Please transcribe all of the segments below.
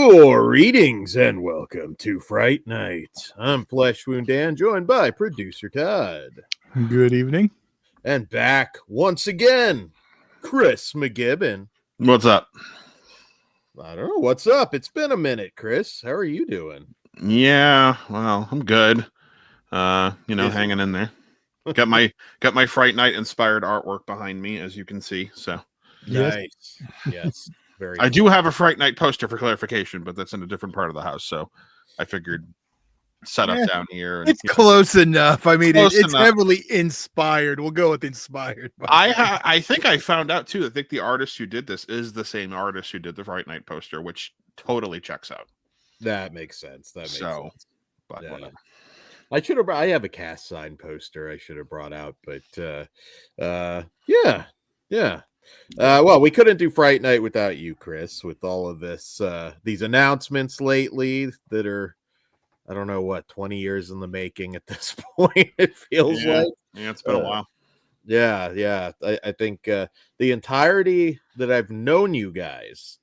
Greetings and welcome to Fright Night. I'm Flesh Wound Dan, joined by producer Todd. Good evening. And back once again, Chris McGibbon. What's up? I don't know. What's up? It's been a minute, Chris. How are you doing? Yeah, well, I'm good. Hanging in there. Got my Fright Night inspired artwork behind me, as you can see. So nice. Yes. Very. I do have a Fright Night poster for clarification, but that's in a different part of the house. So I figured set up down here. And, it's close enough. I mean, it's enough. heavily inspired. We'll go with inspired. I think I found out too. I think the artist who did this is the same artist who did the Fright Night poster, which totally checks out. That makes sense. But yeah. Whatever. I have a cast sign poster I should have brought out, but yeah. Well, we couldn't do Fright Night without you, Chris, with all of these announcements lately that are, I don't know what, 20 years in the making at this point, it feels like. Yeah, it's been a while. Yeah. I think the entirety that I've known you guys,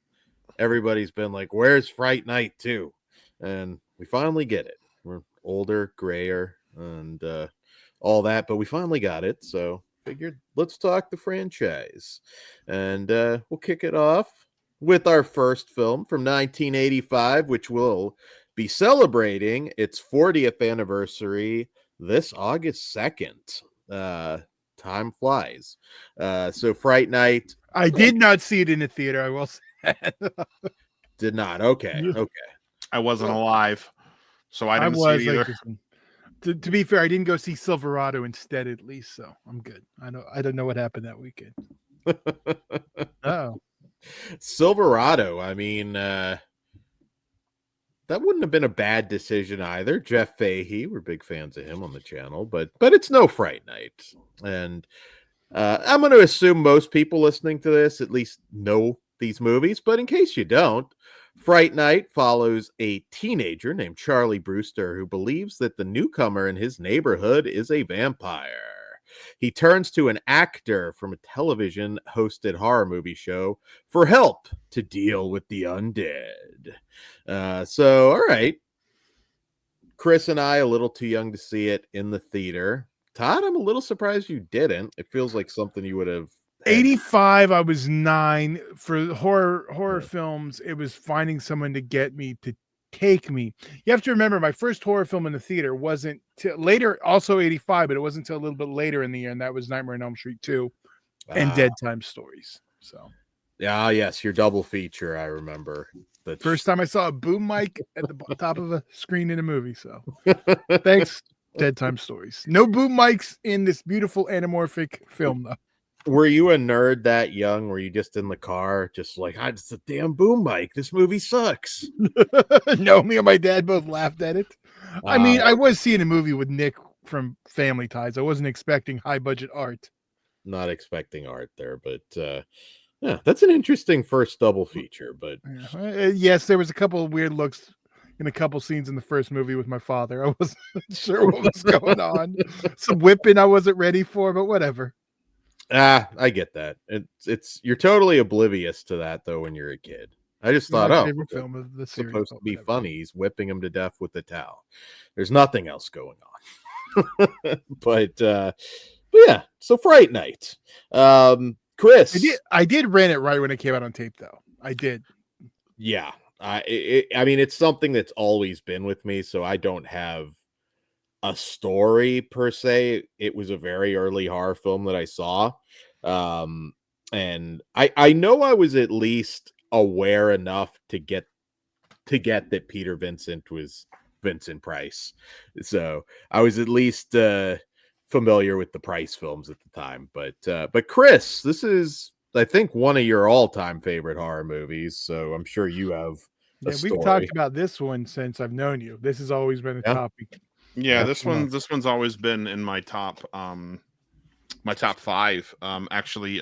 everybody's been like, where's Fright Night 2? And we finally get it. We're older, grayer, and all that, but we finally got it, so figured let's talk the franchise. And we'll kick it off with our first film from 1985, which will be celebrating its 40th anniversary this August 2nd. Time flies. So Fright Night. I did not see it in the theater, I will say. Did not. Okay. I wasn't alive, so I didn't see it either. To be fair, I didn't go see Silverado instead, at least, so I'm good. I don't know what happened that weekend. Oh, Silverado. I mean, that wouldn't have been a bad decision either. Jeff Fahey, we're big fans of him on the channel, but it's no Fright Night, and I'm going to assume most people listening to this at least know these movies. But in case you don't, Fright Night follows a teenager named Charlie Brewster who believes that the newcomer in his neighborhood is a vampire. He turns to an actor from a television-hosted horror movie show for help to deal with the undead. So, all right. Chris and I, a little too young to see it in the theater. Todd, I'm a little surprised you didn't. It feels like something you would have. 85, I was 9. For horror films, it was finding someone to get me to take me. You have to remember, my first horror film in the theater wasn't till later, also 85, but it wasn't until a little bit later in the year, and that was Nightmare on Elm Street 2 and Dead Time Stories. So, yes, your double feature. I remember the first time I saw a boom mic at the top of a screen in a movie. So, thanks, Dead Time Stories. No boom mics in this beautiful anamorphic film, though. Were you a nerd that young? Were you just in the car, just like, it's a damn boom mic? This movie sucks. No, me and my dad both laughed at it. I mean, I was seeing a movie with Nick from Family Ties. I wasn't expecting high budget art. Not expecting art there, but yeah, that's an interesting first double feature. But yes, there was a couple of weird looks in a couple scenes in the first movie with my father. I wasn't sure what was going on. Some whipping I wasn't ready for, but whatever. I get that. It's you're totally oblivious to that though when you're a kid. I just thought, favorite film of the series, supposed to be funny. He's whipping him to death with the towel. There's nothing else going on. but yeah, so Fright Night. Chris, I did rent it right when it came out on tape, though. I did. Yeah, I mean, it's something that's always been with me, so I don't have a story per se. It was a very early horror film that I saw, and I know I was at least aware enough to get that Peter Vincent was Vincent Price, so I was at least familiar with the Price films at the time. But Chris, this is, I think, one of your all-time favorite horror movies, so I'm sure you have a story. We've talked about this one since I've known you. This has always been a topic. Yeah, this one's always been in my top 5. Actually,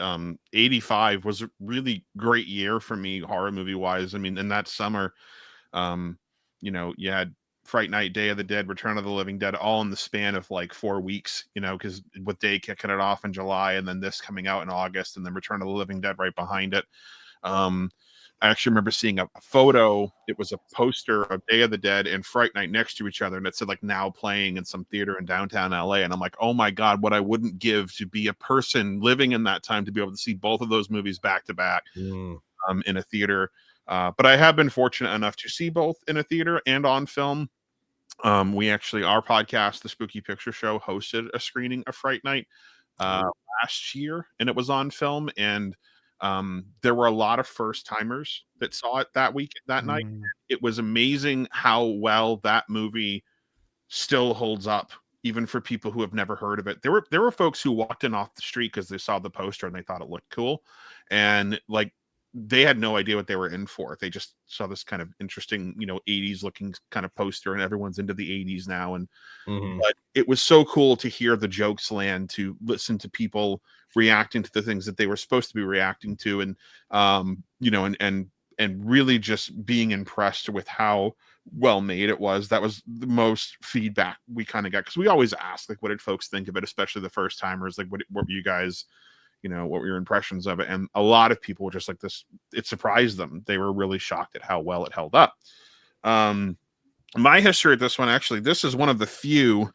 85 was a really great year for me horror movie wise. I mean, in that summer, you had Fright Night, Day of the Dead, Return of the Living Dead, all in the span of like 4 weeks, because with Day kicking it off in July and then this coming out in August and then Return of the Living Dead right behind it. I actually remember seeing a photo. It was a poster of Day of the Dead and Fright Night next to each other, and it said like now playing in some theater in downtown LA. And I'm like, oh my God, what I wouldn't give to be a person living in that time to be able to see both of those movies back to back in a theater. But I have been fortunate enough to see both in a theater and on film. We actually, our podcast, The Spooky Picture Show, hosted a screening of Fright Night last year, and it was on film. And there were a lot of first timers that saw it that week, that night. It was amazing how well that movie still holds up, even for people who have never heard of it. There were folks who walked in off the street because they saw the poster and they thought it looked cool, and like they had no idea what they were in for. They just saw this kind of interesting, 80s looking kind of poster, and everyone's into the 80s now. And but it was so cool to hear the jokes land, to listen to people reacting to the things that they were supposed to be reacting to, and and really just being impressed with how well made it was. That was the most feedback we kind of got, because we always ask, like, what did folks think of it, especially the first timers, like what were you guys, what were your impressions of it? And a lot of people were just like, this, it surprised them. They were really shocked at how well it held up. My history with this one, actually, this is one of the few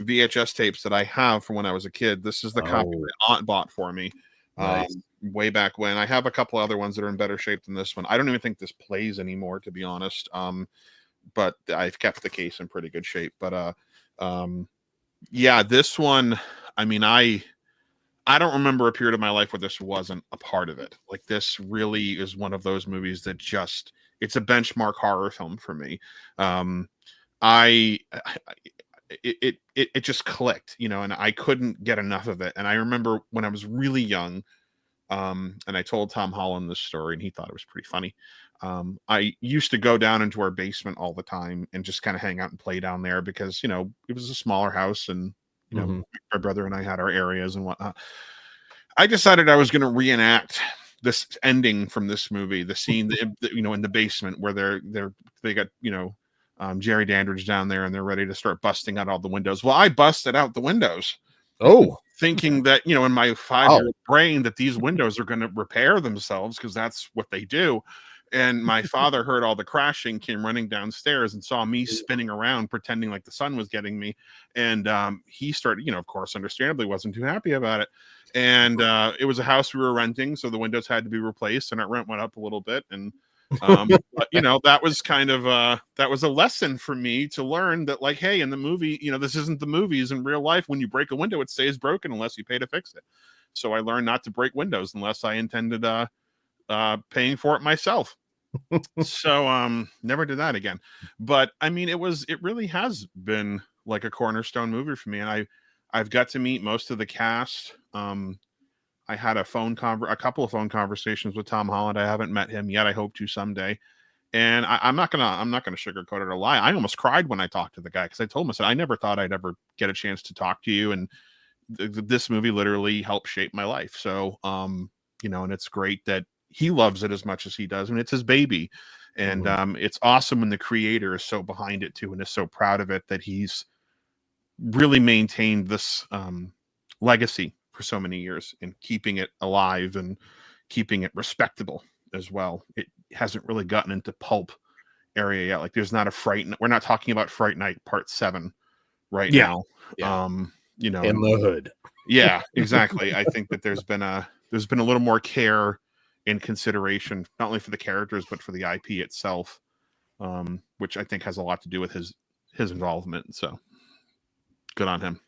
VHS tapes that I have from when I was a kid. This is the copy my aunt bought for me. Nice. Way back when. I have a couple other ones that are in better shape than this one. I don't even think this plays anymore, to be honest. But I've kept the case in pretty good shape. But yeah, this one, I mean, I don't remember a period of my life where this wasn't a part of it. Like, this really is one of those movies that just, it's a benchmark horror film for me. It just clicked, and I couldn't get enough of it. And I remember when I was really young, and I told Tom Holland this story, and he thought it was pretty funny. I used to go down into our basement all the time and just kind of hang out and play down there because, it was a smaller house, and, my brother and I had our areas and whatnot. I decided I was going to reenact this ending from this movie, the scene, in the basement where they got, Jerry Dandridge down there, and they're ready to start busting out all the windows. Well, I busted out the windows. Thinking that, in my 5-year-old brain, that these windows are going to repair themselves because that's what they do. And my father heard all the crashing, came running downstairs and saw me spinning around, pretending like the sun was getting me. And he started, of course, understandably wasn't too happy about it. And it was a house we were renting, so the windows had to be replaced, and our rent went up a little bit. And but, that was kind of that was a lesson for me to learn that, like, hey, in the movie, this isn't the movies. In real life, when you break a window, it stays broken unless you pay to fix it. So I learned not to break windows unless I intended paying for it myself. So never did that again. But I mean, it really has been like a cornerstone movie for me, and I've got to meet most of the cast. I had a couple of phone conversations with Tom Holland. I haven't met him yet. I hope to someday. And I'm not gonna sugarcoat it or lie. I almost cried when I talked to the guy, because I told him, I said, I never thought I'd ever get a chance to talk to you, and this movie literally helped shape my life. So and it's great that he loves it as much as he does, and it's his baby. And it's awesome when the creator is so behind it too, and is so proud of it, that he's really maintained this legacy for so many years, and keeping it alive and keeping it respectable as well. It hasn't really gotten into pulp area yet. Like, there's not we're not talking about Fright Night Part 7 right now. Yeah. In the hood. Yeah, exactly. I think that there's been a little more care and consideration, not only for the characters, but for the IP itself, which I think has a lot to do with his involvement. So good on him.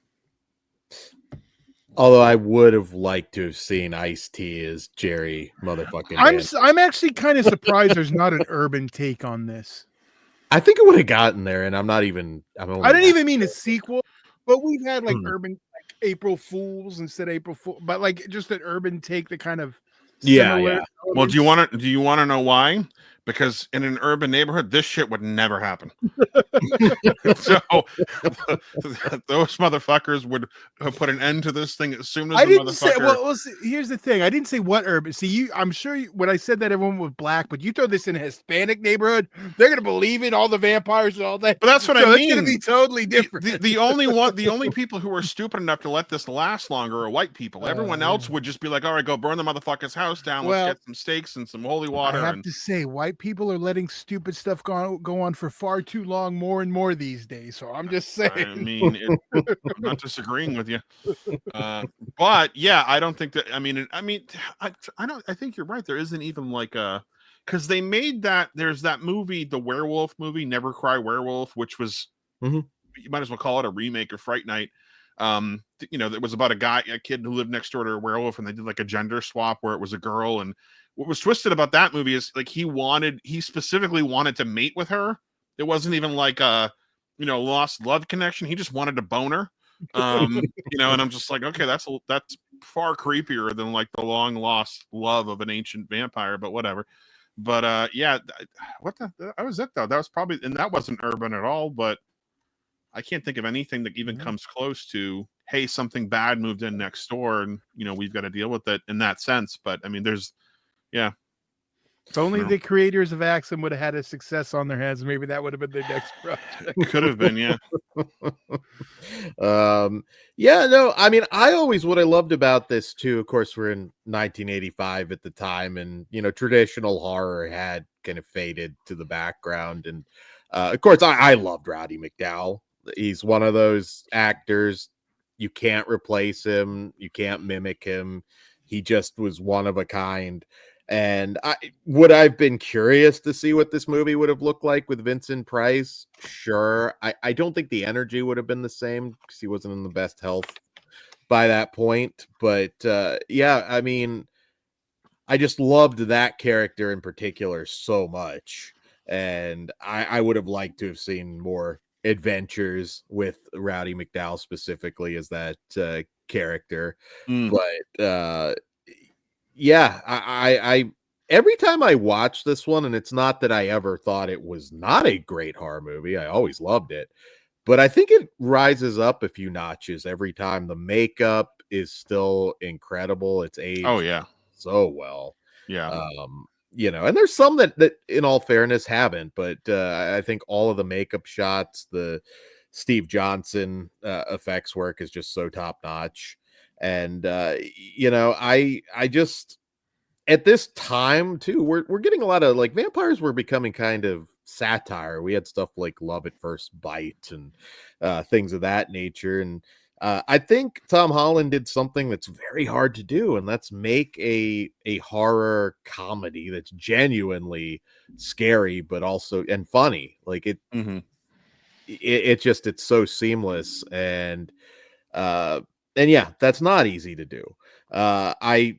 Although I would have liked to have seen Ice-T as Jerry motherfucking. I'm actually kind of surprised there's not an urban take on this. I think it would have gotten there, and I didn't even mean a sequel, but we've had like urban, like April Fools instead of April Fool, but like just an urban take that kind of similar. Well, do you want to know why? because in an urban neighborhood, this shit would never happen. So those motherfuckers would put an end to this thing as soon as I the didn't say. motherfucker. Well, see, here's the thing. I didn't say what urban. See, I'm sure when I said that everyone was black, but you throw this in a Hispanic neighborhood, they're gonna believe in all the vampires and all that. But that's what so I it's gonna mean. be totally different. The only people who are stupid enough to let this last longer are white people. Everyone else would just be like, all right, go burn the motherfucker's house down. Well, Let's get some steaks and some holy water. I have to say, white people are letting stupid stuff go on for far too long, more and more these days. So I'm just saying. I mean, I'm not disagreeing with you, but yeah, I don't think that. I don't. I think you're right. There isn't even like a, because they made that. There's that movie, the werewolf movie, Never Cry Werewolf, which was you might as well call it a remake of Fright Night. It was about a kid who lived next door to a werewolf, and they did like a gender swap where it was a girl. And what was twisted about that movie is like he specifically wanted to mate with her. It wasn't even like a lost love connection. He just wanted to bone her. And I'm just like, okay, that's far creepier than like the long lost love of an ancient vampire, but whatever. But yeah, that was it though. That was probably, and that wasn't urban at all, but I can't think of anything that even comes close to, hey, something bad moved in next door and we've got to deal with it in that sense. But I mean, If only the creators of Axum would have had a success on their hands, maybe that would have been their next project. Could have been, yeah. Yeah, no, I mean, what I loved about this too, of course, we're in 1985 at the time, and traditional horror had kind of faded to the background. And of course, I loved Roddy McDowall. He's one of those actors, you can't replace him, you can't mimic him. He just was one of a kind. And I've been curious to see what this movie would have looked like with Vincent Price. Sure. I don't think the energy would have been the same because he wasn't in the best health by that point. But yeah, I mean, I just loved that character in particular so much. And I would have liked to have seen more adventures with Roddy McDowall specifically as that character. But yeah, I every time I watch this one, and it's not that I ever thought it was not a great horror movie, I always loved it, but I think it rises up a few notches every time. The makeup is still incredible. It's aged so well. And there's some that in all fairness haven't, but I think all of the makeup shots, the Steve Johnson effects work is just so top notch. And I just, at this time too, we're getting a lot of like vampires were becoming kind of satire. We had stuff like Love at First Bite and things of that nature. And I think Tom Holland did something that's very hard to do, and that's make a horror comedy that's genuinely scary, but also and funny. Like it's so seamless. And yeah, that's not easy to do. I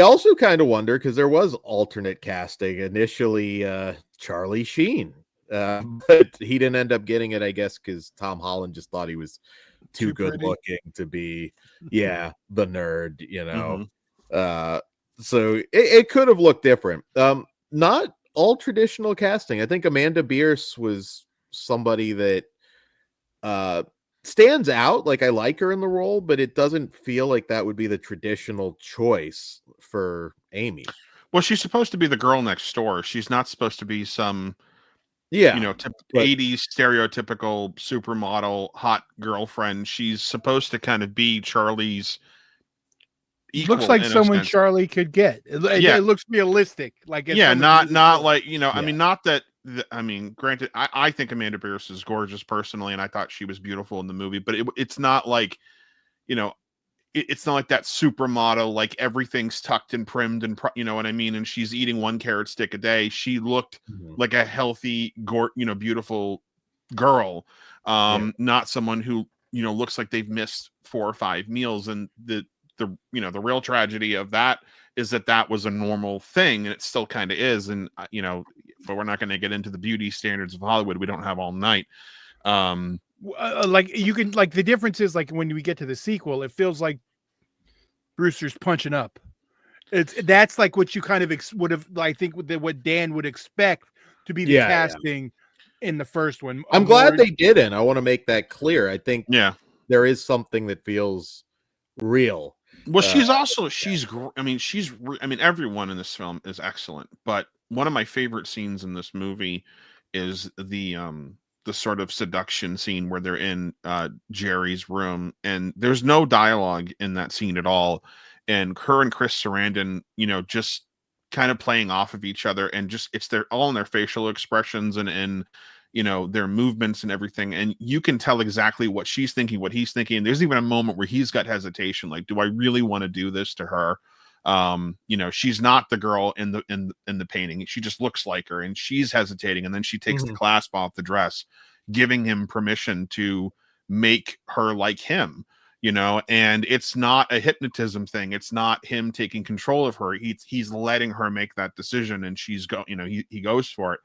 also kind of wonder, because there was alternate casting initially, Charlie Sheen, but he didn't end up getting it, I guess, because Tom Holland just thought he was too good looking to be, the nerd, so it could have looked different. Not all traditional casting. I think Amanda Bierce was somebody that stands out. Like, I like her in the role, but it doesn't feel like that would be the traditional choice for Amy. Well, she's supposed to be the girl next door. She's not supposed to be some 80s stereotypical supermodel hot girlfriend. She's supposed to kind of be Charlie's equal. Looks like someone Charlie could get. It looks realistic. Like not like I mean, not that. I mean, granted, I think Amanda Bierce is gorgeous personally, and I thought she was beautiful in the movie. But it's not like, it's not like that supermodel, like everything's tucked and primmed, and you know what I mean. And she's eating 1 carrot stick a day. She looked like a healthy, beautiful girl, not someone who looks like they've missed 4 or 5 meals. And the real tragedy of that is that was a normal thing, and it still kind of is. And but we're not going to get into the beauty standards of Hollywood. We don't have all night. Like you can, like, the difference is, like, when we get to the sequel, it feels like Brewster's punching up, That's like what you kind of would have, I think, what Dan would expect to be the Yeah, casting in the first one. I'm glad they didn't. I want to make that clear. I think Yeah. there is something that feels real. Well, she's also I mean, I mean, everyone in this film is excellent, but one of my favorite scenes in this movie is the sort of seduction scene where they're in Jerry's room, and there's no dialogue in that scene at all, and her and Chris Sarandon, just kind of playing off of each other, and just it's their all in their facial expressions and in their movements and everything, and you can tell exactly what she's thinking, what he's thinking. And there's even a moment where he's got hesitation, like, do I really want to do this to her? She's not the girl in the painting, she just looks like her, and she's hesitating, and then she takes the clasp off the dress, giving him permission to make her like him. And it's not a hypnotism thing, it's not him taking control of her, he's letting her make that decision, and he goes for it.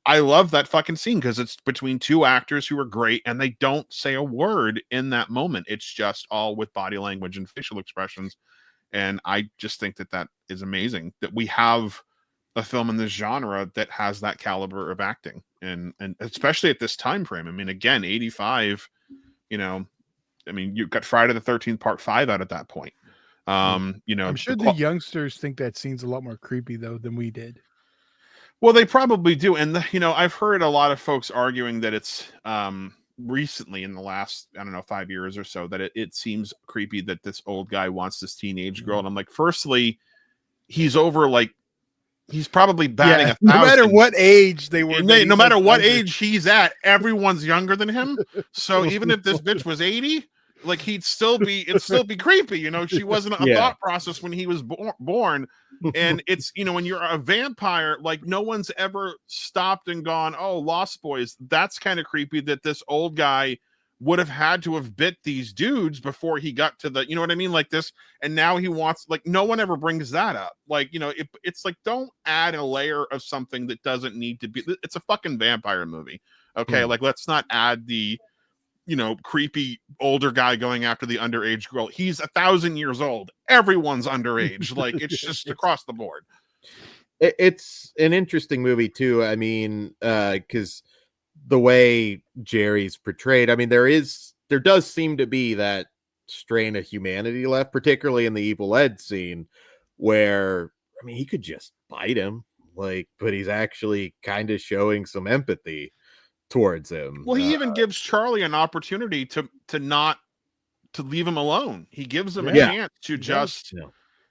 I love that fucking scene because it's between two actors who are great, and they don't say a word in that moment. It's just all with body language and facial expressions. And I just think that is amazing that we have a film in this genre that has that caliber of acting, and especially at this time frame. I mean, again, 85, I mean, you've got Friday the 13th Part 5 out at that point. I'm sure the youngsters think that scene's a lot more creepy though than we did. Well, they probably do. And, I've heard a lot of folks arguing that it's recently in the last, 5 years or so, that it seems creepy that this old guy wants this teenage girl. And I'm like, firstly, he's over, like, he's probably batting 1,000. No matter what age they were. No matter what age he's at, everyone's younger than him. So even if this bitch was 80, like, it'd still be creepy. She wasn't a thought process when he was born. And it's, when you're a vampire, like, no one's ever stopped and gone, oh, Lost Boys, that's kind of creepy that this old guy would have had to have bit these dudes before he got to the, you know what I mean? Like this. And now he wants, like, no one ever brings that up. Like, it's like, don't add a layer of something that doesn't need to be. It's a fucking vampire movie. Okay. Like, let's not add the, creepy older guy going after the underage girl. He's 1,000 years old. Everyone's underage. Like, it's just across the board. It's an interesting movie too. I mean, because the way Jerry's portrayed, I mean, there does seem to be that strain of humanity left, particularly in the Evil Ed scene, where, I mean, he could just bite him, like, but he's actually kind of showing some empathy towards him. Well, he even gives Charlie an opportunity to leave him alone. He gives him a chance to just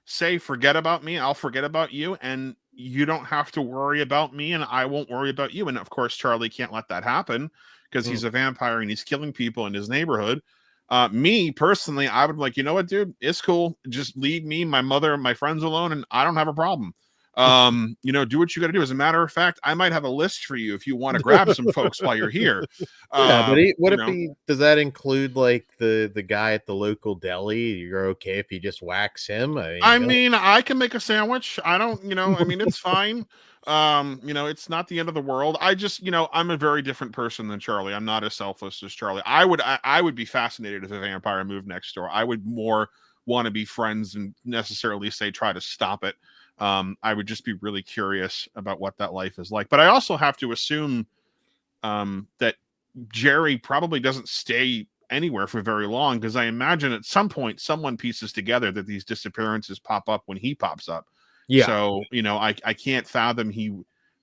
say, forget about me, I'll forget about you, and you don't have to worry about me, and I won't worry about you. And of course, Charlie can't let that happen because he's a vampire and he's killing people in his neighborhood. Me personally, I would be like, you know what, dude, it's cool. Just leave me, my mother, and my friends alone, and I don't have a problem. Do what you got to do. As a matter of fact, I might have a list for you if you want to grab some folks while you're here. But does that include, like, the guy at the local deli? You're okay if you just wax him? I mean, I can make a sandwich. I don't, I mean, it's fine. It's not the end of the world. I just, I'm a very different person than Charlie. I'm not as selfless as Charlie. I would be fascinated if a vampire moved next door. I would more want to be friends and necessarily say try to stop it. I would just be really curious about what that life is like. But I also have to assume that Jerry probably doesn't stay anywhere for very long, because I imagine at some point someone pieces together that these disappearances pop up when he pops up. Yeah. So, I can't fathom he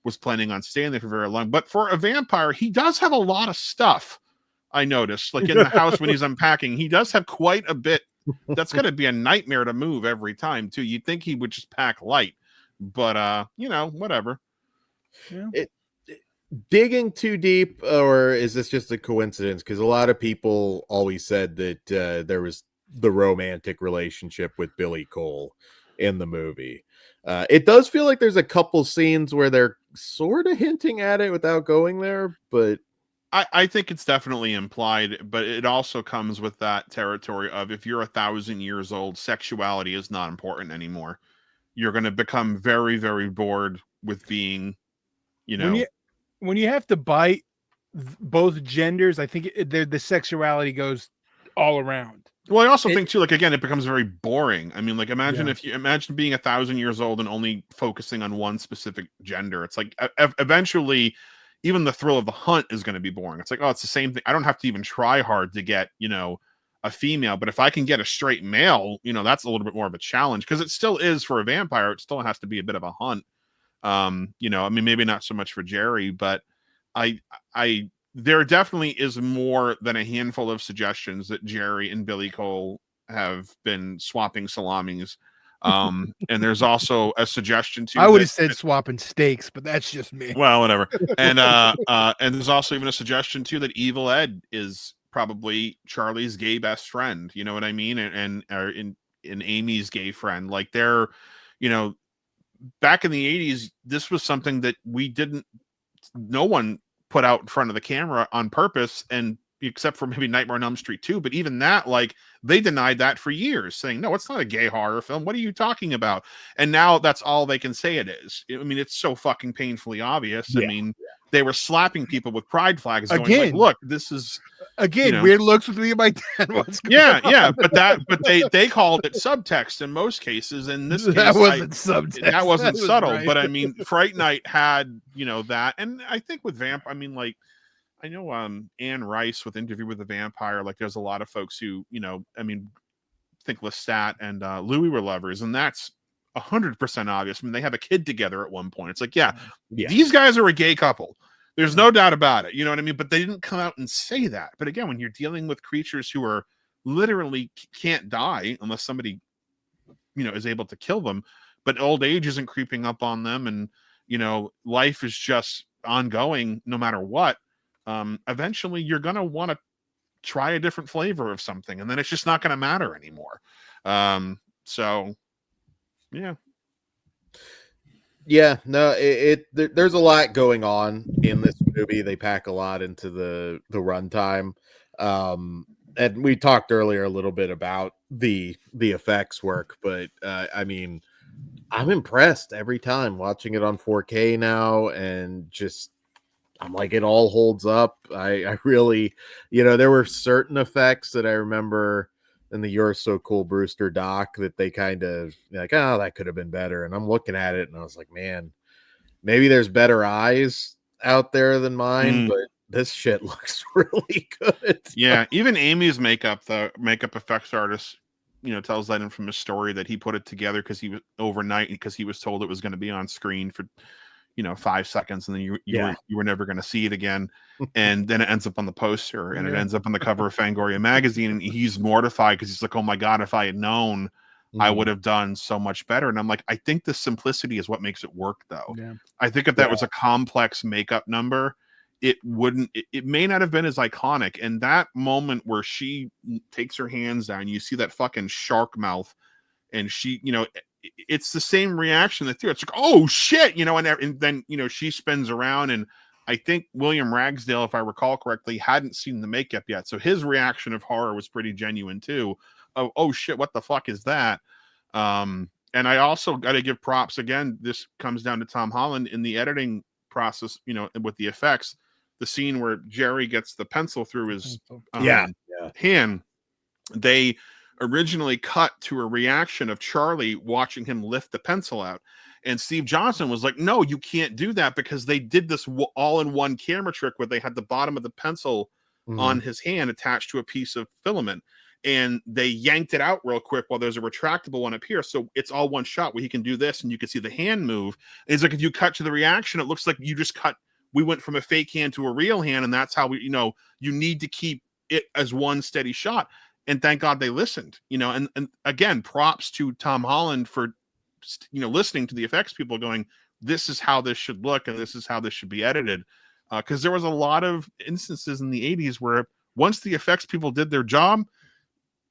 was planning on staying there for very long. But for a vampire, he does have a lot of stuff. I noticed, like in the house when he's unpacking, he does have quite a bit. That's going to be a nightmare to move every time too. You'd think he would just pack light, but whatever. Yeah. Digging too deep, or is this just a coincidence? Because a lot of people always said that there was the romantic relationship with Billy Cole in the movie. It does feel like there's a couple scenes where they're sort of hinting at it without going there, but I think it's definitely implied, but it also comes with that territory of, if you're 1,000 years old, sexuality is not important anymore. You're going to become very, very bored with being, when you have to bite both genders, I think the sexuality goes all around. Well, I also think too, like, again, it becomes very boring. I mean, like, imagine Yeah. if you imagine being 1,000 years old and only focusing on one specific gender. It's like eventually, even the thrill of the hunt is going to be boring. It's like, oh, it's the same thing. I don't have to even try hard to get, a female, but if I can get a straight male, that's a little bit more of a challenge, because it still is for a vampire. It still has to be a bit of a hunt. I mean, maybe not so much for Jerry, but I there definitely is more than a handful of suggestions that Jerry and Billy Cole have been swapping salamis. And there's also a suggestion too. I would have said swapping steaks, but that's just me. Well, whatever. And there's also even a suggestion too that Evil Ed is probably Charlie's gay best friend. You know what I mean? And in Amy's gay friend. Like they're, back in the 80s, this was something that no one put out in front of the camera on purpose, and except for maybe Nightmare on Elm Street 2, but even that, like, they denied that for years, saying, no, it's not a gay horror film. What are you talking about? And now that's all they can say it is. I mean, it's so fucking painfully obvious. Yeah. I mean, they were slapping people with pride flags going, Again, like, look, this is weird looks with me and my dad. But they called it subtext in most cases. In this case, that wasn't subtext. That wasn't subtle. Right. But I mean, Fright Night had, that. And I think with I mean, like, I know Anne Rice with Interview with the Vampire, like there's a lot of folks who, I mean, think Lestat and Louis were lovers, and that's 100% obvious. I mean, they have a kid together at one point. It's like, yeah, these guys are a gay couple. There's no doubt about it. You know what I mean? But they didn't come out and say that. But again, when you're dealing with creatures who are literally can't die unless somebody, is able to kill them, but old age isn't creeping up on them, and, life is just ongoing no matter what. Eventually you're going to want to try a different flavor of something, and then it's just not going to matter anymore. So yeah. Yeah, no, there's a lot going on in this movie. They pack a lot into the runtime. And we talked earlier a little bit about the effects work, but I mean, I'm impressed every time watching it on 4K now, and just I'm like, it all holds up. I really, there were certain effects that I remember in the You're So Cool Brewster doc that they kind of like, oh, that could have been better. And I'm looking at it and I was like, man, maybe there's better eyes out there than mine, but this shit looks really good. Yeah, even Amy's makeup, the makeup effects artist, tells that infamous story that he put it together because he was overnight, because he was told it was going to be on screen for 5 seconds, and then you were never going to see it again. And then it ends up on the poster, and it ends up on the cover of Fangoria magazine, and he's mortified because he's like, oh my God, if I had known, I would have done so much better. And I'm like, I think the simplicity is what makes it work, though. Yeah. I think if that was a complex makeup number, it may not have been as iconic. And that moment where she takes her hands down, you see that fucking shark mouth, and she, it's the same reaction that it's like, oh shit, and then she spins around, and I think William Ragsdale, if I recall correctly, hadn't seen the makeup yet, so his reaction of horror was pretty genuine too. Oh shit, what the fuck is that? And I also got to give props again. This comes down to Tom Holland in the editing process, with the effects. The scene where Jerry gets the pencil through his hand, they originally cut to a reaction of Charlie watching him lift the pencil out, and Steve Johnson was like, no, you can't do that, because they did this all-in-one camera trick where they had the bottom of the pencil on his hand attached to a piece of filament, and they yanked it out real quick while there's a retractable one up here, so it's all one shot where he can do this and you can see the hand move. And it's like, if you cut to the reaction, it looks like you just we went from a fake hand to a real hand, and that's how we, you need to keep it as one steady shot. And thank God they listened, and again, props to Tom Holland for, listening to the effects people going, this is how this should look, and this is how this should be edited. Because there was a lot of instances in the 80s where once the effects people did their job,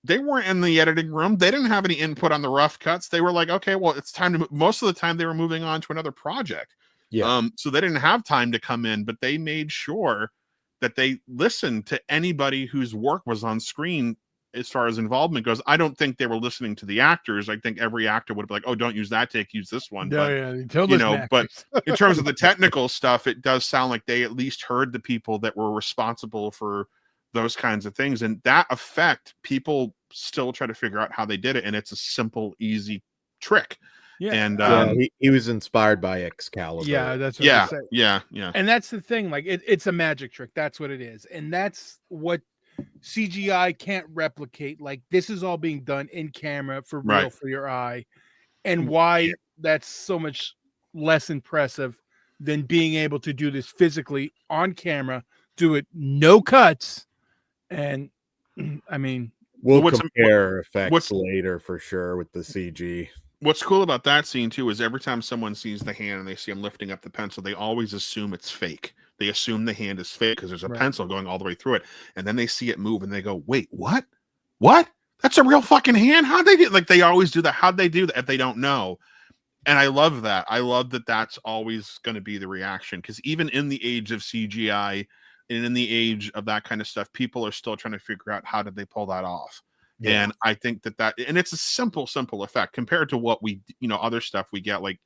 they weren't in the editing room. They didn't have any input on the rough cuts. They were like, okay, well, it's time to, most of the time they were moving on to another project. Yeah. So they didn't have time to come in, but they made sure that they listened to anybody whose work was on screen as far as involvement goes. I don't think they were listening to the actors. I think every actor would be like, oh, don't use that take, use this one. But in terms of the technical stuff, it does sound like they at least heard the people that were responsible for those kinds of things. And that effect, people still try to figure out how they did it, and it's a simple, easy trick. Yeah, And he was inspired by Excalibur. yeah, that's what I yeah, say. yeah. And that's the thing, like it's a magic trick. That's what it is, and that's what CGI can't replicate. Like this is all being done in camera for real, Right. for your eye, and why that's so much less impressive than being able to do this physically on camera, do it no cuts, and I mean, We'll What's- compare effects what's- later for sure with the CG. What's cool about that scene too is every time someone sees the hand and they see him lifting up the pencil, they always assume it's fake. They assume the hand is fake because there's a Right. pencil going all the way through it, and then they see it move and they go, "Wait, what? What? That's a real fucking hand? How'd they do?" Like they always do that. How'd they do that if they don't know? And I love that. I love that. That's always going to be the reaction, because even in the age of CGI and in the age of that kind of stuff, people are still trying to figure out how did they pull that off. Yeah. And I think that and it's a simple effect compared to what we, other stuff we get, like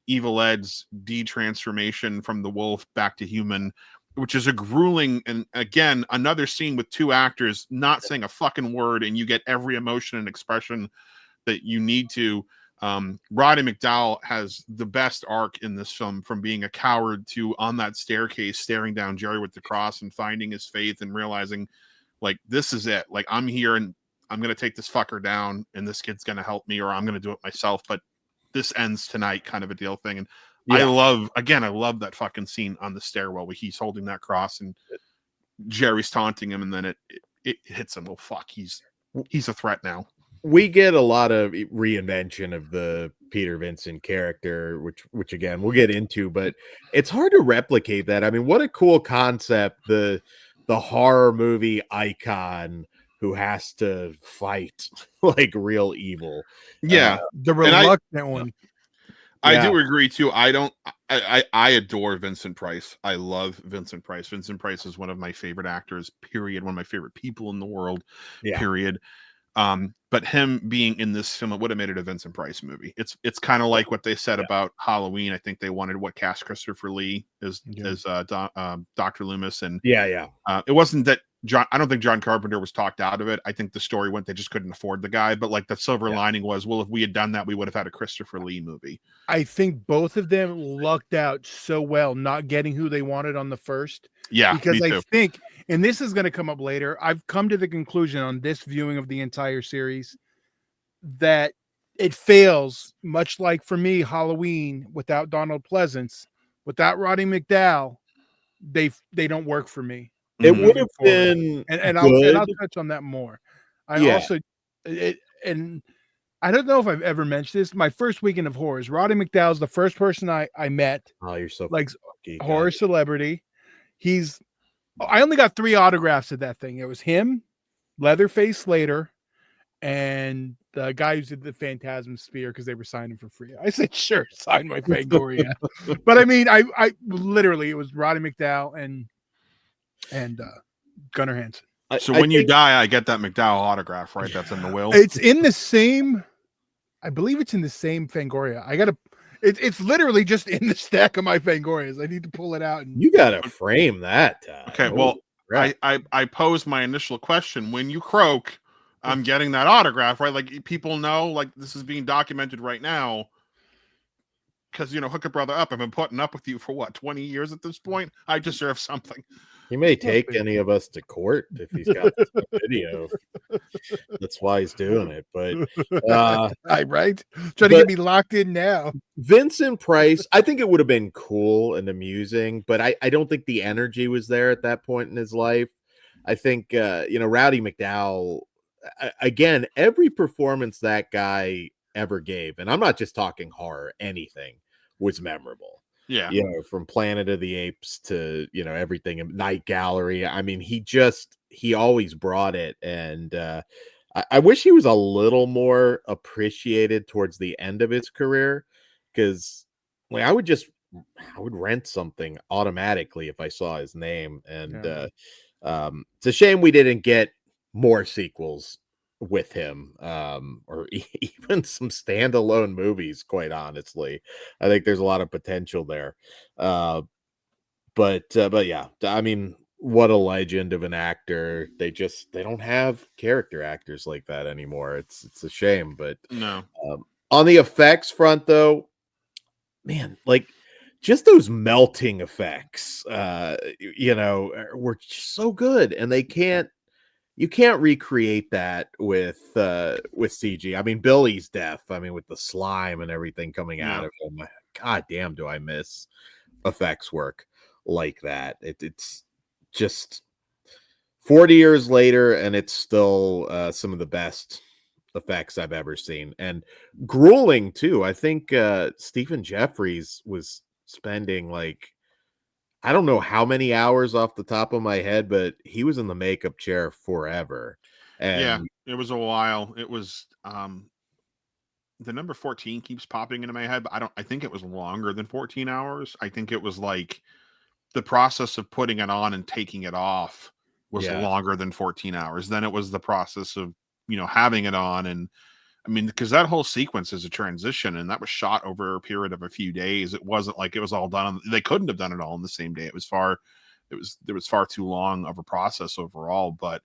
Evil Ed's de-transformation from the wolf back to human, which is a grueling, and again, another scene with two actors not saying a fucking word, and you get every emotion and expression that you need to. Roddy McDowall has the best arc in this film, from being a coward to on that staircase staring down Jerry with the cross and finding his faith and realizing, like, this is it. Like, I'm here and I'm going to take this fucker down, and this kid's going to help me, or I'm going to do it myself, but this ends tonight, kind of a deal thing. And I love that fucking scene on the stairwell where he's holding that cross and Jerry's taunting him, and then it hits him. Oh fuck, he's a threat now. We get a lot of reinvention of the Peter Vincent character, which again we'll get into, but it's hard to replicate that. I mean, what a cool concept, the horror movie icon who has to fight like real evil. Yeah, the reluctant one. I do agree too. I adore Vincent Price. I love Vincent Price. Vincent Price is one of my favorite actors, period. One of my favorite people in the world, period. But him being in this film, it would have made it a Vincent Price movie. It's kind of like what they said about Halloween. I think they wanted cast Christopher Lee as Dr. Loomis, and it wasn't that I don't think John Carpenter was talked out of it. I think the story went they just couldn't afford the guy. But like the silver lining was, well, if we had done that, we would have had a Christopher Lee movie. I think both of them lucked out so well not getting who they wanted on the first. Yeah, because I think, and this is going to come up later, I've come to the conclusion on this viewing of the entire series that it fails, much like for me, Halloween without Donald Pleasance, without Roddy McDowall, they don't work for me. It would have been, and I'll touch on that more. And I don't know if I've ever mentioned this. My first weekend of horrors, Roddy McDowall's the first person I met. Oh, you're so like lucky, horror celebrity. I only got 3 autographs at that thing. It was him, Leatherface Slater, and the guy who did the Phantasm Spear, because they were signing for free. I said, sure, sign my Fangoria. But I mean, I literally, it was Roddy McDowall and Gunnar Hansen. So when you die, I get that McDowall autograph, right? That's in the will. It's in the same, I believe it's in the same Fangoria. It's literally just in the stack of my Fangorias. I need to pull it out. And you gotta frame that. Okay, well, I posed my initial question. When you croak, I'm getting that autograph, right? Like, people know, like, this is being documented right now. Because, hook a brother up. I've been putting up with you for what, 20 years at this point? I deserve something. He may take any of us to court if he's got this video. That's why he's doing it. But right? Trying to get me locked in now. Vincent Price, I think it would have been cool and amusing, but I don't think the energy was there at that point in his life. I think Roddy McDowall, again, every performance that guy ever gave, and I'm not just talking horror, anything, was memorable. Yeah. From Planet of the Apes to, everything in Night Gallery. I mean, he always brought it. And I wish he was a little more appreciated towards the end of his career, because I would rent something automatically if I saw his name. And it's a shame we didn't get more sequels with him, or even some standalone movies, quite honestly. I think there's a lot of potential there. But yeah, I mean, what a legend of an actor. They don't have character actors like that anymore. It's a shame, but No. on the effects front, though, man, like just those melting effects, were so good, and you can't recreate that with CG. I mean, Billy's death. I mean, with the slime and everything coming out Yeah. of him. God damn, do I miss effects work like that? It's just 40 years later, and it's still some of the best effects I've ever seen, and grueling too. I think Stephen Jeffries was spending like I don't know how many hours off the top of my head, but he was in the makeup chair forever. Yeah, And it was a while. It was the number 14 keeps popping into my head, but I think it was longer than 14 hours. I think it was like the process of putting it on and taking it off was yeah, longer than 14 hours. Then it was the process of, having it on. And I mean, because that whole sequence is a transition and that was shot over a period of a few days. It wasn't like it was all done. They couldn't have done it all in the same day. There was far too long of a process overall. But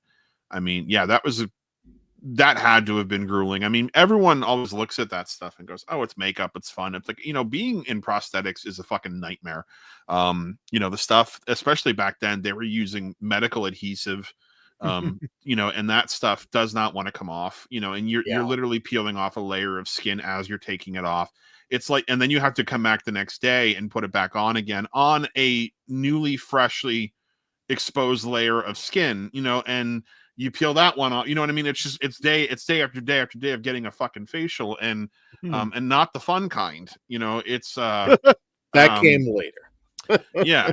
I mean, yeah, that had to have been grueling. I mean, everyone always looks at that stuff and goes, "Oh, it's makeup, it's fun." It's like, being in prosthetics is a fucking nightmare. The stuff, especially back then, they were using medical adhesive, and that stuff does not want to come off, and you're yeah, literally peeling off a layer of skin as you're taking it off. It's like, and then you have to come back the next day and put it back on again on a newly, freshly exposed layer of skin, and you peel that one off. You know what I mean? It's day after day after day of getting a fucking facial, and not the fun kind. It's that um came later. yeah,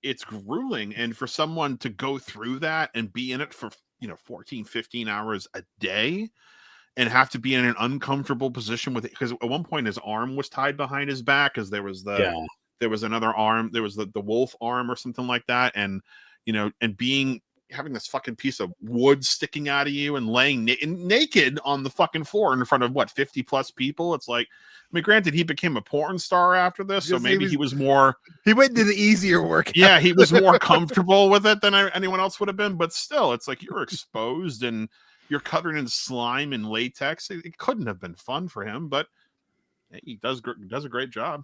it's grueling, and for someone to go through that and be in it for 14, 15 hours a day and have to be in an uncomfortable position with it, because at one point his arm was tied behind his back because Yeah, there was another arm, there was the wolf arm or something like that, and and having this fucking piece of wood sticking out of you and laying naked on the fucking floor in front of 50 plus people. It's like, I mean, granted, he became a porn star after this, so Because maybe he was more, he went to the easier work. yeah, he was more comfortable with it than anyone else would have been. But still, it's like you're exposed and you're covered in slime and latex. It couldn't have been fun for him, but he does a great job.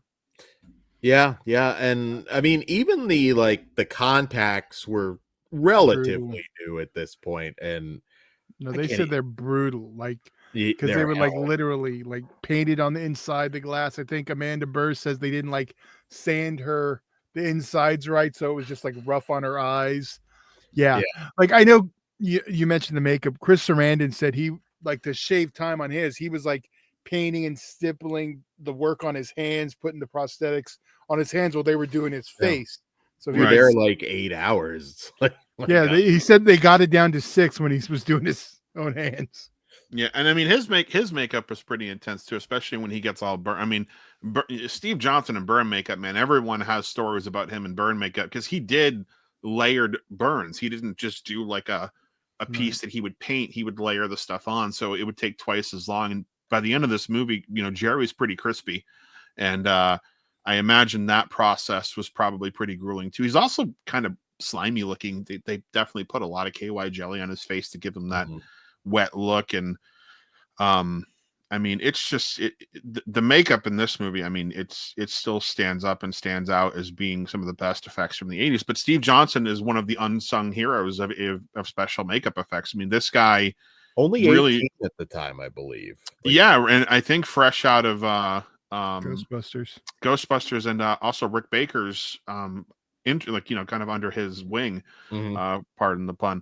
yeah, and I mean, even the contacts were Brutal. relatively new at this point, and No, I they can't said they're brutal, like because they they're were like hell. literally like painted on the inside the glass. I think Amanda Burr says they didn't like sand the insides right, so it was just like rough on her eyes. Yeah, Yeah, like I know you mentioned the makeup. Chris Sarandon said he like to shave time on his. He was like painting and stippling the work on his hands, putting the prosthetics on his hands while they were doing his yeah. face. So he You're Right. there was like 8 hours. It's like, my yeah. God. He said they got it down to 6 when he was doing his own hands. Yeah, and I mean his makeup is pretty intense too, especially when he gets all burnt. I mean, Steve Johnson and burn makeup, man. Everyone has stories about him and burn makeup because he did layered burns. He didn't just do like a Right. piece that he would paint. He would layer the stuff on, so it would take twice as long. And by the end of this movie, Jerry's pretty crispy, and I imagine that process was probably pretty grueling too. He's also kind of slimy looking. They definitely put a lot of KY jelly on his face to give him that Mhm. wet look. And I mean, it's just the makeup in this movie, I mean, it still stands up and stands out as being some of the best effects from the 80s. But Steve Johnson is one of the unsung heroes of special makeup effects. I mean, this guy Only really, 18 at the time, I believe. Like, yeah, and I think fresh out of Ghostbusters. Ghostbusters, and also Rick Baker's kind of under his wing, mhm. pardon the pun.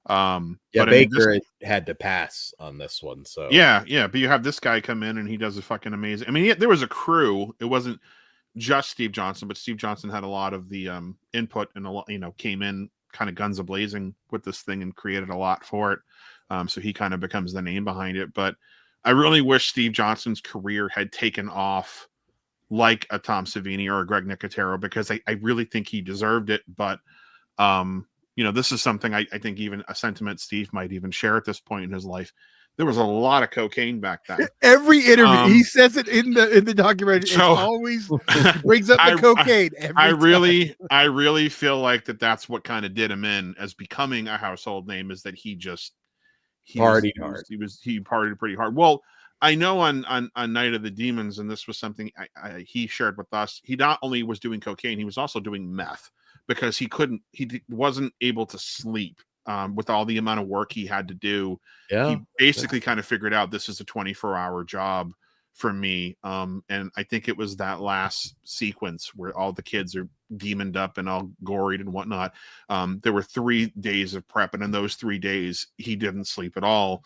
Yeah, But I mean, this, Baker had to pass on this one, so yeah, but you have this guy come in and he does a fucking amazing. I mean, there was a crew. It wasn't just Steve Johnson, but Steve Johnson had a lot of the input, and a lot, came in kind of guns a blazing with this thing and created a lot for it. So he kind of becomes the name behind it. But I really wish Steve Johnson's career had taken off like a Tom Savini or a Greg Nicotero, because I really think he deserved it. But this is something I think even a sentiment Steve might even share at this point in his life. there was a lot of cocaine back then. Every interview, he says it in the documentary. So, it's always he brings up the cocaine. I really feel like that's what kind of did him in as becoming a household name, is that he partied pretty hard. Well, I know on Night of the Demons, and this was something he shared with us. He not only was doing cocaine, he was also doing meth, because he wasn't able to sleep with all the amount of work he had to do. Yeah. He basically kind of figured out, this is a 24-hour job for me. And I think it was that last sequence where all the kids are demoned up and all goried and whatnot. There were 3 days of prep, and in those 3 days he didn't sleep at all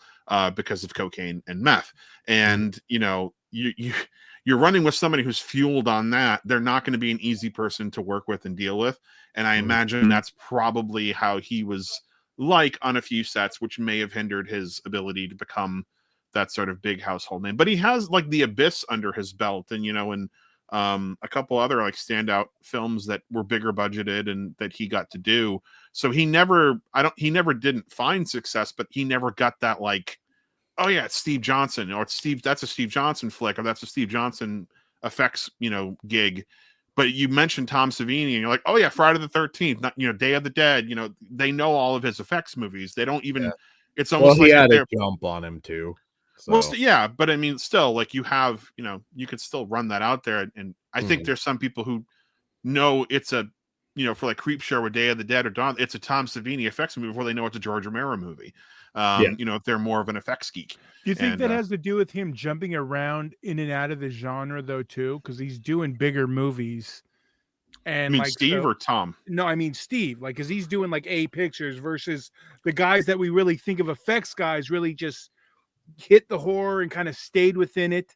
because of cocaine and meth. And you're running with somebody who's fueled on that. They're not going to be an easy person to work with and deal with. And I imagine that's probably how he was like on a few sets, which may have hindered his ability to become that sort of big household name. But he has like The Abyss under his belt, and and a couple other like standout films that were bigger budgeted and that he got to do. So he never didn't find success, but he never got that like, oh yeah, it's Steve Johnson, or that's a Steve Johnson flick, or that's a Steve Johnson effects gig. But you mentioned Tom Savini, and you're like, oh yeah, Friday the 13th, Day of the Dead. They know all of his effects movies. They don't even. Yeah. It's almost he had a jump on him too. So. Well, yeah, but I mean, still, like you have, you could still run that out there, and I think there's some people who know it's a, for like Creepshow or Day of the Dead or Dawn, it's a Tom Savini effects movie before they know it's a George Romero movie. If they're more of an effects geek. Do you think that has to do with him jumping around in and out of the genre though too? Because he's doing bigger movies. And I mean, Steve or Tom? No, I mean Steve. Like, because he's doing like A pictures versus the guys that we really think of effects guys really just hit the horror and kind of stayed within it.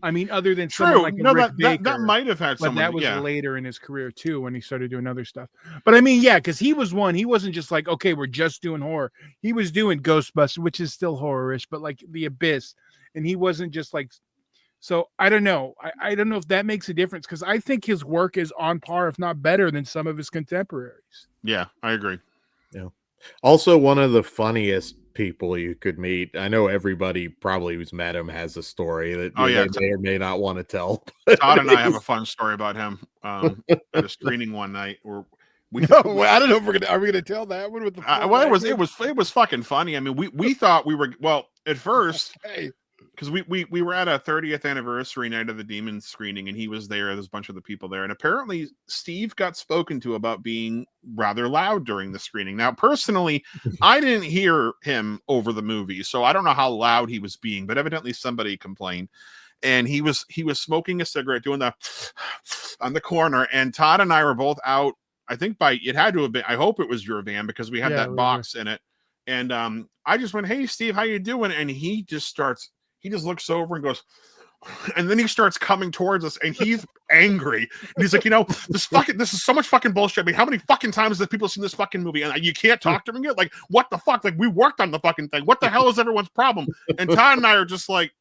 I mean, other than someone like Rick Baker, that might have had some. But that was later in his career too, when he started doing other stuff. But I mean, yeah, because he wasn't just like, okay, we're just doing horror. He was doing Ghostbusters, which is still horror-ish, but like The Abyss, and he wasn't just like. So I don't know. I don't know if that makes a difference, because I think his work is on par, if not better, than some of his contemporaries. Yeah, I agree. Yeah. Also, one of the funniest people you could meet. I know everybody probably who's met him has a story that they may or may not want to tell. Todd and I have a fun story about him at a screening one night where I don't know if are we gonna tell that one with the it was fucking funny. I mean, we thought we were at first. Because we were at a 30th anniversary Night of the Demons screening, and he was there. There's a bunch of the people there, and apparently Steve got spoken to about being rather loud during the screening. Now, personally, I didn't hear him over the movie, so I don't know how loud he was being, but evidently somebody complained. And he was smoking a cigarette, doing the on the corner, and Todd and I were both out. I think it had to have been. I hope it was your van, because we had that box in it. And I just went, "Hey, Steve, how you doing?" And he just looks over and goes, and then he starts coming towards us, and he's angry. And he's like, this is so much fucking bullshit. I mean, how many fucking times have people seen this fucking movie? And you can't talk to me yet? Like, what the fuck? Like, we worked on the fucking thing. What the hell is everyone's problem? And Todd and I are just like,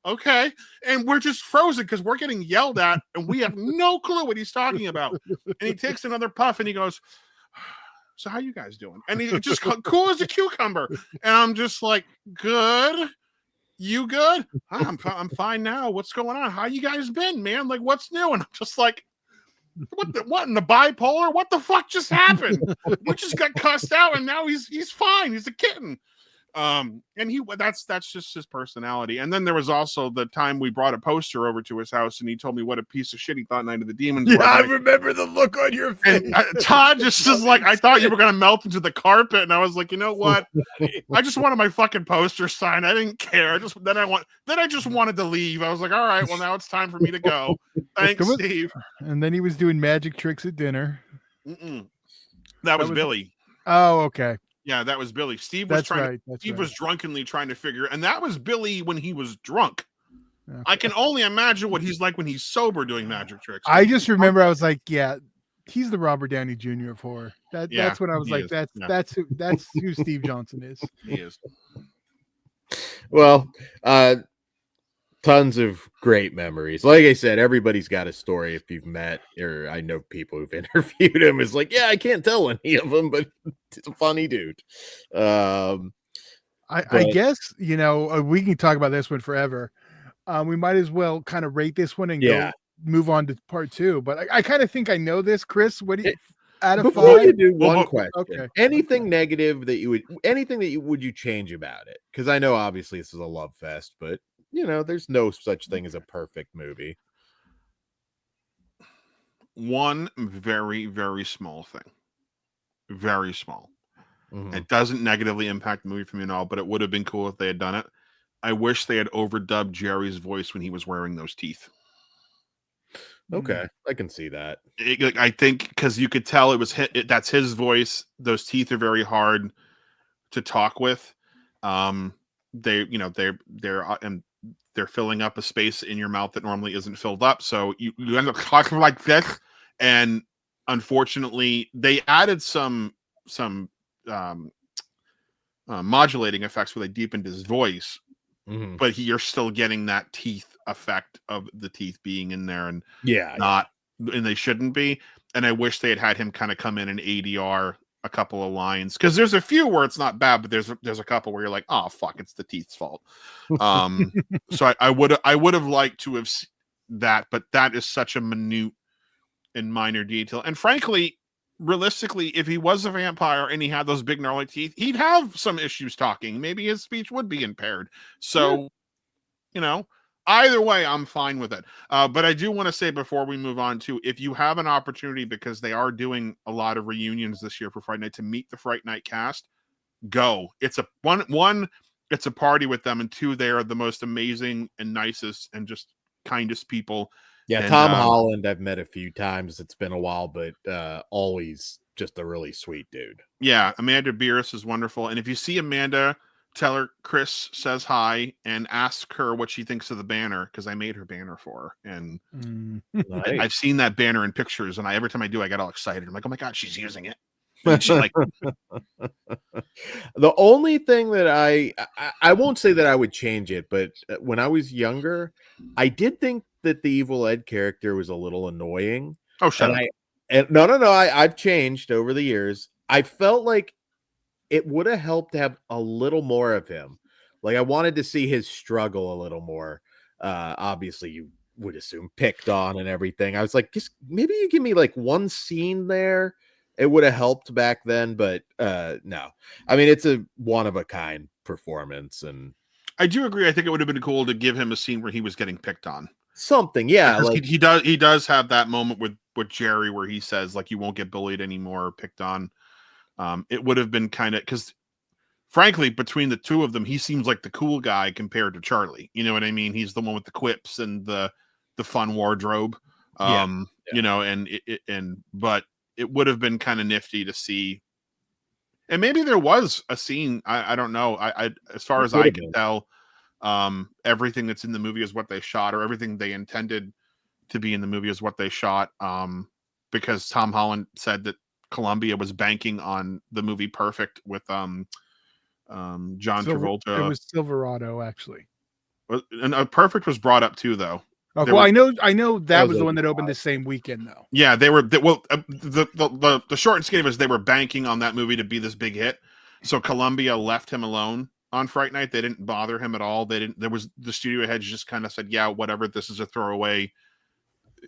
okay. And we're just frozen because we're getting yelled at, and we have no clue what he's talking about. And he takes another puff, and he goes, so how you guys doing? And he's just cool as a cucumber. And I'm just like, good. You good? I'm fine now. What's going on? How you guys been, man? Like, what's new? And I'm just like, what in the bipolar? What the fuck just happened? We just got cussed out, and now he's fine. He's a kitten. And that's just his personality. And then there was also the time we brought a poster over to his house, and he told me what a piece of shit he thought Night of the Demons was. I remember the look on your face. And Todd just is like, I thought you were gonna melt into the carpet, and I was like, you know what? I just wanted my fucking poster signed. I didn't care. Then I just wanted to leave. I was like, all right, well, now it's time for me to go. Thanks, Steve. And then he was doing magic tricks at dinner. That was Billy. Oh, okay. Yeah, that was Billy. Steve was was drunkenly trying to figure, and that was Billy when he was drunk. Okay. I can only imagine what he's like when he's sober doing magic tricks. I just remember I was like, yeah, he's the Robert Downey Jr. of horror. That's what I was like. That's who Steve Johnson is. He is. Well, tons of great memories. Like I said, everybody's got a story. If you've met, or I know people who've interviewed him, is like, yeah, I can't tell any of them, but he's a funny dude. I guess, we can talk about this one forever. We might as well kind of rate this one and Yeah. move on to part 2. But I kind of think I know this, Chris. What do you out of Before 5? you do, Well, one but- question. Okay. Anything negative that would you change about it? Because I know obviously this is a love fest, but there's no such thing as a perfect movie. One very, very small thing. Very small. Mhm. It doesn't negatively impact the movie for me at all, but it would have been cool if they had done it. I wish they had overdubbed Jerry's voice when he was wearing those teeth. Okay, I can see that. I think because you could tell it was that's his voice. Those teeth are very hard to talk with. They're and they're filling up a space in your mouth that normally isn't filled up. So you end up talking like this. And unfortunately, they added some modulating effects where they deepened his voice, Mhm. but you're still getting that teeth effect of the teeth being in there and Yeah. and they shouldn't be. And I wish they had him kind of come in and ADR a couple of lines, because there's a few where it's not bad, but there's a couple where you're like, oh fuck, it's the teeth's fault. So I would have liked to have that, but that is such a minute and minor detail. And frankly, realistically, if he was a vampire and he had those big gnarly teeth, he'd have some issues talking. Maybe his speech would be impaired. So, either way, I'm fine with it. But I do want to say before we move on to, if you have an opportunity, because they are doing a lot of reunions this year for Fright Night, to meet the Fright Night cast, go. It's a one, it's a party with them, and two, they are the most amazing and nicest and just kindest people. Yeah, And, Tom Holland I've met a few times. It's been a while, but always just a really sweet dude. Yeah, Amanda Beerus is wonderful. And if you see Amanda, tell her Chris says hi and ask her what she thinks of the banner, because I made her banner for her. And Nice. I've seen that banner in pictures, and every time I do, I get all excited. I'm like, oh my God, she's using it. And she like The only thing that I won't say that I would change it, but when I was younger, I did think that the Evil Ed character was a little annoying. oh, shut And up. no, I've changed over the years. I felt like it would have helped to have a little more of him. Like I wanted to see his struggle a little more. Obviously you would assume picked on and everything. I was like, just maybe you give me like one scene there. It would have helped back then, but no. I mean, it's a one of a kind performance and I do agree. I think it would have been cool to give him a scene where he was getting picked on. something. Yeah, Because like he does have that moment with Jerry where he says, like, you won't get bullied anymore or picked on. It would have been kind of, because frankly, between the two of them, he seems like the cool guy compared to Charlie. You know what I mean? He's the one with the quips and the fun wardrobe. Yeah. But it would have been kind of nifty to see. And maybe there was a scene. I don't know. I as far as I can tell, everything that's in the movie is what they shot, or everything they intended to be in the movie is what they shot. Because Tom Holland said that Columbia was banking on the movie Perfect with John Travolta. It was Silverado, actually. And Perfect was brought up too, though. Okay, well, I know that was the one that opened the same weekend, though. Yeah, the short and skinny was they were banking on that movie to be this big hit. So Columbia left him alone on Fright Night. They didn't bother him at all. The studio heads just kind of said, yeah, whatever, this is a throwaway.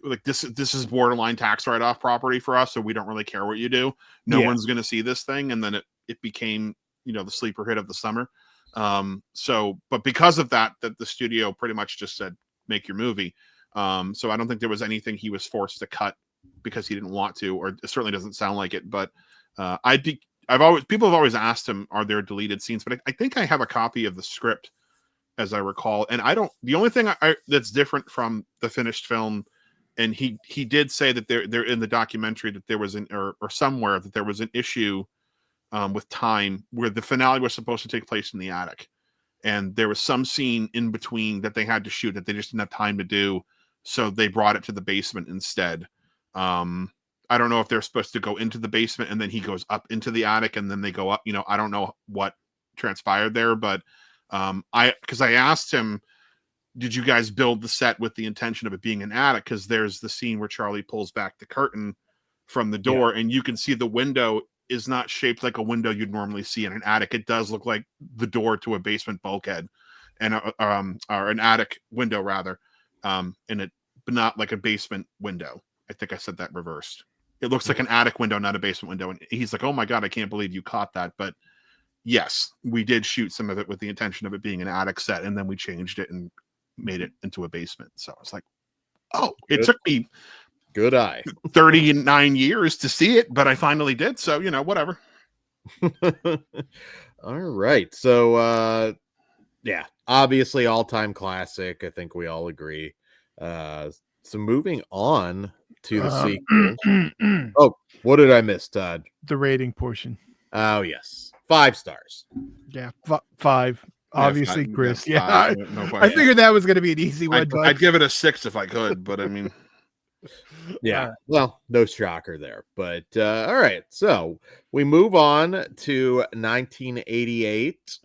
Like this is borderline tax write-off property for us, so we don't really care what you do. No one's going to see this thing. And then it became, the sleeper hit of the summer. But because of that the studio pretty much just said, make your movie. So I don't think there was anything he was forced to cut because he didn't want to, or it certainly doesn't sound like it. But people have always asked him, are there deleted scenes? But I think I have a copy of the script, as I recall. And the only thing that's different from the finished film, and he did say that there in the documentary that there was or somewhere that there was an issue with time where the finale was supposed to take place in the attic, and there was some scene in between that they had to shoot that they just didn't have time to do, so they brought it to the basement instead. I don't know if they're supposed to go into the basement and then he goes up into the attic and then they go up. I don't know what transpired there, but because I asked him, did you guys build the set with the intention of it being an attic? Because there's the scene where Charlie pulls back the curtain from the door and you can see the window is not shaped like a window you'd normally see in an attic. It does look like the door to a basement bulkhead, and or an attic window rather, in it, but not like a basement window. I think I said that reversed. It looks like an attic window, not a basement window. And he's like, "Oh my God, I can't believe you caught that." But yes, we did shoot some of it with the intention of it being an attic set, and then we changed it and made it into a basement. So I was like, "Oh, it took me good eye 39 years to see it, but I finally did." So, whatever. All right. So yeah, obviously all-time classic. I think we all agree. So moving on to the sequel. Oh, what did I miss, Todd? The rating portion. Oh, yes. 5 stars. Yeah, 5. Obviously, Yeah, Chris. yeah, Yeah, no I question. figured that was going to be an easy one. I'd give it a 6 if I could, but I mean, yeah, well, no shocker there. But all right, so we move on to 1988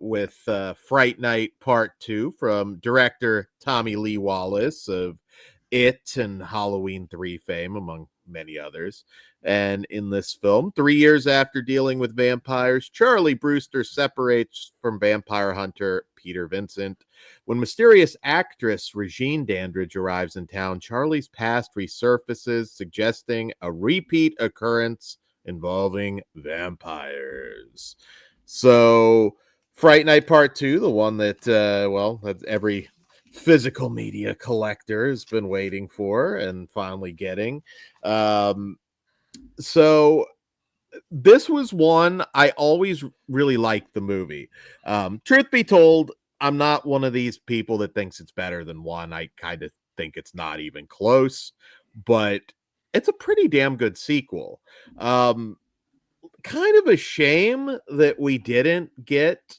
with Fright Night Part 2 from director Tommy Lee Wallace of It and Halloween 3 fame, among many others. And in this film, 3 years after dealing with vampires, Charlie Brewster separates from vampire hunter Peter Vincent. When mysterious actress Regine Dandridge arrives in town, Charlie's past resurfaces, suggesting a repeat occurrence involving vampires. So, Fright Night Part 2, the one that, that every physical media collector has been waiting for and finally getting. So this was one I always really liked the movie. Truth be told, I'm not one of these people that thinks it's better than one. I kind of think it's not even close, but it's a pretty damn good sequel. Kind of a shame that we didn't get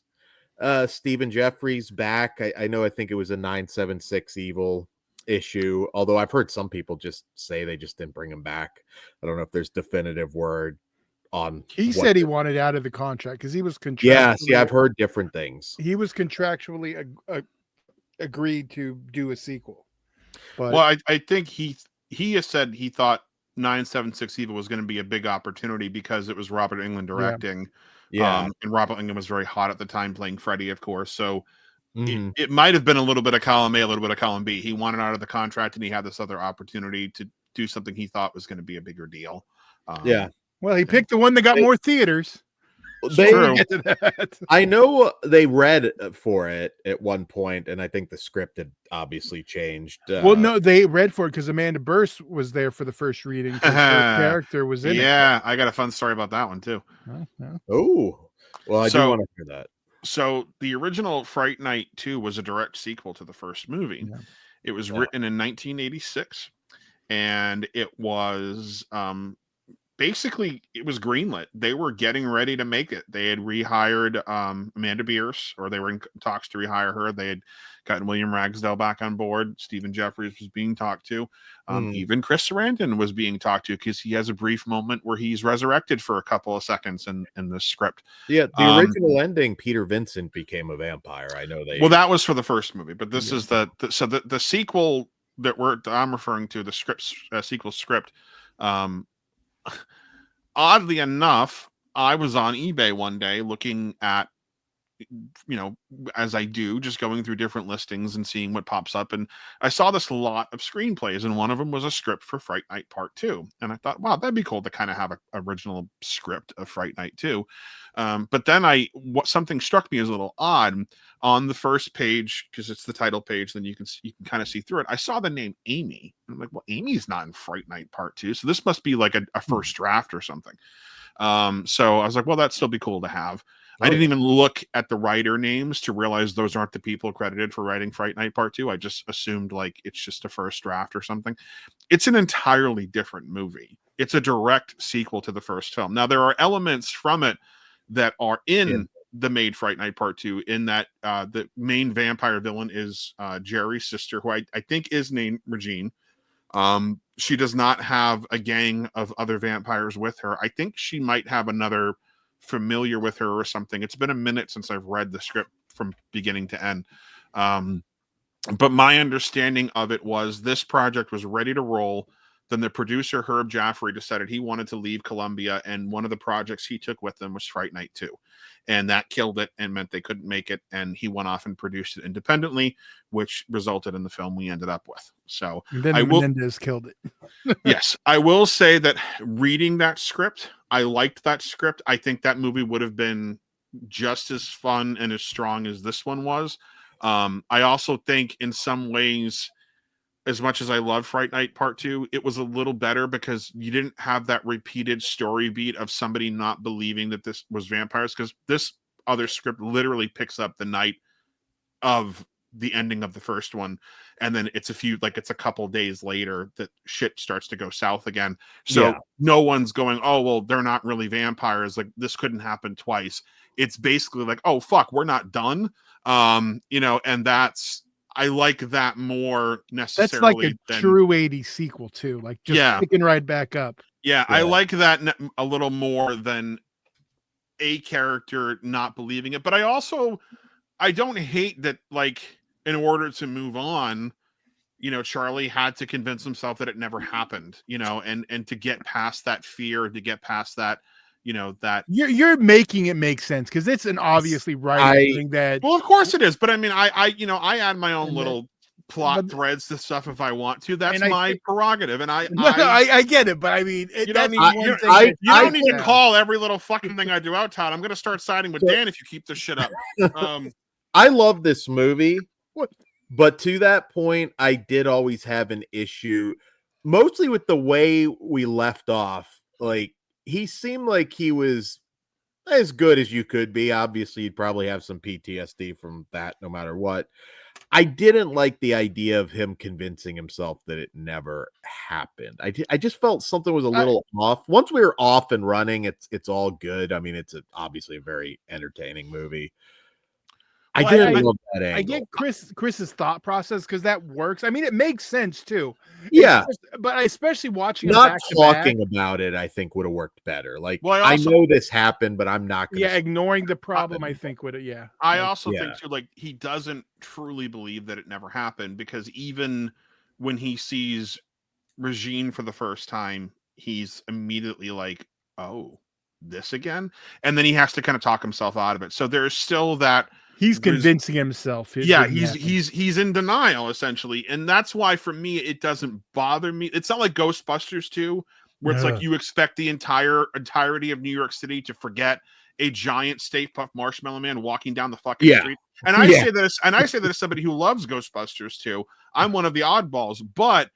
Stephen Jeffries back. I know, I think it was a 976 Evil issue, although I've heard some people just say they just didn't bring him back. I don't know if there's definitive word on. He said he wanted out of the contract because he was contractually. Yeah, see, I've heard different things. He was contractually agreed to do a sequel. But well, I think he has said he thought 976 Evil was going to be a big opportunity because it was Robert Englund directing. Yeah. And Robert Englund was very hot at the time, playing Freddy, of course. So Mhm. it might have been a little bit of column A, a little bit of column B. He wanted out of the contract, and he had this other opportunity to do something he thought was going to be a bigger deal. Yeah. Well, he picked the one that got more theaters. True. I know they read for it at one point, and I think the script had obviously changed. Well, no, they read for it because Amanda Burst was there for the first reading. Her character was in it. Yeah, I got a fun story about that one too. Oh, well, I do want to hear that. So the original Fright Night 2 was a direct sequel to the first movie. Yeah. It was written in 1986, and it was basically, it was greenlit. They were getting ready to make it. They had rehired Amanda Bierce, or they were in talks to rehire her. They had gotten William Ragsdale back on board. Stephen Jeffries was being talked to. Even Chris Sarandon was being talked to, because he has a brief moment where he's resurrected for a couple of sequels in the script. Yeah, the original ending, Peter Vincent became a vampire. I know they. Well, that was for the first movie, but this is the sequel that I'm referring to, the sequel script. Oddly enough, I was on eBay one day looking at, as I do, just going through different listings and seeing what pops up. And I saw this lot of screenplays, and one of them was a script for Fright Night Part 2. And I thought, wow, that'd be cool to kind of have an original script of Fright Night 2. But then something struck me as a little odd on the first page, because it's the title page, then you can kind of see through it. I saw the name Amy. I'm like, well, Amy's not in Fright Night Part 2. So this must be like a first draft or something. So I was like, well, that'd still be cool to have. I didn't even look at the writer names to realize those aren't the people credited for writing Fright Night Part 2. I just assumed like it's just a first draft or something. It's an entirely different movie. It's a direct sequel to the first film. Now, there are elements from it that are in the made Fright Night Part 2, in that the main vampire villain is Jerry's sister, who I think is named Regine. She does not have a gang of other vampires with her. I think she might have another familiar with her or something. It's been a minute since I've read the script from beginning to end. But my understanding of it was this project was ready to roll. then the producer Herb Jaffrey decided he wanted to leave Columbia, and one of the projects he took with him was Fright Night 2. And that killed it and meant they couldn't make it, and he went off and produced it independently, which resulted in the film we ended up with. So And then Menendez killed it. yes, I will say that reading that script, I liked that script. I think that movie would have been just as fun and as strong as this one was. I also think in some ways, as much as I love Fright Night Part 2, it was a little better because you didn't have that repeated story beat of somebody not believing that this was vampires, because this other script literally picks up the night of the ending of the first one, and then it's a couple days later that shit starts to go south again. So no one's going, oh well, they're not really vampires, like this couldn't happen twice. It's basically like, oh fuck, we're not done. And that's, I like that more necessarily. That's like a true 80s sequel too, like just picking right back up. Yeah, I like that a little more than a character not believing it. But I don't hate that, like, in order to move on, Charlie had to convince himself that it never happened, and to get past that fear, to get past that, that you're making it make sense because it's an obviously thing that. Well, of course it is, but I mean, I add my own little plot threads to stuff if I want to. That's my prerogative, and I get it, but I mean, you don't need to call every little fucking thing I do out, Todd. I'm going to start siding with Dan if you keep this shit up. I love this movie, but to that point, I did always have an issue, mostly with the way we left off. Like, he seemed like he was as good as you could be. Obviously, you'd probably have some PTSD from that no matter what. I didn't like the idea of him convincing himself that it never happened. I just felt something was a little off. Once we were off and running, it's all good. I mean, it's obviously a very entertaining movie. I didn't love that angle. I get Chris's thought process because that works. I mean, it makes sense too. Yeah, but especially watching not talking about it, I think would have worked better. Like, I know this happened, but I'm not going to. Yeah, ignoring the problem, I think would. Yeah, I also think too, like, he doesn't truly believe that it never happened, because even when he sees Regine for the first time, he's immediately like, "Oh, this again," and then he has to kind of talk himself out of it. So there's still that. He's convincing himself. He's in denial essentially, and that's why for me it doesn't bother me. It's not like Ghostbusters 2, where it's like you expect the entirety of New York City to forget a giant Stay Puft Marshmallow Man walking down the fucking street. And I say this, as somebody who loves Ghostbusters 2. I'm one of the oddballs, but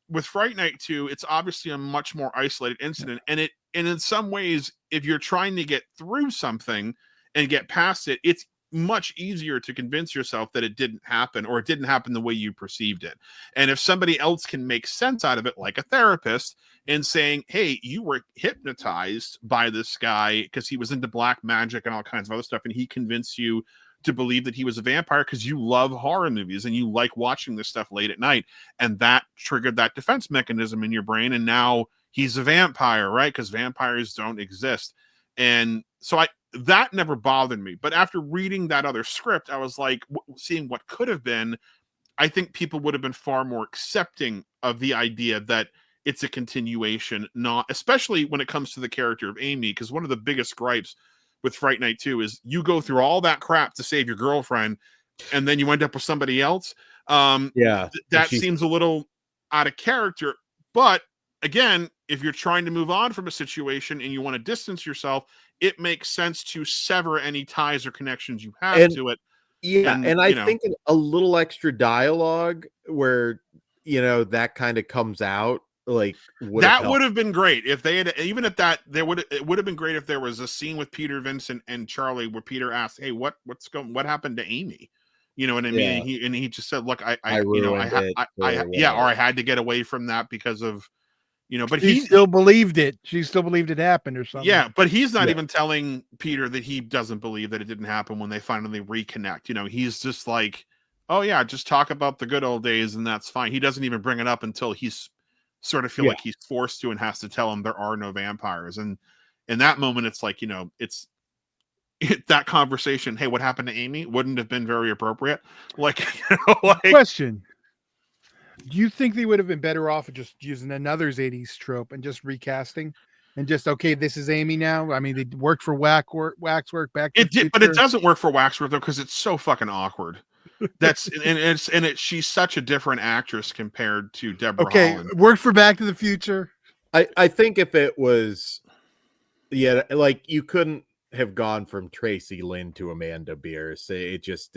with Fright Night 2, it's obviously a much more isolated incident, and in some ways, if you're trying to get through something and get past it, it's much easier to convince yourself that it didn't happen, or it didn't happen the way you perceived it. And if somebody else can make sense out of it, like a therapist, and saying, hey, you were hypnotized by this guy because he was into black magic and all kinds of other stuff, and he convinced you to believe that he was a vampire because you love horror movies and you like watching this stuff late at night, and that triggered that defense mechanism in your brain, and now he's a vampire, right? Because vampires don't exist. And so that never bothered me. But after reading that other script, I was like, seeing what could have been, I think people would have been far more accepting of the idea that it's a continuation, not especially when it comes to the character of Amy, because one of the biggest gripes with Fright Night 2 is you go through all that crap to save your girlfriend, and then you end up with somebody else. That seems a little out of character. But again, if you're trying to move on from a situation and you want to distance yourself, it makes sense to sever any ties or connections you have to it. Yeah, and I think a little extra dialogue where, that kind of comes out, like, would have been great if they had, even at that, it would have been great if there was a scene with Peter, Vincent, and Charlie where Peter asked, "Hey, what happened to Amy?" You know what I mean? Yeah. And he just said, "Look, I had to get away from that because of." But he still believed it. She still believed it happened or something. Yeah, but he's not even telling Peter that he doesn't believe that it didn't happen when they finally reconnect. He's just like, oh yeah, just talk about the good old days and that's fine. He doesn't even bring it up until he's sort of feel like he's forced to and has to tell him there are no vampires. And in that moment, it's like, it's that conversation. Hey, what happened to Amy? Wouldn't have been very appropriate. Like, Question. Do you think they would have been better off just using another 80s trope and just recasting? And just, okay, this is Amy now. I mean, they worked for Waxwork, Back to the It did, Future. but it doesn't work for Waxworth though because it's so fucking awkward. That's she's such a different actress compared to Deborah Holland. Worked for Back to the Future. I think if it was, like you couldn't have gone from Tracy Lynn to Amanda Bierce. It's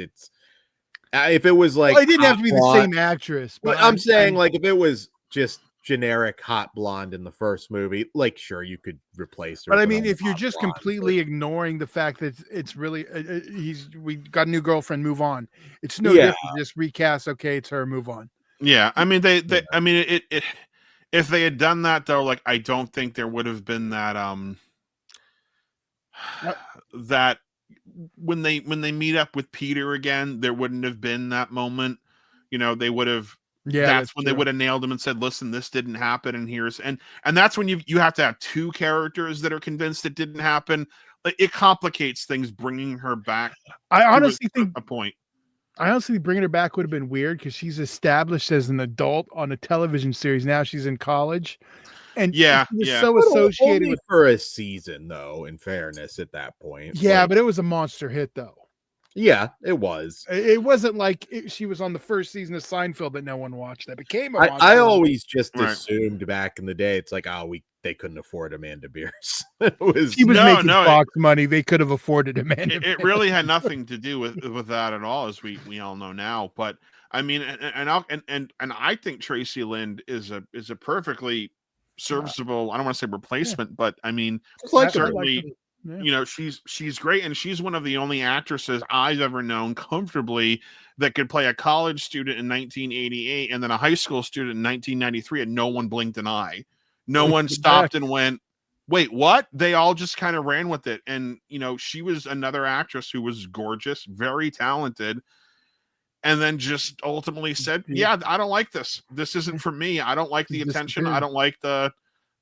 if it was like, well, it didn't have to be the same actress. But I'm saying like if it was just generic hot blonde in the first movie, like sure you could replace her. But I mean, if you're just completely ignoring the fact that it's really we got a new girlfriend, move on. It's no different. Just recast. Okay, it's her. Move on. Yeah, I mean I mean it. If they had done that though, like I don't think there would have been that that when they meet up with Peter again, there wouldn't have been that moment. You know, they would have. Yeah, that's when they would have nailed him and said, "Listen, this didn't happen, and here's and that's when you have to have two characters that are convinced it didn't happen. Like, it complicates things bringing her back. I honestly think a point. I honestly bringing her back would have been weird because she's established as an adult on a television series. Now she's in college, and so associated only with for a season, though. In fairness, at that point, yeah, but it was a monster hit, though. Yeah, it was. It wasn't like she was on the first season of Seinfeld that no one watched. That became a monster. I always just assumed back in the day, it's like, they couldn't afford Amanda Bierce. She was making Fox money. They could have afforded Amanda. It really had nothing to do with that at all, as we all know now. But I mean, and I think Tracy Lynn is a perfectly serviceable. I don't want to say replacement, but I mean, certainly. Yeah. You know, she's great, and she's one of the only actresses I've ever known comfortably that could play a college student in 1988 and then a high school student in 1993, and no one blinked an eye. No one stopped and went, "Wait, what?" They all just kind of ran with it. And you know, she was another actress who was gorgeous, very talented, and then just ultimately said, "Yeah, I don't like this. This isn't for me. I don't like the attention. I don't like the."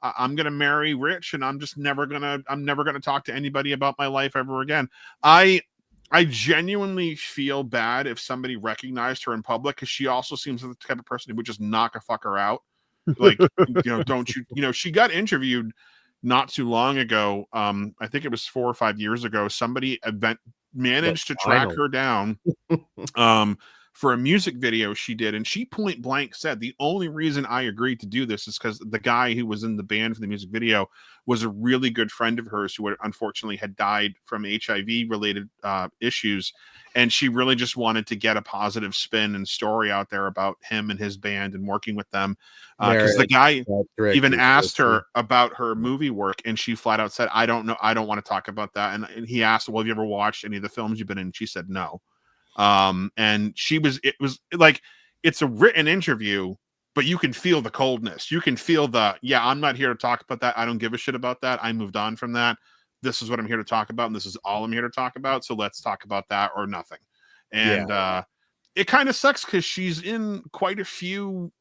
I'm going to marry Rich, and I'm never going to talk to anybody about my life ever again. I genuinely feel bad if somebody recognized her in public, because she also seems like the type of person who would just knock a fucker out. Like, don't you, she got interviewed not too long ago. I think it was 4 or 5 years ago. Somebody managed to track her down. For a music video she did, and she point blank said, the only reason I agreed to do this is because the guy who was in the band for the music video was a really good friend of hers who unfortunately had died from HIV related issues, and she really just wanted to get a positive spin and story out there about him and his band and working with them, because the guy even asked her about her movie work, and she flat out said, I don't know, I don't want to talk about that. And he asked, well, have you ever watched any of the films you've been in? She said no. And it was like, it's a written interview, but you can feel the coldness. You can feel I'm not here to talk about that. I don't give a shit about that. I moved on from that. This is what I'm here to talk about, and this is all I'm here to talk about. So let's talk about that or nothing. And it kind of sucks because she's in quite a few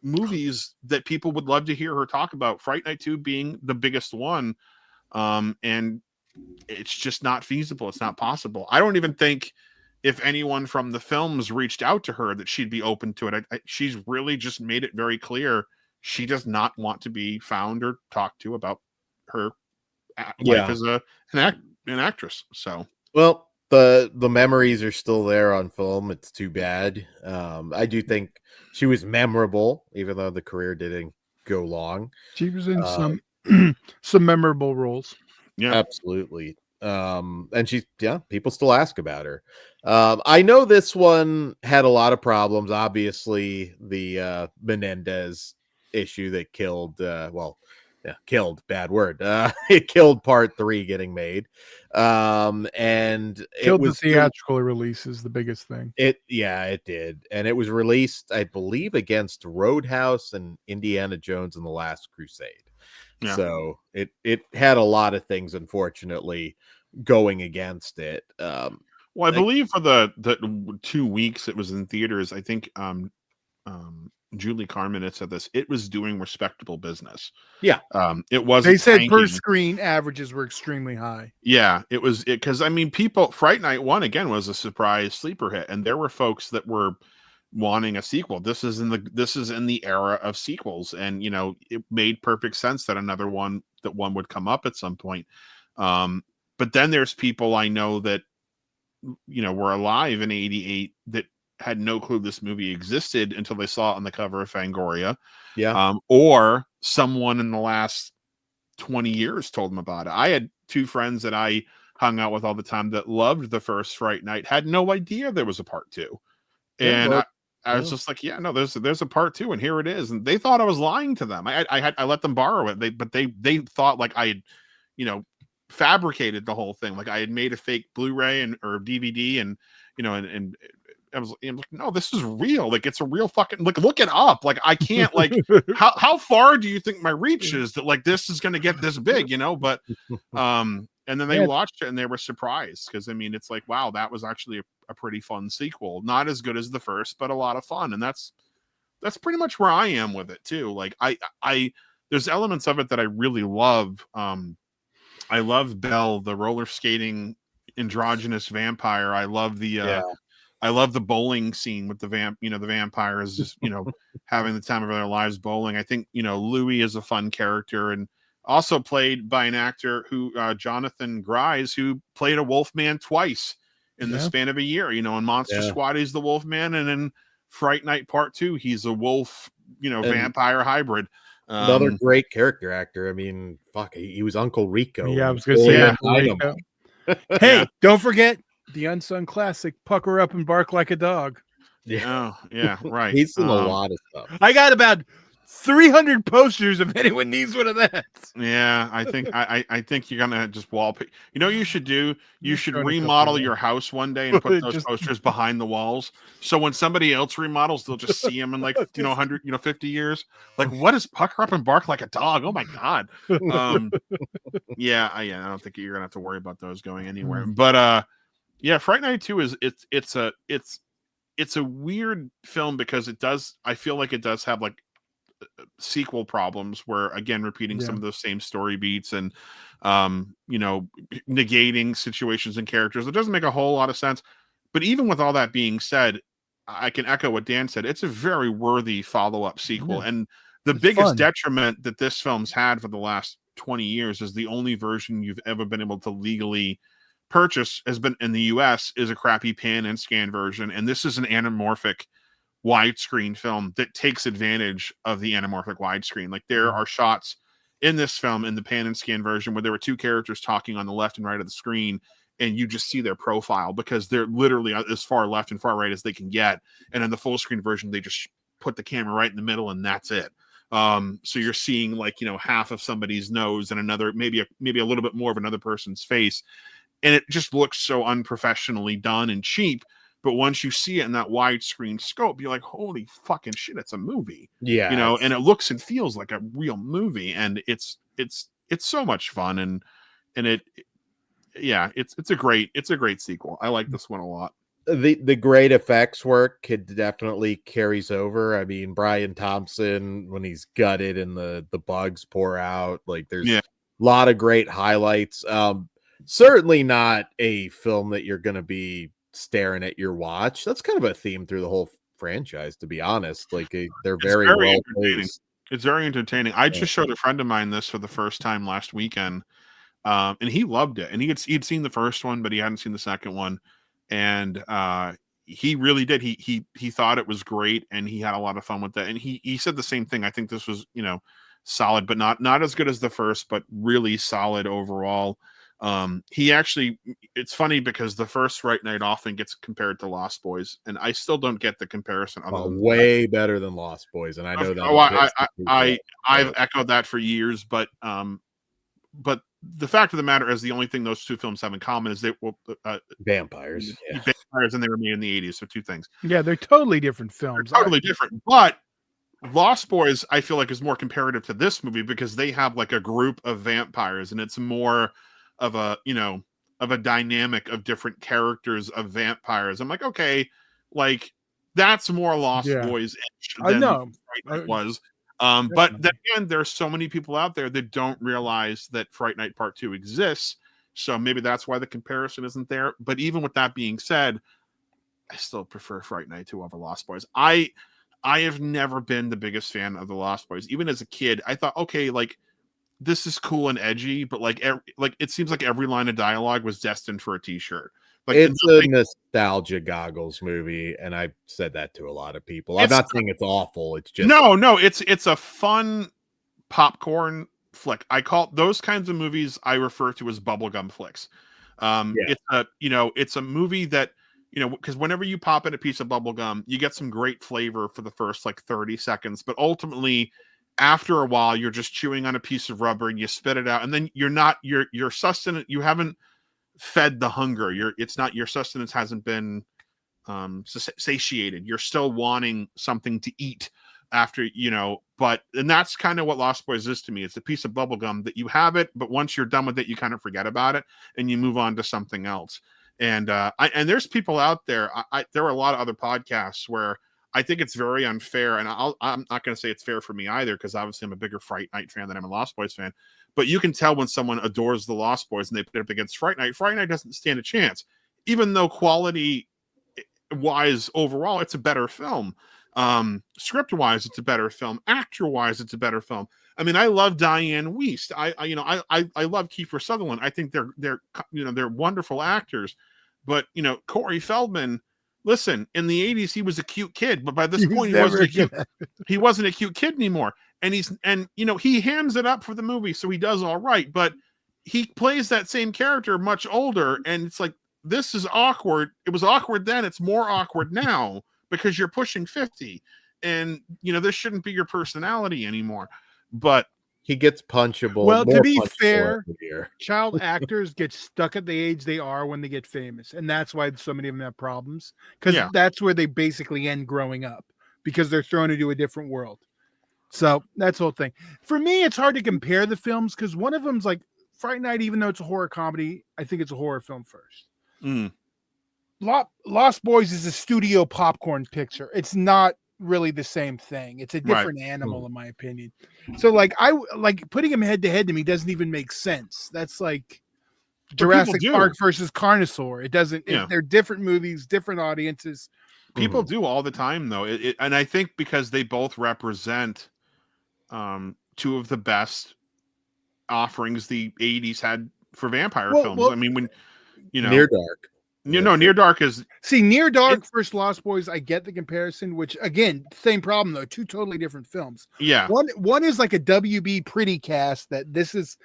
movies that people would love to hear her talk about. Fright Night 2 being the biggest one. And it's just not feasible. It's not possible. I don't even think if anyone from the films reached out to her that she'd be open to it. She's really just made it very clear she does not want to be found or talked to about her life as an actress. So, well, the memories are still there on film. It's too bad. I do think she was memorable, even though the career didn't go long. She was in some memorable roles. Yeah, absolutely. And people still ask about her. I know this one had a lot of problems. Obviously, the Menendez issue that killed killed, bad word. It killed part 3 getting made. And killed the theatrical release is the biggest thing. It did. And it was released, I believe, against Roadhouse and Indiana Jones and the Last Crusade. Yeah. So it had a lot of things, unfortunately, going against it. Well, I believe for the 2 weeks it was in theaters, I think Julie Carmen had said this, it was doing respectable business. Yeah. It wasn't. They said per screen averages were extremely high. Yeah, it was because I mean, Fright Night 1 again was a surprise sleeper hit, and there were folks that were wanting a sequel. This is in the era of sequels, and you know, it made perfect sense that one would come up at some point. But then there's people I know that, you know, were alive in '88 that had no clue this movie existed until they saw it on the cover of Fangoria. Yeah. Or someone in the last 20 years told them about it. I had two friends that I hung out with all the time that loved the first Fright Night, had no idea there was a part 2. Yeah, And well, I was just like, yeah, no, there's a part 2, and here it is. And they thought I was lying to them. I let them borrow it. They thought like I had, you know, fabricated the whole thing. Like I had made a fake Blu-ray or DVD, and you know, and I was like, no, this is real. Like it's a real fucking, like, look it up. Like I can't, like, how far do you think my reach is that like this is going to get this big, you know? But and then they watched it and they were surprised, because I mean, it's like, wow, that was actually a pretty fun sequel. Not as good as the first, but a lot of fun. And that's pretty much where I am with it too. Like I there's elements of it that I really love. I love Belle, the roller skating androgynous vampire. I love the bowling scene with the the vampires just, you know, having the time of their lives bowling. I think, you know, Louis is a fun character, and also played by an actor who, Jonathan Grise, who played a Wolfman twice in the span of a year. You know, in Monster Squad, he's the Wolfman, and in Fright Night Part 2, he's a wolf, you know, vampire hybrid. Another great character actor. I mean, fuck, he was Uncle Rico. Yeah, I was gonna say Uncle Rico. Hey, don't forget the unsung classic, Pucker Up and Bark Like a Dog. Yeah. Oh, yeah, right. He's in a lot of stuff. I got about 300 posters if anyone needs one of that. Yeah, I think I think you're gonna just wallpaper. You know what you should do? You should remodel your house one day and put those posters behind the walls. So when somebody else remodels, they'll just see them in like, you know, 100, you know, 50 years. Like, what is Pucker Up and Bark Like a Dog? Oh my God. Yeah, I don't think you're gonna have to worry about those going anywhere. But yeah, Fright Night 2 is it's a weird film, because I feel like it does have like sequel problems, where again repeating some of those same story beats, and you know, negating situations and characters. It doesn't make a whole lot of sense. But even with all that being said, I can echo what Dan said. It's a very worthy follow-up sequel. And the biggest detriment that this film's had for the last 20 years is the only version you've ever been able to legally purchase has been in the US is a crappy pan and scan version. And this is an anamorphic widescreen film that takes advantage of the anamorphic widescreen. Like there are shots in this film, in the pan and scan version, where there were two characters talking on the left and right of the screen, and you just see their profile, because they're literally as far left and far right as they can get. And in the full screen version, they just put the camera right in the middle, and that's it. So you're seeing, like, you know, half of somebody's nose and another, maybe a little bit more of another person's face. And it just looks so unprofessionally done and cheap. But once you see it in that widescreen scope, you're like, holy fucking shit, it's a movie. Yeah. You know, and it looks and feels like a real movie. And it's so much fun. And it's a great sequel. I like this one a lot. The great effects work could definitely carries over. I mean, Brian Thompson, when he's gutted and the bugs pour out, like there's a lot of great highlights. Certainly not a film that you're going to be staring at your watch. That's kind of a theme through the whole franchise, to be honest. Like they're very well placed. It's very entertaining. I just showed a friend of mine this for the first time last weekend, and he loved it. And he'd seen the first one, but he hadn't seen the second one. And he really did. He thought it was great, and he had a lot of fun with it. And he said the same thing. I think this was, you know, solid, but not as good as the first, but really solid overall. He actually, it's funny because the first Fright Night often gets compared to Lost Boys, and I still don't get the comparison. Way better than Lost Boys, and I know that. I've echoed that for years, but the fact of the matter is, the only thing those two films have in common is they were vampires, and they were made in the 80s. So two things. Yeah, they're totally different films. They're totally different, but Lost Boys, I feel like, is more comparative to this movie, because they have like a group of vampires, and it's more of a, you know, of a dynamic of different characters of vampires. I'm like, okay, like that's more Lost Boys than it was. But then again, there's so many people out there that don't realize that Fright Night Part 2 exists. So maybe that's why the comparison isn't there. But even with that being said, still prefer Fright Night 2 over Lost Boys. I have never been the biggest fan of the Lost Boys. Even as a kid, I thought, okay, like this is cool and edgy, but like it seems like every line of dialogue was destined for a t-shirt. Like it's a nostalgia goggles movie, and I've said that to a lot of people. I'm not saying it's awful. It's just no, it's a fun popcorn flick. I call those kinds of movies I refer to as bubblegum flicks. It's a movie that, because whenever you pop in a piece of bubblegum, you get some great flavor for the first like 30 seconds, but ultimately after a while you're just chewing on a piece of rubber and you spit it out, and then your sustenance, you haven't fed the hunger. Your sustenance hasn't been satiated. You're still wanting something to eat after, and that's kind of what Lost Boys is to me. It's a piece of bubblegum that you have it, but once you're done with it, you kind of forget about it and you move on to something else. And and there's people out there. There are a lot of other podcasts where I think it's very unfair, and I'm not going to say it's fair for me either, because obviously I'm a bigger Fright Night fan than I'm a Lost Boys fan. But you can tell when someone adores the Lost Boys and they put it up against Fright Night. Fright Night doesn't stand a chance, even though quality wise overall it's a better film. Script wise it's a better film. Actor wise it's a better film. I mean, I love Diane Wiest. I love Kiefer Sutherland. I think they're wonderful actors. But Corey Feldman, listen, in the 80s he was a cute kid, but by this point he wasn't a cute kid anymore. And he hams it up for the movie, so he does all right, but he plays that same character much older, and it's like, this is awkward. It was awkward then, it's more awkward now because you're pushing 50, and this shouldn't be your personality anymore. But he gets punchable. Well, to be fair, child actors get stuck at the age they are when they get famous, and that's why so many of them have problems, because that's where they basically end growing up, because they're thrown into a different world. So that's the whole thing. For me, it's hard to compare the films, because one of them's like Fright Night, even though it's a horror comedy, I think it's a horror film first. Lost Boys is a studio popcorn picture. It's not really the same thing. It's a different animal, in my opinion. So like putting them head to head to me doesn't even make sense. That's like Jurassic Park versus Carnosaur. It doesn't. They're different movies, different audiences. People do all the time, though. And I think because they both represent two of the best offerings the 80s had for vampire films. I mean, when Near Dark. Near Dark is... See, Near Dark versus Lost Boys, I get the comparison, which, again, same problem, though. Two totally different films. Yeah. One is like a WB pretty cast that this is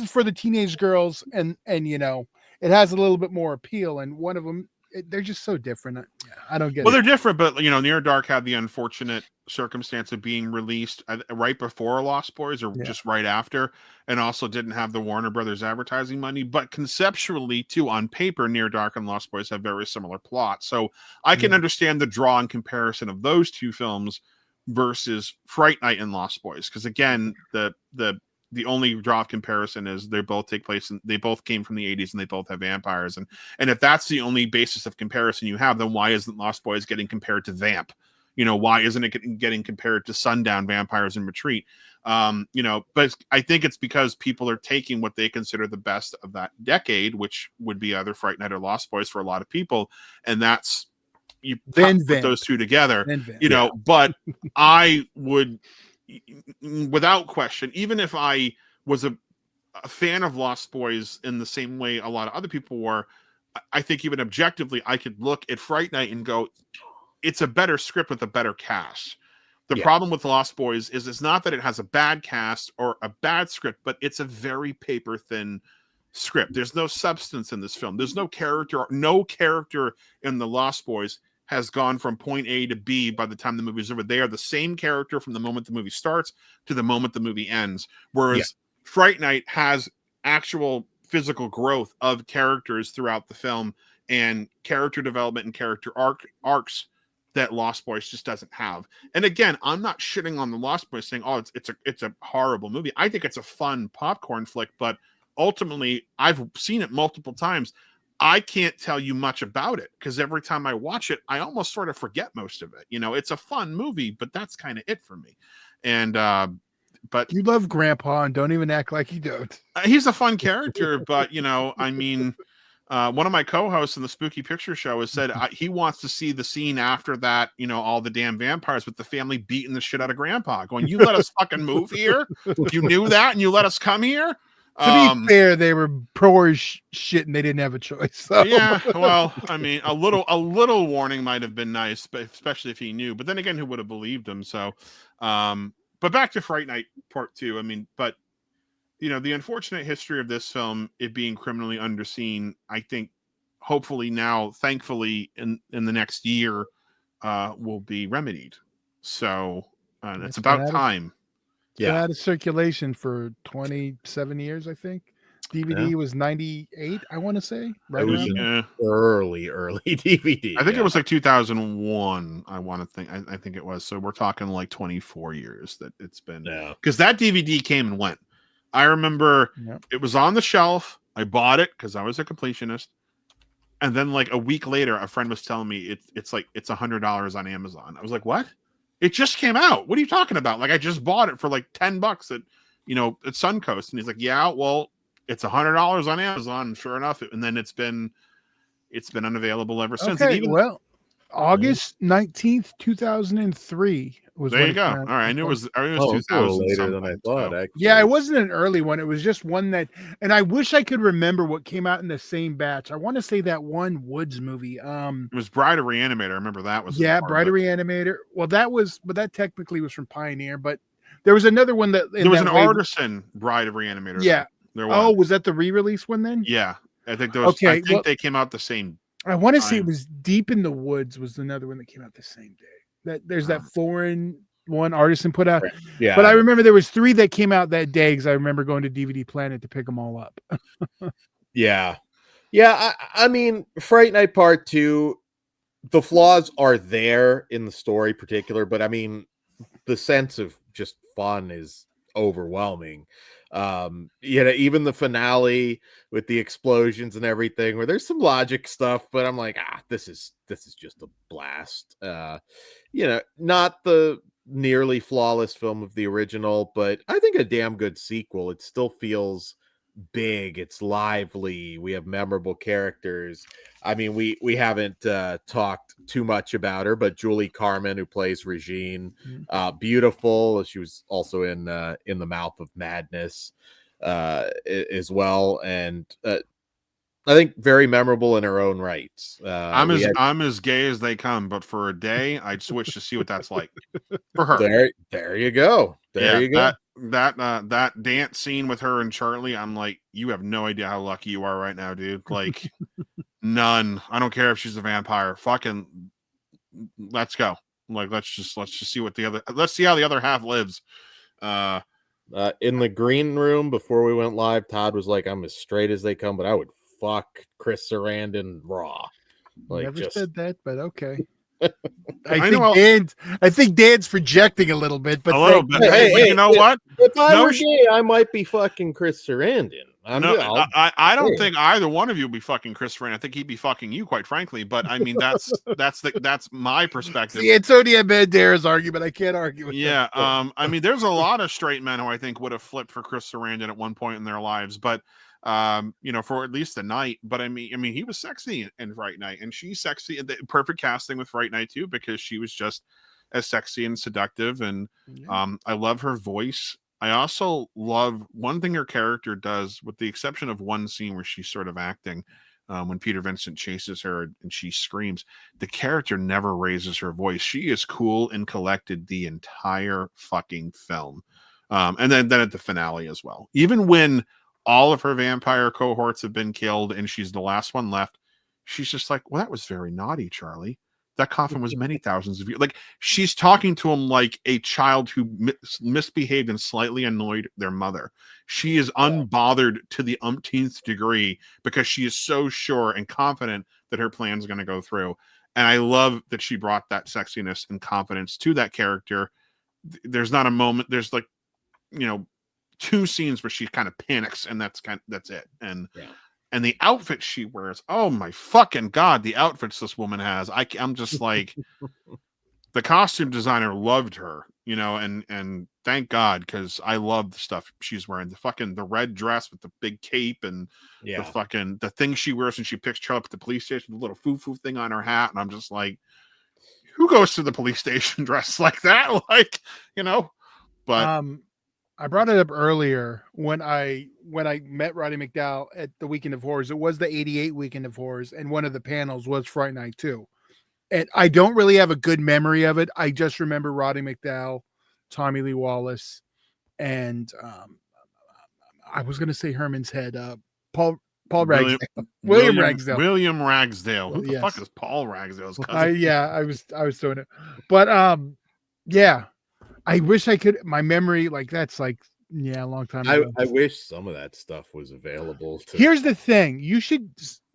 for the teenage girls, and it has a little bit more appeal, and one of them, they're just so different. I don't get it. Well, they're different, but, Near Dark had the unfortunate circumstance of being released right before Lost Boys, or just right after, and also didn't have the Warner Brothers advertising money. But conceptually, too, on paper, Near Dark and Lost Boys have very similar plots. So I can understand the draw and comparison of those two films versus Fright Night and Lost Boys, because, again, the only draw of comparison is they both take place and they both came from the 80s and they both have vampires. And if that's the only basis of comparison you have, then why isn't Lost Boys getting compared to Vamp? Why isn't it getting compared to Sundown, Vampires in Retreat? But I think it's because people are taking what they consider the best of that decade, which would be either Fright Night or Lost Boys for a lot of people. And that's, you put those two together, but I would, without question, even if I was a fan of Lost Boys in the same way a lot of other people were, I think even objectively, I could look at Fright Night and go, it's a better script with a better cast. The problem with Lost Boys is it's not that it has a bad cast or a bad script, but it's a very paper thin script. There's no substance in this film. There's no character. No character in the Lost Boys has gone from point A to B by the time the movie's over. They are the same character from the moment the movie starts to the moment the movie ends. Whereas Fright Night has actual physical growth of characters throughout the film and character development and character arcs that Lost Boys just doesn't have. And again, I'm not shitting on the Lost Boys saying, oh, it's a horrible movie. I think it's a fun popcorn flick, but ultimately I've seen it multiple times. I can't tell you much about it because every time I watch it, I almost sort of forget most of it. It's a fun movie, but that's kind of it for me. And, but you love Grandpa and don't even act like you don't. He's a fun character, but I mean, one of my co-hosts in the Spooky Picture Show has said he wants to see the scene after that, all the damn vampires with the family beating the shit out of Grandpa, going, "You let us fucking move here? You knew that, and you let us come here?" To be fair, they were pro shit, and they didn't have a choice. So. Yeah, well, I mean, a little warning might have been nice, but especially if he knew. But then again, who would have believed him? So, but back to Fright Night Part 2. I mean, but the unfortunate history of this film, it being criminally underseen, I think, hopefully now, thankfully, in the next year, will be remedied. So it's about time. It's been out of circulation for 27 years, I think. DVD was 98, I want to say. Right, it was an early DVD. I think it was like 2001. I want to think. I think it was. So we're talking like 24 years that it's been. Yeah. Because that DVD came and went. I remember it was on the shelf. I bought it because I was a completionist. And then like a week later, a friend was telling me it's $100 on Amazon. I was like, what? It just came out. What are you talking about? Like, I just bought it for like $10 at Suncoast. And he's like, yeah, well, it's $100 on Amazon. And sure enough. And then it's been unavailable ever since. Okay, August 19th, 2003 was. There you go. All right, I knew it was 2000 later than I thought. Actually. Yeah, it wasn't an early one. It was just one that, and I wish I could remember what came out in the same batch. I want to say that one Woods movie. It was Bride of Reanimator. I remember that was. Yeah, Bride of Reanimator. Well, but that technically was from Pioneer. But there was another one that there was an Artisan Bride of Reanimator. Yeah. There was. Oh, was that the re-release one then? Yeah, I think there was. Okay, I think they came out the same. I want to say it was Deep in the Woods was another one that came out the same day. That there's that foreign one Artisan put out. Yeah. But I remember there was 3 that came out that day because I remember going to DVD Planet to pick them all up. Yeah. Yeah. I mean, Fright Night Part 2, the flaws are there in the story particular, but I mean, the sense of just fun is overwhelming. Even the finale with the explosions and everything, where there's some logic stuff, but I'm like, this is just a blast. Not the nearly flawless film of the original, but I think a damn good sequel. It still feels big, it's lively, we have memorable characters. I mean, we haven't talked too much about her, but Julie Carmen, who plays Regine, beautiful. She was also in The Mouth of Madness as well, and I think very memorable in her own right. I'm as gay as they come, but for a day, I'd switch to see what that's like for her. There you go. You go. That dance scene with her and Charlie, I'm like, you have no idea how lucky you are right now, dude. Like, none. I don't care if she's a vampire. Fucking, let's go. Like, let's just see let's see how the other half lives. In the green room before we went live, Todd was like, I'm as straight as they come, but I would fuck Chris Sarandon raw. Like, never said that, but okay. I think Dan's projecting a little bit, but a little bit. Hey, you know what? If I were gay, I might be fucking Chris Sarandon. I don't think either one of you would be fucking Chris Sarandon. I think he'd be fucking you, quite frankly. But I mean, that's my perspective. See, Antonio Banderas' argument. I can't argue with that. I mean, there's a lot of straight men who I think would have flipped for Chris Sarandon at one point in their lives, but for at least the night. But I mean, he was sexy in Fright Night, and she's sexy. Perfect casting with Fright Night too, because she was just as sexy and seductive. And I love her voice. I also love one thing her character does, with the exception of one scene where she's sort of acting when Peter Vincent chases her and she screams. The character never raises her voice. She is cool and collected the entire fucking film, and then at the finale as well. Even when all of her vampire cohorts have been killed and she's the last one left, she's just like, well, that was very naughty, Charlie. That coffin was many thousands of years. Like, she's talking to him like a child who misbehaved and slightly annoyed their mother. She is unbothered to the umpteenth degree because she is so sure and confident that her plan is going to go through. And I love that she brought that sexiness and confidence to that character. There's not a moment. There's like, 2 scenes where she kind of panics, and that's it. And the outfit she wears, oh my fucking God, the outfits this woman has. I'm just like, the costume designer loved her. you know, and thank God, because I love the stuff she's wearing. The red dress with the big cape and the thing she wears when she picks Charlie up at the police station, the little foo thing on her hat, and I'm just like, who goes to the police station dressed like that? Like, you know, but I brought it up earlier when I met Roddy McDowall at the Weekend of Horrors. It was the '88 Weekend of Horrors, and one of the panels was Fright Night 2. And I don't really have a good memory of it. I just remember Roddy McDowall, Tommy Lee Wallace, and I was going to say Herman's Head, Paul Ragsdale, William Ragsdale. William Ragsdale. Who the Yes. fuck is Paul Ragsdale's cousin? I was doing it, but yeah. I wish I could. My memory, like that's like a long time ago. I wish some of that stuff was available. Here's the thing: you should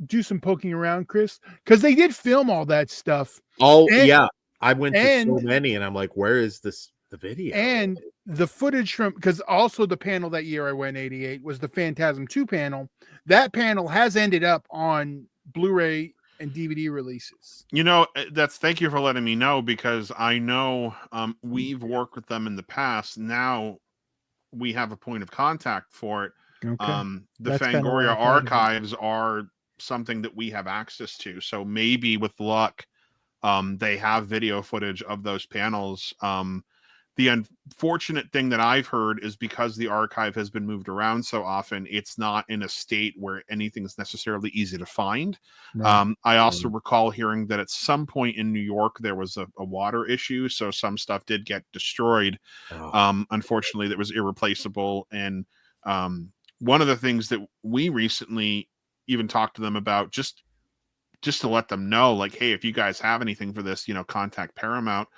do some poking around, Chris, because they did film all that stuff. Yeah, I went to so many, and I'm like, where is the video? And the footage from, because also the panel that year I went '88 was the Phantasm 2 panel. That panel has ended up on Blu-ray and DVD releases. You know, thank you for letting me know, because I know we've worked with them in the past. Now we have a point of contact for it. Okay. The Fangoria archives are something that we have access to. So maybe with luck, they have video footage of those panels. The unfortunate thing that I've heard is because the archive has been moved around so often, it's not in a state where anything is necessarily easy to find. Right. I also recall hearing that at some point in New York, there was a water issue. So some stuff did get destroyed. Unfortunately, that was irreplaceable. And one of the things that we recently even talked to them about, just to let them know, like, hey, if you guys have anything for this, contact Paramount.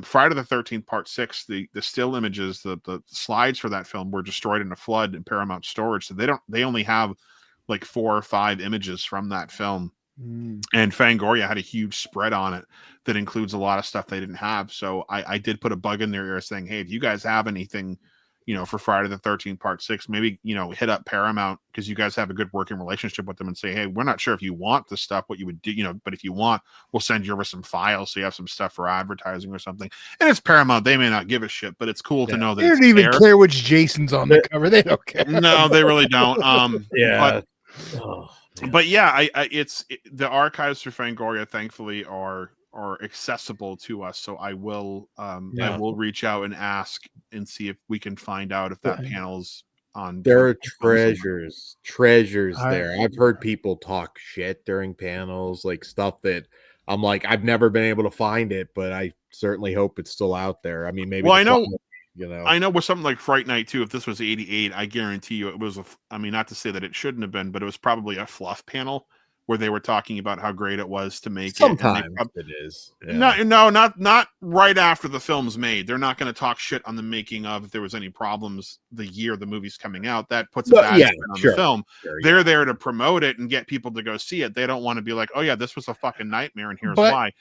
Friday the 13th Part 6, the still images, the slides for that film were destroyed in a flood in Paramount storage. So they only have like 4 or 5 images from that film. And Fangoria had a huge spread on it that includes a lot of stuff they didn't have. So I did put a bug in their ear saying, hey, if you guys have anything, for Friday the 13th Part 6, maybe, hit up Paramount, because you guys have a good working relationship with them, and say, hey, we're not sure if you want this stuff, what you would do, but if you want, we'll send you over some files so you have some stuff for advertising or something. And it's Paramount. They may not give a shit, but it's cool to know that they don't even care which Jason's on the cover. They don't care. No, they really don't. Yeah. But yeah, the archives for Fangoria, thankfully, are accessible to us. So I will reach out and ask and see if we can find out if that panel's on. There are treasures there. I've heard people talk shit during panels, like stuff that I'm like, I've never been able to find it, but I certainly hope it's still out there. I mean, maybe. Well, I know with something like Fright Night 2, if this was '88, I guarantee you it was not to say that it shouldn't have been, but it was probably a fluff panel where they were talking about how great it was to make Sometimes it is. Yeah. No, not right after the film's made. They're not going to talk shit on the making of if there was any problems the year the movie's coming out. That puts a bad spin on the film. They're there to promote it and get people to go see it. They don't want to be like, oh yeah, this was a fucking nightmare and here's why.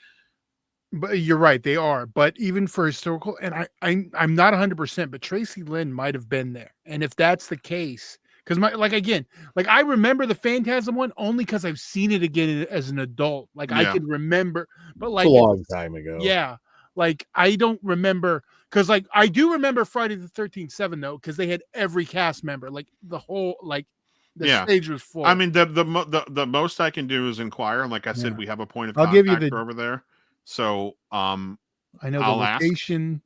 But you're right, they are. But even for historical, and I'm not 100%, but Tracy Lynn might have been there. And if that's the case, because I remember the Phantasm one only because I've seen it again as an adult. Like I can remember, but like it's a long time ago. Yeah, like I don't remember, because like I do remember Friday the 13th 7 though, because they had every cast member, like the whole the stage was full. I mean, the most I can do is inquire, and like I said, we have a point of I'll contact give you over there. So I know the location.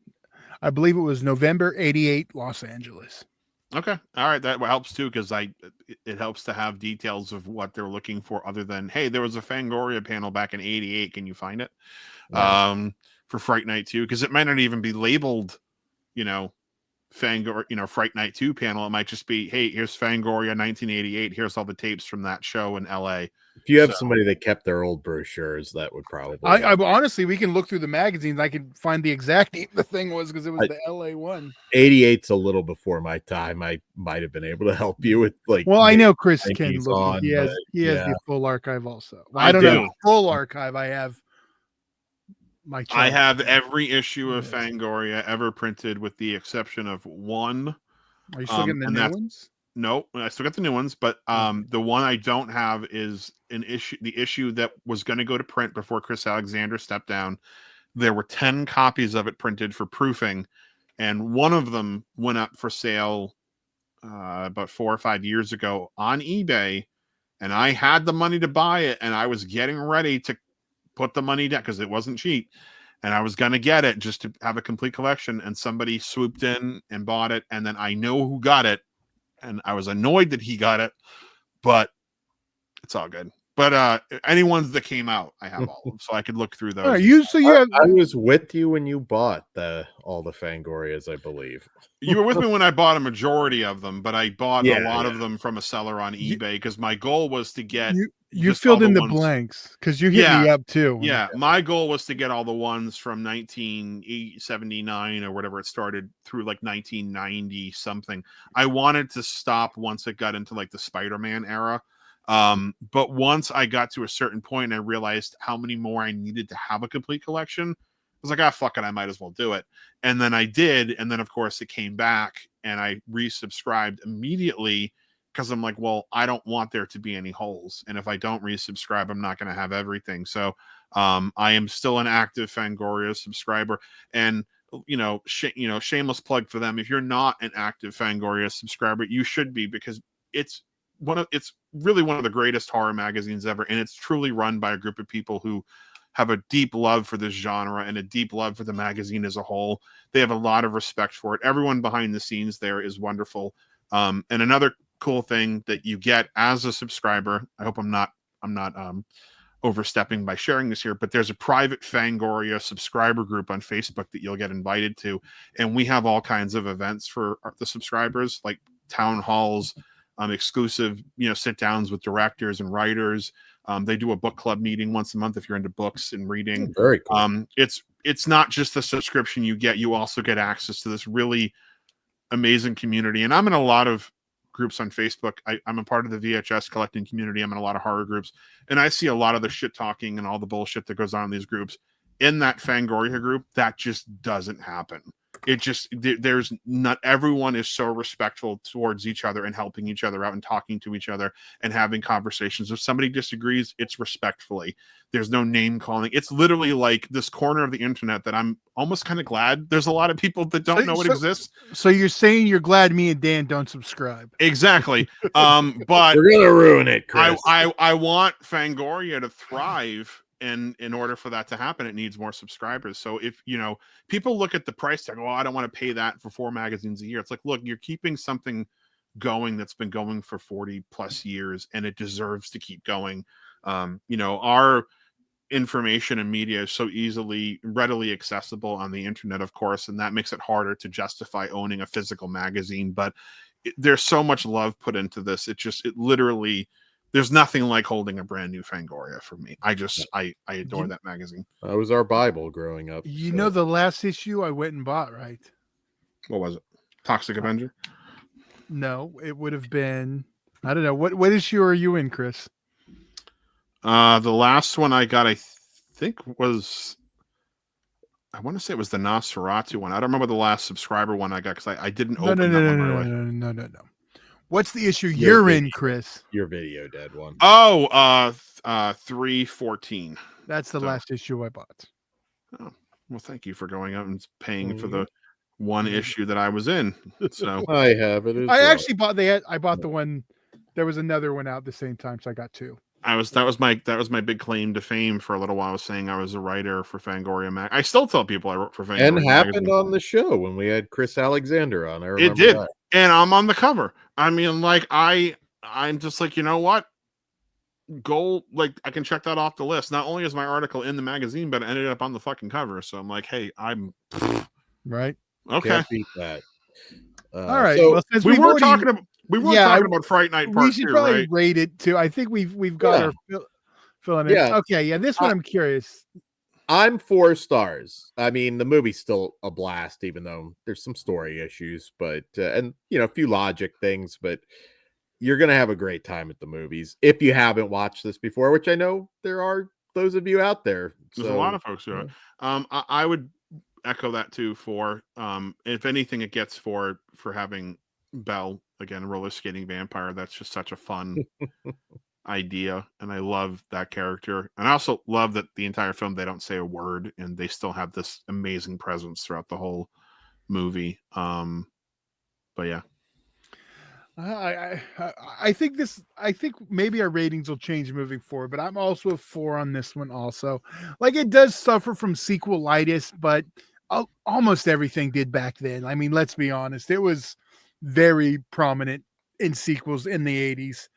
I believe it was November '88, Los Angeles. Okay. All right. That helps too, because it helps to have details of what they're looking for, other than, hey, there was a Fangoria panel back in '88. Can you find it? Right. For Fright Night 2, because it might not even be labeled, Fangoria, Fright Night 2 panel. It might just be, hey, here's Fangoria 1988. Here's all the tapes from that show in LA. If you have somebody that kept their old brochures, that would probably. I honestly, we can look through the magazines. I can find the exact name the thing was, because it was the LA one. 88's a little before my time. I might have been able to help you with Well, I know Chris can look. He has the full archive also. Well, I don't know the full archive. I have I have every issue of Fangoria ever printed, with the exception of one. Are you still getting the new ones? No, I still got the new ones, but the one I don't have is the issue that was going to go to print before Chris Alexander stepped down. there were 10 copies of it printed for proofing, and one of them went up for sale about 4 or 5 years ago on eBay, and I had the money to buy it, and I was getting ready to put the money down because it wasn't cheap, and I was going to get it just to have a complete collection, and somebody swooped in and bought it, and then I know who got it, and I was annoyed that he got it, but it's all good. But any ones that came out, I have all of them, so I could look through those. All right, you have I was with you when you bought all the Fangorias, I believe. You were with me when I bought a majority of them, but I bought a lot Yeah. of them from a seller on eBay because my goal was to get you just all filled in the ones. blanks because you hit me up too. Yeah, my goal was to get all the ones from 1979 or whatever it started through like 1990 something. I wanted to stop once it got into like the Spider-Man era. But once I got to a certain point and I realized how many more I needed to have a complete collection, I was like, fuck it, I might as well do it. And then I did, and then of course it came back and I resubscribed immediately because I'm like, well, I don't want there to be any holes. And if I don't resubscribe, I'm not going to have everything. So I am still an active Fangoria subscriber. And shameless plug for them. If you're not an active Fangoria subscriber, you should be, because it's really one of the greatest horror magazines ever, and it's truly run by a group of people who have a deep love for this genre and a deep love for the magazine as a whole. They have a lot of respect for it. Everyone behind the scenes there is wonderful. And another cool thing that you get as a subscriber, I hope I'm not overstepping by sharing this here, but there's a private Fangoria subscriber group on Facebook that you'll get invited to, and we have all kinds of events for the subscribers, like town halls, exclusive sit downs with directors and writers. They do a book club meeting once a month if you're into books and reading. Very cool. It's not just the subscription you get, you also get access to this really amazing community. And I'm in a lot of groups on Facebook. I'm a part of the VHS collecting community. I'm in a lot of horror groups, and I see a lot of the shit talking and all the bullshit that goes on in these groups. In that Fangoria group, that just doesn't happen. There's not everyone is so respectful towards each other and helping each other out and talking to each other and having conversations. If somebody disagrees, it's respectfully. There's no name calling. It's literally like this corner of the internet that I'm almost kind of glad there's a lot of people that don't know it exists. So you're saying you're glad me and Dan don't subscribe? Exactly. But we're gonna ruin it, Chris. I want Fangoria to thrive. And in order for that to happen, it needs more subscribers. So if people look at the price tag, I don't want to pay that for 4 magazines a year. It's like, look, you're keeping something going that's been going for 40 plus years, and it deserves to keep going. Our information and media is so readily accessible on the internet, of course, and that makes it harder to justify owning a physical magazine. But there's so much love put into this. It literally. There's nothing like holding a brand new Fangoria for me. I adore that magazine. That was our Bible growing up. The last issue I went and bought, right? What was it? Toxic Avenger? No, it would have been, I don't know. What issue are you in, Chris? The last one I got, I think was, I want to say it was the Nosferatu one. I don't remember the last subscriber one I got because I didn't open that one right away. No. What's the issue you're in, Chris? Your Video Dead one. 314. That's the last issue I bought. Oh, well, thank you for going out and paying for the one issue that I was in. So I have it. Actually bought I bought the one. There was another one out at the same time, so I got 2. That was my big claim to fame for a little while. I was saying I was a writer for Fangoria Mag. I still tell people I wrote for Fangoria and happened magazine. on the show when we had Chris Alexander on. I remember it did, that. And I'm on the cover. I mean, like I'm just like, you know what? I can check that off the list. Not only is my article in the magazine, but it ended up on the fucking cover. So I'm like, hey, I'm right. Okay. Can't beat that. All right. So well, since we were talking about Fright Night Part 2, we should probably right? rate it too. I think we've got our filling in. Yeah. Okay. Yeah. This one I'm curious. I'm 4 stars. I mean, the movie's still a blast, even though there's some story issues, but and a few logic things, but you're gonna have a great time at the movies if you haven't watched this before, which I know there are those of you out there. There's a lot of folks who are. I would echo that too. For if anything, it gets for having Belle again, roller skating vampire. That's just such a fun idea, and I love that character. And I also love that the entire film they don't say a word, and they still have this amazing presence throughout the whole movie. But yeah. I think I think maybe our ratings will change moving forward, but I'm also a 4 on this one. Also, like it does suffer from sequelitis, but almost everything did back then. I mean, let's be honest, it was very prominent in sequels in the 80s,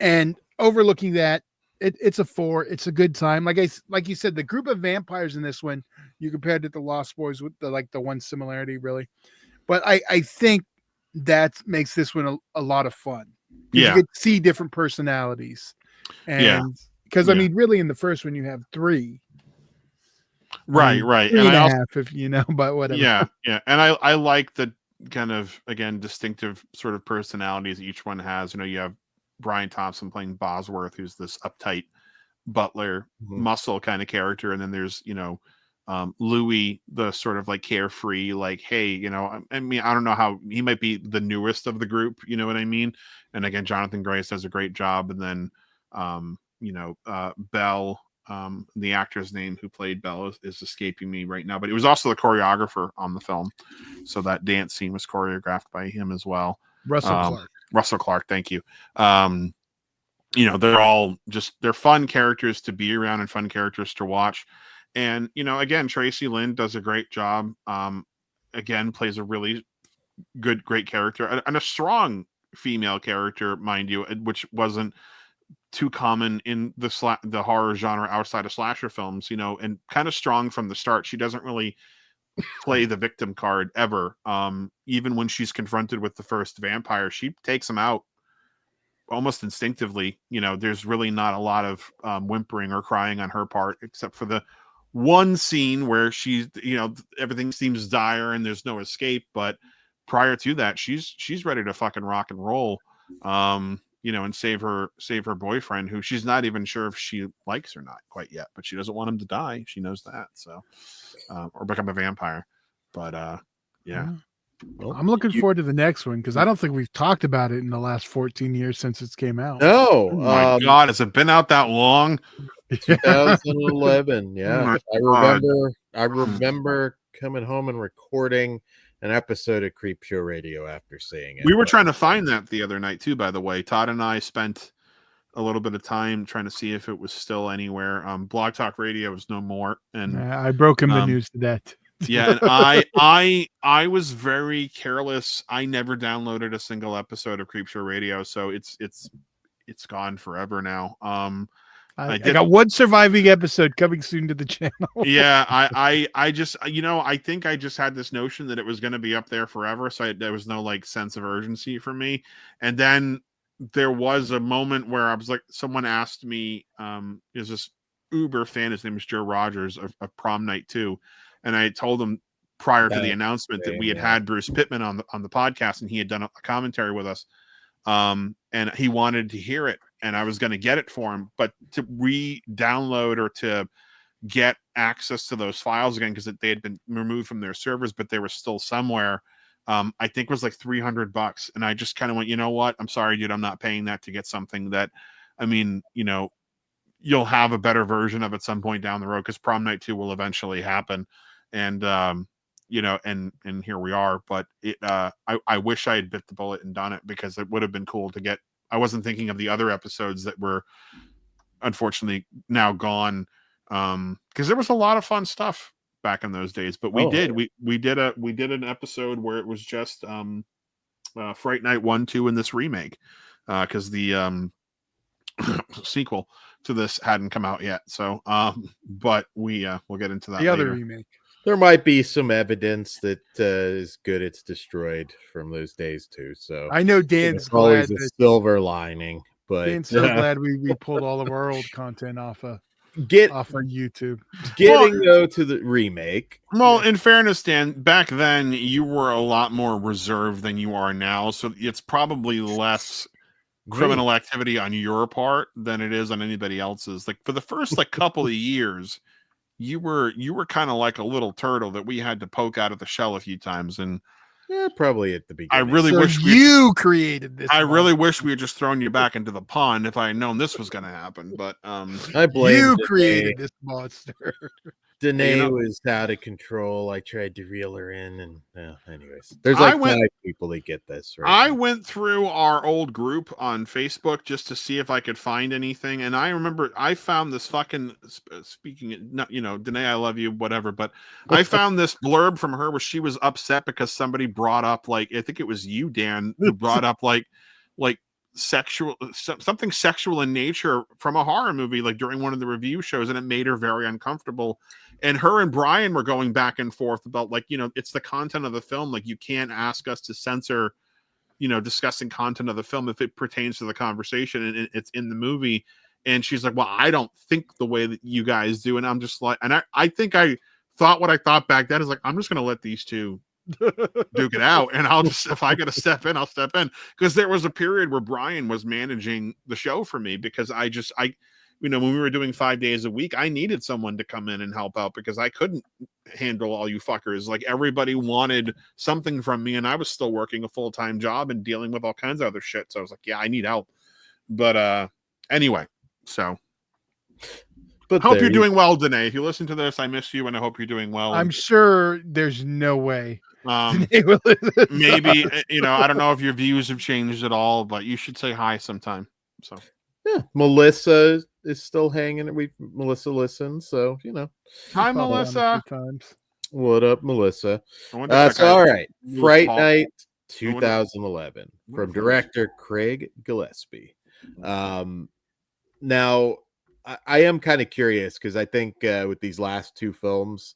and overlooking that, it's a 4. It's a good time. Like you said, the group of vampires in this one, you compared it to Lost Boys with the one similarity really, but I think that makes this one a lot of fun because you get to see different personalities, and because I mean, really, in the first one you have 3, right, I mean, right, 3 and and I a also, half, if you know, but whatever. yeah, and I like the kind of, again, distinctive sort of personalities each one has. You know, you have Brian Thompson playing Bosworth, who's this uptight butler muscle kind of character, and then there's, you know, Louis, the sort of like carefree, like, hey, you know, I mean, I don't know how he might be the newest of the group, you know what I mean? And again, Jonathan Grace does a great job, and then you know, Bell, the actor's name who played Bell is escaping me right now, but it was also the choreographer on the film, so that dance scene was choreographed by him as well. Russell Clark, thank you. You know, they're all just, they're fun characters to be around and fun characters to watch. And, you know, again, Tracy Lynn does a great job. Again, plays a really great character, and a strong female character, mind you, which wasn't too common in the horror genre outside of slasher films, you know, and kind of strong from the start. She doesn't really play the victim card ever. Even when she's confronted with the first vampire, she takes him out almost instinctively. You know, there's really not a lot of whimpering or crying on her part, except for the one scene where she's, you know, everything seems dire and there's no escape. But prior to that, she's ready to fucking rock and roll, you know, and save her boyfriend, who she's not even sure if she likes or not quite yet, but she doesn't want him to die. She knows that. So, or become a vampire. But yeah. Well, I'm looking forward to the next one because I don't think we've talked about it in the last 14 years since it's came out. No, Oh my God, has it been out that long? 2011. Yeah, Oh I remember coming home and recording an episode of Creep Show Radio after seeing it. We were trying to find that the other night too, by the way. Todd and I spent a little bit of time trying to see if it was still anywhere. Blog Talk Radio is no more, and I broke him the news to that. Yeah, and I was very careless. I never downloaded a single episode of Creepshow Radio, so it's gone forever now. I got one surviving episode coming soon to the channel. Yeah, I just, you know, I think I just had this notion that it was going to be up there forever, so there was no like sense of urgency for me. And then there was a moment where I was like, someone asked me, is this uber fan, his name is Joe Rogers of Prom Night 2. And I told him prior to the announcement that we had Bruce Pittman on the podcast, and he had done a commentary with us. And he wanted to hear it, and I was going to get it for him, but to re-download or to get access to those files again, because they had been removed from their servers, but they were still somewhere. I think it was like $300. And I just kind of went, you know what? I'm sorry, dude. I'm not paying that to get something that, I mean, you know, you'll have a better version of at some point down the road, because Prom Night 2 will eventually happen. And, you know, and here we are, but it, I wish I had bit the bullet and done it, because it would have been cool to get, I wasn't thinking of the other episodes that were unfortunately now gone. Because there was a lot of fun stuff back in those days, but we did an episode where it was just, Fright Night 1, 2, and this remake, because the, sequel to this hadn't come out yet. So, but we'll get into that. The other later. remake. There might be some evidence that is good it's destroyed from those days too. So I know Dan's always glad a silver lining, but Dan's so glad we pulled all of our old content off of YouTube. Getting though to the remake. Well, in fairness, Dan, back then you were a lot more reserved than you are now, so it's probably less criminal activity on your part than it is on anybody else's. Like for the first like couple of years, you were kind of like a little turtle that we had to poke out of the shell a few times, and Yeah, probably at the I beginning. really So wish you created this. I really monster. wish we had just thrown you back into the pond if I had known this was going to happen. But I blame You Danae. created this monster. Danae know- was out of control. I tried to reel her in, and anyways, there's I like went- 5 people that get this. Right I now. went through our old group on Facebook just to see if I could find anything, and I remember I found this fucking speaking. Not Danae, I love you, whatever. But I found this blurb from her where she was upset because somebody brought up, like, I think it was you, Dan, who brought up like something sexual in nature from a horror movie, like during one of the review shows, and it made her very uncomfortable. And her and Brian were going back and forth about, like, it's the content of the film. Like, you can't ask us to censor discussing content of the film if it pertains to the conversation and it's in the movie. And she's like, well, I don't think the way that you guys do. And I'm just like, and I think I thought what I thought back then is like, I'm just going to let these two duke it out. And I'll just, if I got to step in, I'll step in. Because there was a period where Brian was managing the show for me because when we were doing 5 days a week, I needed someone to come in and help out because I couldn't handle all you fuckers. Like, everybody wanted something from me, and I was still working a full-time job and dealing with all kinds of other shit. So I was like, yeah, I need help. But anyway, so But hope you're doing well, Danae. If you listen to this, I miss you, and I hope you're doing well. I'm sure there's no way. Maybe I don't know if your views have changed at all, but you should say hi sometime. So yeah, Melissa is still hanging. Melissa listens, so hi, Melissa. What up, Melissa? All right, Fright Night 2011 from director Craig Gillespie. Now, I am kind of curious because I think with these last 2 films,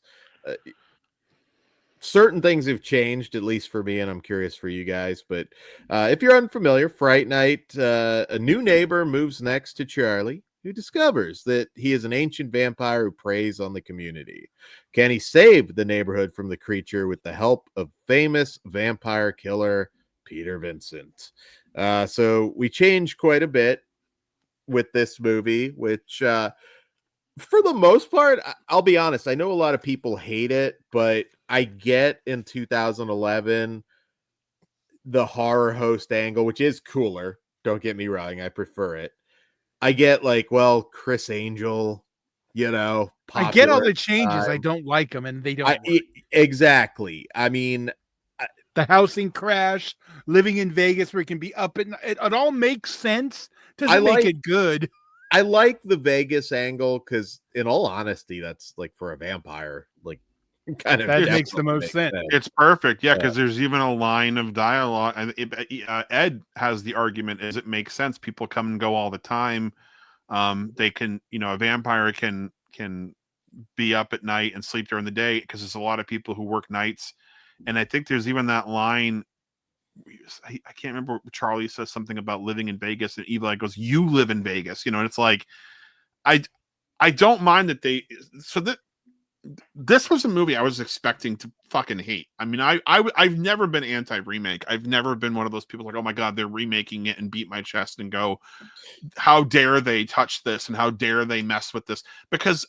certain things have changed, at least for me, and I'm curious for you guys. But if you're unfamiliar, Fright Night, a new neighbor moves next to Charlie, who discovers that he is an ancient vampire who preys on the community. Can he save the neighborhood from the creature with the help of famous vampire killer Peter Vincent? So we change quite a bit with this movie, which for the most part, I'll be honest, I know a lot of people hate it, but I get in 2011 the horror host angle, which is cooler. Don't get me wrong, I prefer it. I get like, well, Chris Angel, I get all the changes. I don't like them, and they don't. Exactly. I mean, the housing crash, living in Vegas where it can be up and it all makes sense. Doesn't make it good. I like the Vegas angle because, in all honesty, that's like for a vampire, like kind of that makes the most sense. It's perfect, yeah, because there's even a line of dialogue, and Ed has the argument: is it makes sense? People come and go all the time. They can, a vampire can be up at night and sleep during the day because there's a lot of people who work nights, and I think there's even that line. I can't remember. Charlie says something about living in Vegas, and Eli goes, "You live in Vegas," and it's like, I don't mind that they. So that this was a movie I was expecting to fucking hate. I mean, I've never been anti-remake. I've never been one of those people like, oh my god, they're remaking it, and beat my chest and go, how dare they touch this, and how dare they mess with this? Because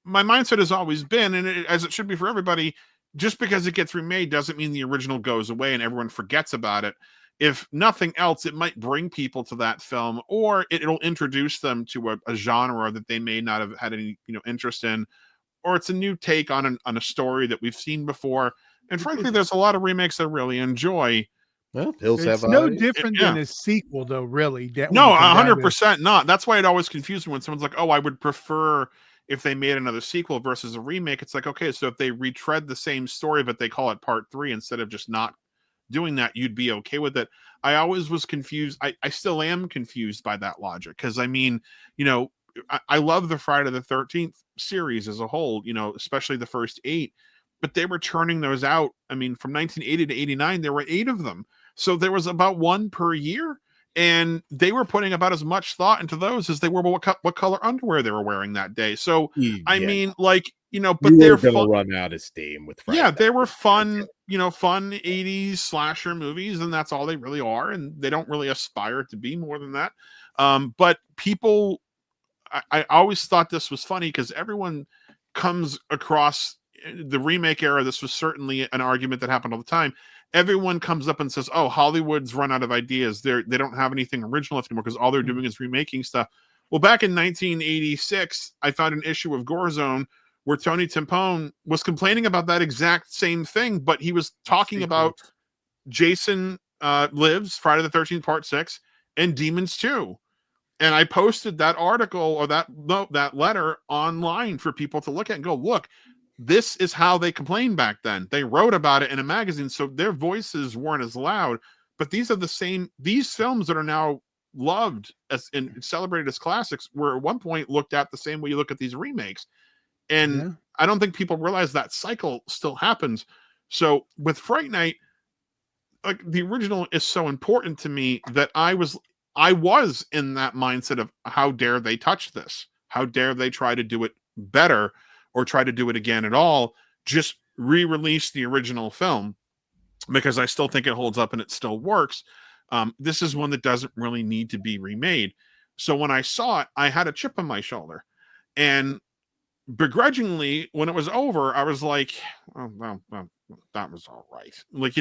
my mindset has always been, and as it should be for everybody, just because it gets remade doesn't mean the original goes away and everyone forgets about it. If nothing else, it might bring people to that film, or it'll introduce them to a genre that they may not have had any interest in, or it's a new take on a story that we've seen before. And frankly, there's a lot of remakes I really enjoy. Well, it's no different than a sequel, though. Really, no, 100% not. That's why it always confuses me when someone's like, "Oh, I would prefer if they made another sequel versus a remake." It's like, okay, so if they retread the same story but they call it part 3 instead of just not doing that, you'd be okay with it. I always was confused. I still am confused by that logic because I mean, I love the Friday the 13th series as a whole, especially the first 8, but they were churning those out. I mean, from 1980 to 89, there were 8 of them. So there was about 1 per year, and they were putting about as much thought into those as they were what color underwear they were wearing that day. So, I mean, like, but they're going to run out of steam with Friday. Yeah, they were fun, fun 80s slasher movies, and that's all they really are, and they don't really aspire to be more than that. But people, I always thought this was funny because everyone comes across the remake era, this was certainly an argument that happened all the time. Everyone comes up and says, "Oh, Hollywood's run out of ideas. They don't have anything original left anymore because all they're doing is remaking stuff." Well, back in 1986, I found an issue of Gore Zone where Tony Timpone was complaining about that exact same thing, but he was talking about Jason Lives, Friday the 13th, Part 6, and Demons 2. And I posted that article or that letter online for people to look at and go, look, this is how they complained back then. They wrote about it in a magazine, so their voices weren't as loud. But these films that are now loved as and celebrated as classics were at one point looked at the same way you look at these remakes. And I don't think people realize that cycle still happens. So with Fright Night, like the original is so important to me that I was in that mindset of how dare they touch this? How dare they try to do it better or try to do it again at all? Just re-release the original film because I still think it holds up and it still works. This is one that doesn't really need to be remade. So when I saw it, I had a chip on my shoulder. And begrudgingly, when it was over, I was like, oh, well, that was all right. Like,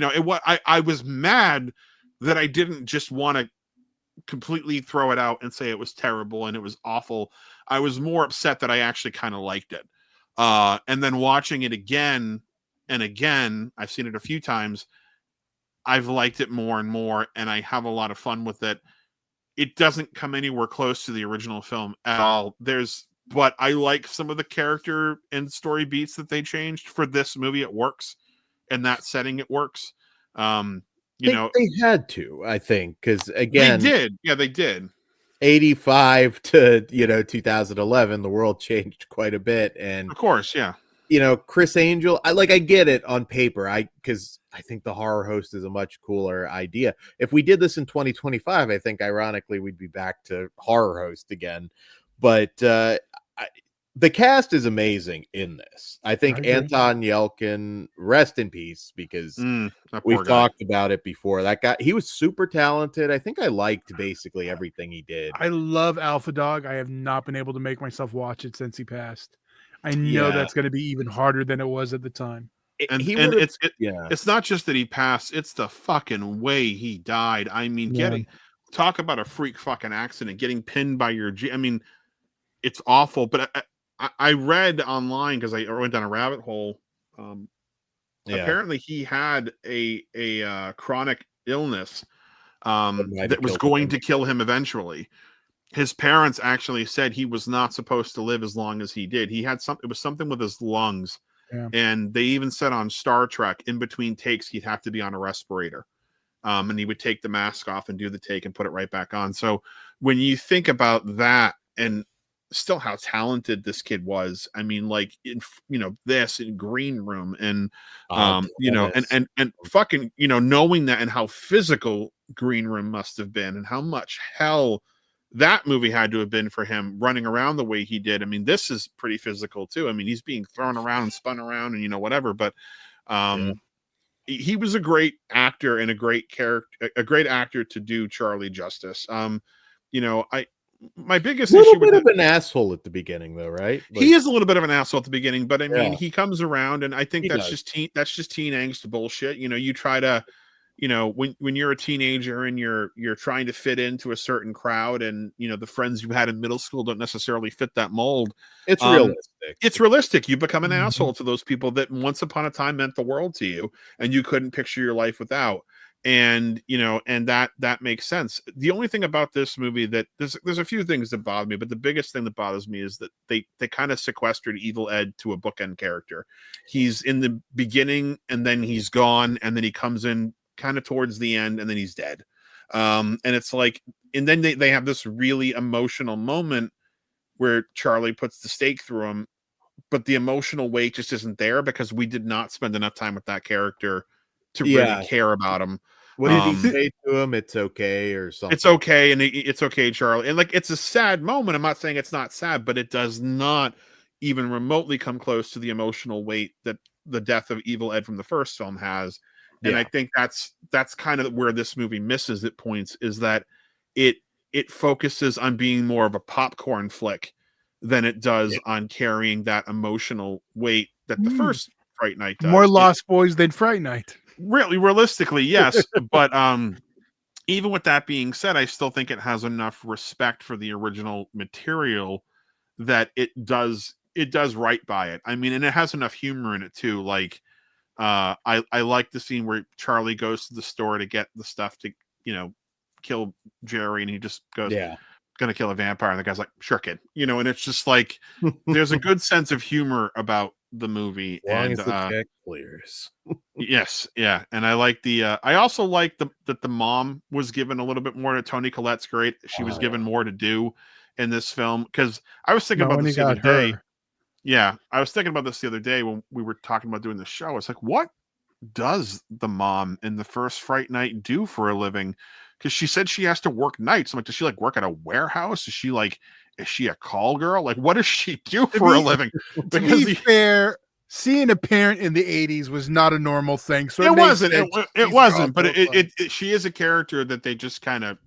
I was mad that I didn't just want to completely throw it out and say it was terrible and it was awful. I was more upset that I actually kind of liked it. And then watching it again and again, I've seen it a few times. I've liked it more and more, and I have a lot of fun with it. It doesn't come anywhere close to the original film at all. But I like some of the character and story beats that they changed for this movie. It works. In that setting, it works. They had to, I think, because again, they did. Yeah, they did. 85 to 2011, the world changed quite a bit, and of course, yeah. Chris Angel, I get it on paper. Because I think the horror host is a much cooler idea. If we did this in 2025, I think ironically we'd be back to horror host again. But the cast is amazing in this. I think Anton Yelkin, rest in peace, because we've talked about it before. That guy, he was super talented. I think I liked basically everything he did. I love Alpha Dog. I have not been able to make myself watch it since he passed. I know that's going to be even harder than it was at the time. It's not just that he passed, it's the fucking way he died. I mean, talk about a freak fucking accident, getting pinned by your I mean, it's awful. But I read online because I went down a rabbit hole. Apparently he had a chronic illness that was going to kill him eventually. His parents actually said he was not supposed to live as long as he did. He had it was something with his lungs. Yeah. And they even said on Star Trek, in between takes, he'd have to be on a respirator. And he would take the mask off and do the take and put it right back on. So when you think about that and still how talented this kid was, I mean, like, in this in Green Room and and fucking knowing that and how physical Green Room must have been and how much hell that movie had to have been for him running around the way he did. I mean, this is pretty physical too. I mean, he's being thrown around and spun around and whatever, but he was a great actor and a great actor to do Charlie justice. My biggest issue with an asshole at the beginning, though, right? Like, he is a little bit of an asshole at the beginning, but I mean, he comes around, and I think that's just teen angst bullshit. You try to, when you're a teenager and you're trying to fit into a certain crowd, and the friends you had in middle school don't necessarily fit that mold. It's realistic. It's realistic. You become an asshole to those people that once upon a time meant the world to you, and you couldn't picture your life without. And and that makes sense. The only thing about this movie that there's a few things that bother me, but the biggest thing that bothers me is that they kind of sequestered Evil Ed to a bookend character. He's in the beginning, and then he's gone, and then he comes in kind of towards the end, and then he's dead. And it's like, and then they have this really emotional moment where Charlie puts the stake through him, but the emotional weight just isn't there because we did not spend enough time with that character to really care about him. What did he say to him? It's okay or something. It's okay, and it's okay, Charlie. And like, it's a sad moment. I'm not saying it's not sad, but it does not even remotely come close to the emotional weight that the death of Evil Ed from the first film has. And I think that's kind of where this movie misses at points, is that it focuses on being more of a popcorn flick than it does on carrying that emotional weight that the first Fright Night does. More Lost Boys than Fright Night. Really, realistically, yes. But even with that being said, I still think it has enough respect for the original material that it does right by it. I mean, and it has enough humor in it too. Like, I like the scene where Charlie goes to the store to get the stuff to, kill Jerry, and he just goes, Yeah. gonna kill a vampire, and the guy's like, sure, kid. And it's just like there's a good sense of humor about the movie. As long And as the check clears. yes, yeah. And I like I also like that the mom was given a little bit more to Toni Collette's great. She was given more to do in this film, because I was thinking about this the other day. Yeah, I was thinking about this the other day when we were talking about doing the show. It's like, what does the mom in the first Fright Night do for a living? Because she said she has to work nights. I'm like, does she like work at a warehouse? Is she a call girl? Like, what does she do for a living? To be fair, seeing a parent in the 80s was not a normal thing. So it wasn't. It wasn't. But she is a character that they just kind of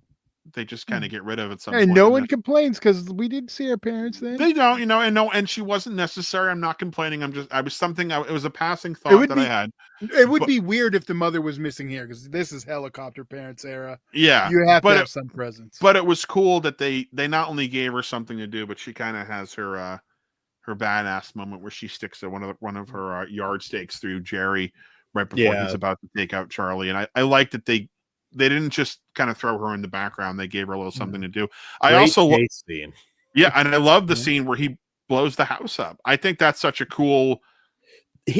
get rid of at some point. And no one complains because we didn't see our parents then. They don't, and she wasn't necessary. I'm not complaining. It was a passing thought that I had. It would be weird if the mother was missing here, because this is helicopter parents era. Yeah. You have to have some presence. But it was cool that they not only gave her something to do, but she kind of has her badass moment where she sticks one of her yard stakes through Jerry right before he's about to take out Charlie. And I like that they didn't just kind of throw her in the background. They gave her a little something to do. I also scene. Yeah, and I love the scene where he blows the house up. I think that's such a cool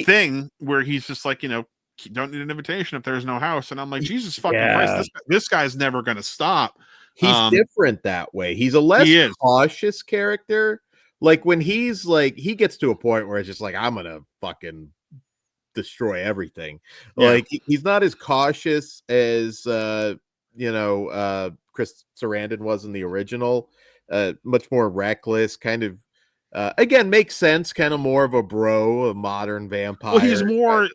thing where he's just like, you don't need an invitation if there's no house. And I'm like, Jesus fucking Christ, this guy's never going to stop. He's different that way. He's a less cautious character. Like when he's like, he gets to a point where it's just like, I'm going to fucking destroy everything. Like he's not as cautious as, Chris Sarandon was in the original. Much more reckless, kind of, again, makes sense, kind of more of a bro, a modern vampire. Well, he's more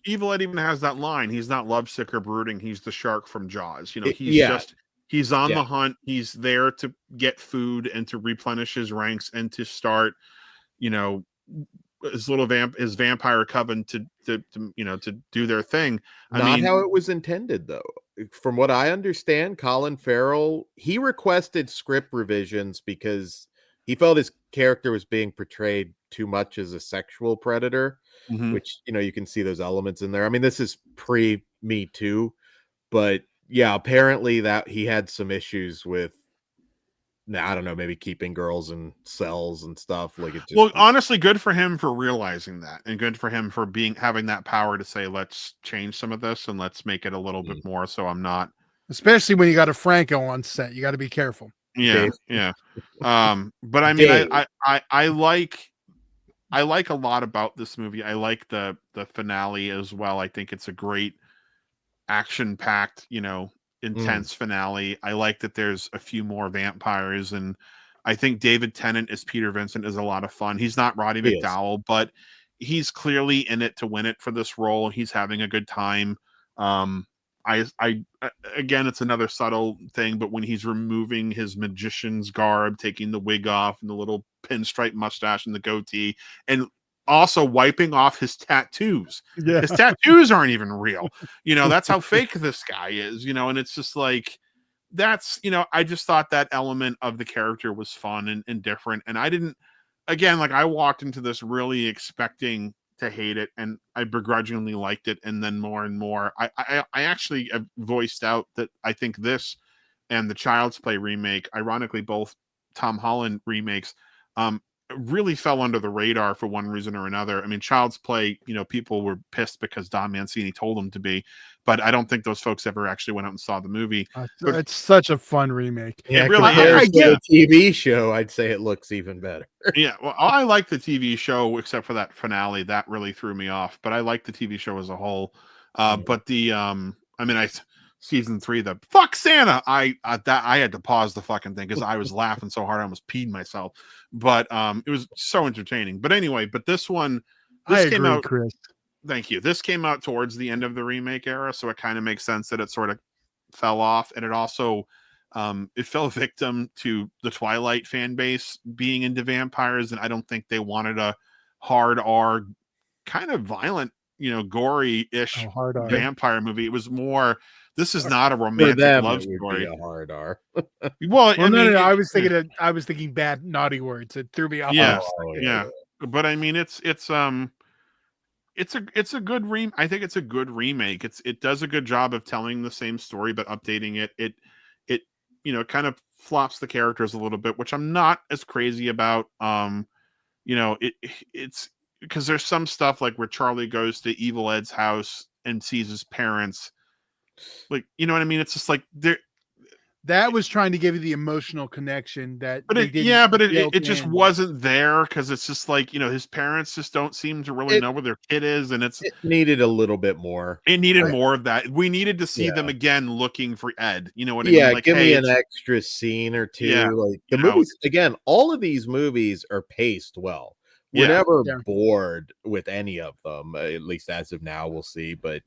Evil Ed even has that line. He's not lovesick or brooding. He's the shark from Jaws. He's on the hunt. He's there to get food and to replenish his ranks and to start, his vampire coven to do their thing. Not how it was intended, though. From what I understand, Colin Farrell, he requested script revisions because he felt his character was being portrayed too much as a sexual predator, which, you can see those elements in there. I mean, this is pre-Me Too, but yeah, apparently that he had some issues with, I don't know, maybe keeping girls in cells and stuff. Like honestly, good for him for realizing that, and good for him for having that power to say, let's change some of this and let's make it a little bit more. So I'm not, especially when you got a Franco on set, you got to be careful. Yeah. But I mean, I like a lot about this movie. I like the finale as well. I think it's a great action-packed, intense finale. I like that there's a few more vampires, and I think David Tennant as Peter Vincent is a lot of fun. He's not Roddy McDowall, but he's clearly in it to win it for this role. He's having a good time. Again, it's another subtle thing, but when he's removing his magician's garb, taking the wig off and the little pinstripe mustache and the goatee, and also wiping off his tattoos. His tattoos aren't even real. That's how fake this guy is, and it's just like, that's, I just thought that element of the character was fun and different. And I didn't, again, like I walked into this really expecting to hate it, and I begrudgingly liked it. And then more and more, I actually voiced out that I think this and the Child's Play remake, ironically, both Tom Holland remakes, really fell under the radar for one reason or another. I mean, Child's Play, people were pissed because Don Mancini told them to be, but I don't think those folks ever actually went out and saw the movie. It's such a fun remake. Yeah, it really is. The TV show, I'd say it looks even better. Yeah, well, I like the TV show except for that finale. That really threw me off, but I like the TV show as a whole. But season 3, the fuck Santa, I had to pause the fucking thing because I was laughing so hard I almost peed myself. But it was so entertaining. But anyway, this came out, Chris. Thank you. This came out towards the end of the remake era, so it kind of makes sense that it sort of fell off. And it also it fell victim to the Twilight fan base being into vampires, and I don't think they wanted a hard R kind of violent, gory-ish hard R. vampire movie. It was more, this is not a For romantic them, love it would story. be a hard R. Well, I mean, I was thinking bad naughty words. It threw me off. yeah, Oh, yeah. But I mean, it's a good I think it's a good remake. It does a good job of telling the same story but updating it. It kind of flops the characters a little bit, which I'm not as crazy about. It's because there's some stuff like where Charlie goes to Evil Ed's house and sees his parents. Like, you know what I mean? It's just like that was trying to give you the emotional connection that but they didn't. it just wasn't there, because it's just like, his parents just don't seem to really know where their kid is, and it needed a little bit more. It needed more of that. We needed to see them again looking for Ed. You know what I Yeah, mean? Like, give me an extra scene or two. Yeah, like the movies again. All of these movies are paced well. We're Yeah. never bored with any of them, at least as of now. We'll see. But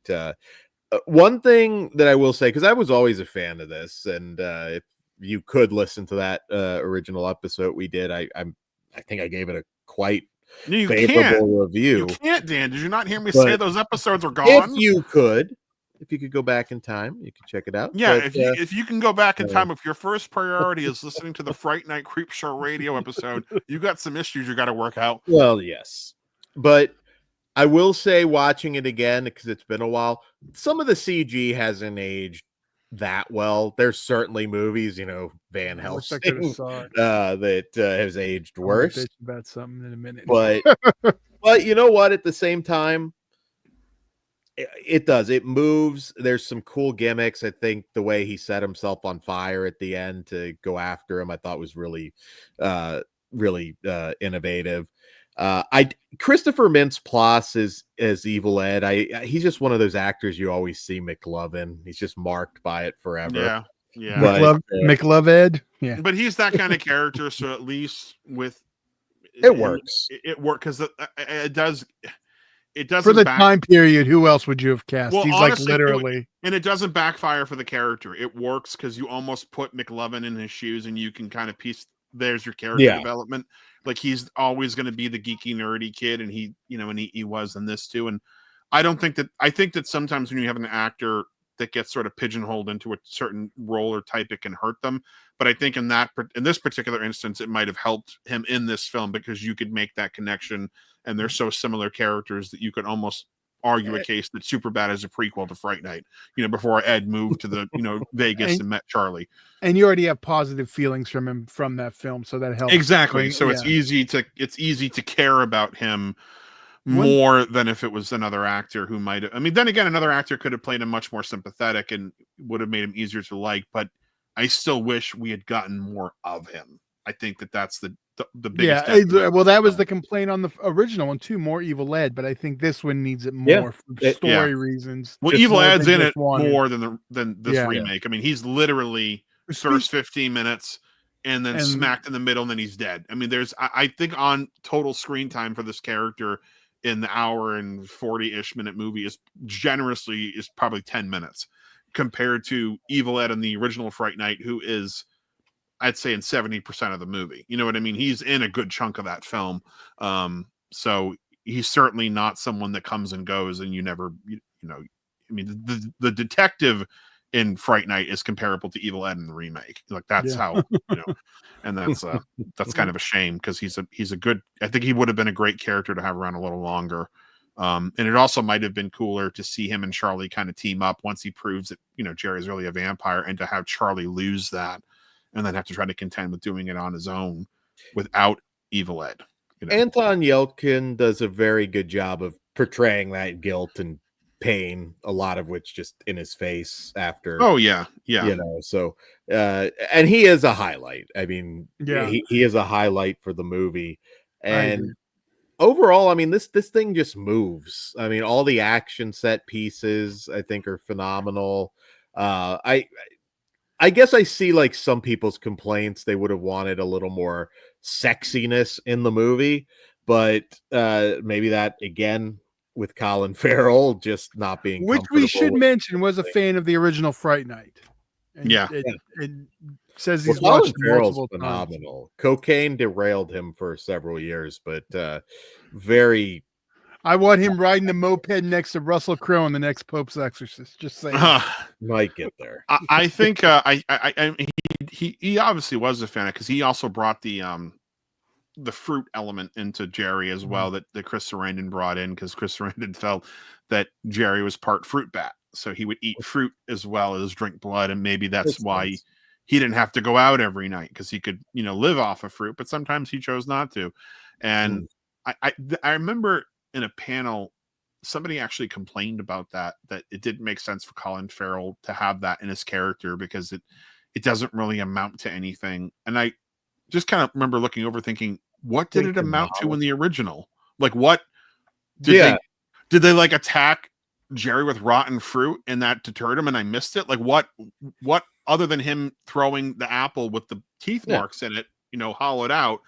one thing that I will say, because I was always a fan of this, and if you could listen to that original episode we did, I think I gave it a quite favorable review. You can't, Dan. Did you not hear me say those episodes are gone? If you could go back in time, you can check it out. Yeah, but, if you can go back in time, if your first priority is listening to the Fright Night Creep Show radio episode, you got some issues you got to work out. Well, yes, but I will say, watching it again, because it's been a while, some of the CG hasn't aged that well. There's certainly movies, Van Helsing, that has aged worse. I'll bitch about something in a minute, but you know what? At the same time, it does. It moves. There's some cool gimmicks. I think the way he set himself on fire at the end to go after him, I thought was really, really innovative. Christopher Mintz-Plasse as Evil Ed. He's just one of those actors you always see McLovin. He's just marked by it forever. Yeah. But, McLove Ed. Yeah, but he's that kind of character, so at least with it works. It works because it does. It doesn't for the time period. Who else would you have cast? Well, he's honestly, like literally, and it doesn't backfire for the character. It works because you almost put McLovin in his shoes, and you can kind of piece. There's your character development. Like, he's always going to be the geeky, nerdy kid, and he was in this too. And I think that sometimes when you have an actor that gets sort of pigeonholed into a certain role or type, it can hurt them. But I think in this particular instance, it might have helped him in this film, because you could make that connection, and they're so similar characters that you could almost argue a case that Superbad is a prequel to Fright Night, before Ed moved to the, Vegas and met Charlie. And you already have positive feelings from him from that film, so that helps. Exactly. So it's easy to care about him more than if it was another actor who might have. I mean, then again, another actor could have played him much more sympathetic and would have made him easier to like. But I still wish we had gotten more of him. I think that's the biggest. Yeah, well, that was the complaint on the original one too. More Evil Ed, but I think this one needs it more for story reasons. Well, Evil Ed's in it more than this remake. I mean, he's literally first 15 minutes and then smacked in the middle, and then he's dead. I mean, I think on total screen time for this character in the hour and 40-ish minute movie is probably 10 minutes compared to Evil Ed in the original Fright Night, who is, I'd say, in 70% of the movie. You know what I mean? He's in a good chunk of that film. So he's certainly not someone that comes and goes and you never, I mean, the detective in Fright Night is comparable to Evil Ed in the remake. Like, that's how, and that's kind of a shame, because he's a good, I think he would have been a great character to have around a little longer. And it also might have been cooler to see him and Charlie kind of team up once he proves that, Jerry's really a vampire, and to have Charlie lose that and then have to try to contend with doing it on his own without Evil Ed. Anton Yelchin does a very good job of portraying that guilt and pain, a lot of which just in his face after. Oh yeah. So and he is a highlight. I mean, he is a highlight for the movie. And overall, I mean, this thing just moves. I mean, all the action set pieces I think are phenomenal. I guess I see, like, some people's complaints. They would have wanted a little more sexiness in the movie, but maybe that, again, with Colin Farrell just not being, which we should mention was a fan of the original Fright Night. And it says he's watched multiple phenomenal times. Cocaine derailed him for several years, but very I want him riding the moped next to Russell Crowe in the next Pope's Exorcist. Just saying. Might get there. I think he obviously was a fan because he also brought the fruit element into Jerry as well that Chris Sarandon brought in because Chris Sarandon felt that Jerry was part fruit bat, so he would eat fruit as well as drink blood, and maybe that's Makes why sense. he didn't have to go out every night because he could live off of fruit, but sometimes he chose not to. And I remember in a panel somebody actually complained about that it didn't make sense for Colin Farrell to have that in his character because it doesn't really amount to anything. And I just kind of remember looking over thinking, what did it amount to in the original? Like, what did they like attack Jerry with rotten fruit and that deterred him and I missed it? Like, what other than him throwing the apple with the teeth marks in it, hollowed out,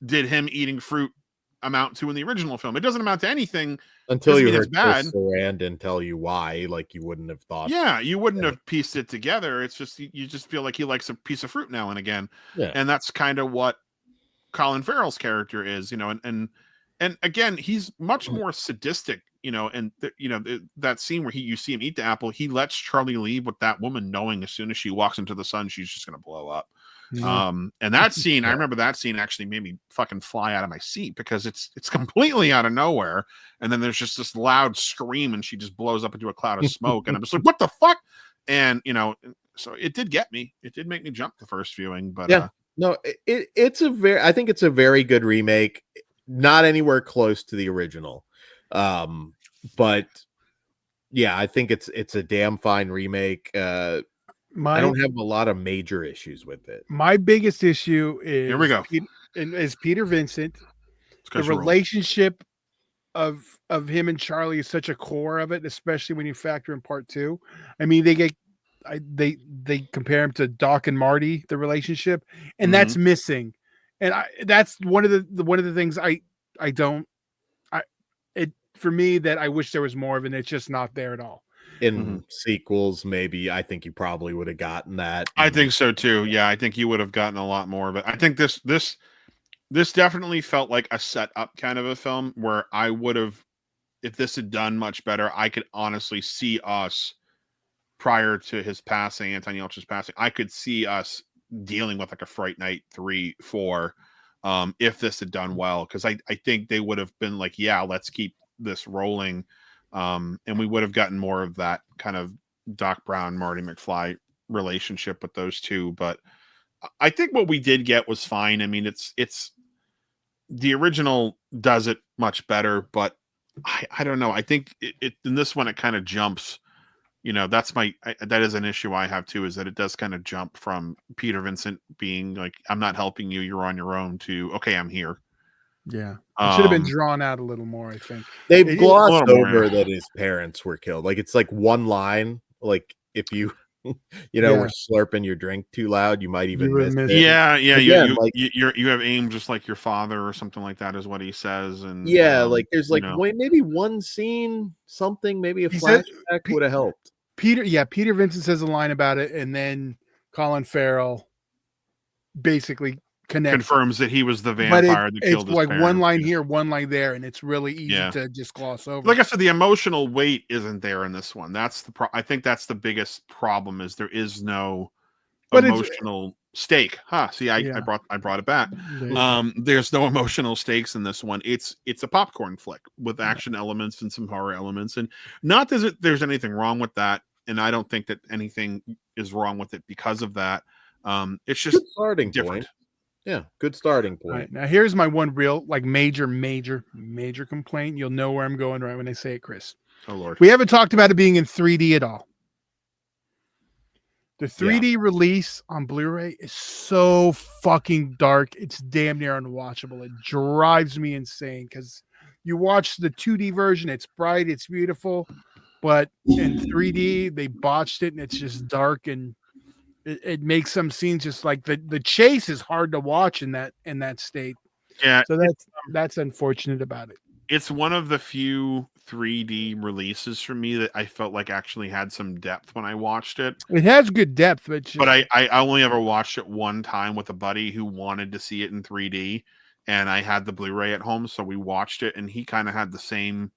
did him eating fruit amount to in the original film? It doesn't amount to anything Until you heard bad. Chris Sarandon tell you why, like you wouldn't have thought. Yeah, you wouldn't have pieced it together. It's just you just feel like he likes a piece of fruit now and again. Yeah. And that's kind of what Colin Farrell's character is, and again, he's much more sadistic, and that scene where you see him eat the apple, he lets Charlie leave with that woman knowing as soon as she walks into the sun, she's just going to blow up. And that scene, I remember that scene actually made me fucking fly out of my seat because it's completely out of nowhere. And then there's just this loud scream and she just blows up into a cloud of smoke. And I'm just like, what the fuck? And, so it did get me. It did make me jump the first viewing, but no, I think it's a very good remake. Not anywhere close to the original. But yeah, I think it's a damn fine remake. I don't have a lot of major issues with it. My biggest issue is here we go. Is Peter Vincent. The relationship of him and Charlie is such a core of it, especially when you factor in part 2. I mean, they compare him to Doc and Marty, the relationship, and that's missing. And that's one of the things for me that I wish there was more of, and it's just not there at all. In sequels, maybe I think you probably would have gotten that. I think so too. Yeah, I think you would have gotten a lot more, but I think this definitely felt like a set up kind of a film where I would have, if this had done much better, I could honestly see us prior to his passing, Anton Yelchin's passing, I could see us dealing with like a Fright Night 3, 4, if this had done well, because I think they would have been like, yeah, let's keep this rolling. And we would have gotten more of that kind of Doc Brown, Marty McFly relationship with those two. But I think what we did get was fine. I mean, it's the original does it much better, but I don't know. I think it in this one, it kind of jumps, that is an issue I have too, is that it does kind of jump from Peter Vincent being like, I'm not helping you, you're on your own, to, okay, I'm here. Yeah. It should have been drawn out a little more, I think. They glossed over that his parents were killed. Like, it's like one line. Like, if you, were slurping your drink too loud, you might even miss it. Yeah. Again, you have aim just like your father or something like that is what he says. And like there's maybe one scene, something, maybe a flashback would have helped. Peter Vincent says a line about it, and then Colin Farrell basically confirms that he was the vampire that killed his parents. One line here, one line there, and it's really easy to just gloss over. Like I said, the emotional weight isn't there in this one. That's I think that's the biggest problem, is there is no emotional stake. See, I brought it back. There's no emotional stakes in this one. It's a popcorn flick with action elements and some horror elements, and not that there's anything wrong with that. And I don't think that anything is wrong with it because of that. It's just good starting point. Yeah, good starting point. Right, now here's my one real major complaint. You'll know where I'm going right when I say it, Chris. Oh Lord. We haven't talked about it being in 3D at all. The 3D release on Blu-ray is so fucking dark. It's damn near unwatchable. It drives me insane because you watch the 2D version, it's bright, it's beautiful, but in 3D they botched it and it's just dark, and it makes some scenes just like the chase is hard to watch in that state. Yeah. So that's unfortunate about it. It's one of the few 3D releases for me that I felt like actually had some depth when I watched it. It has good depth, but I only ever watched it one time with a buddy who wanted to see it in 3D, and I had the Blu-ray at home, so we watched it, and he kind of had the same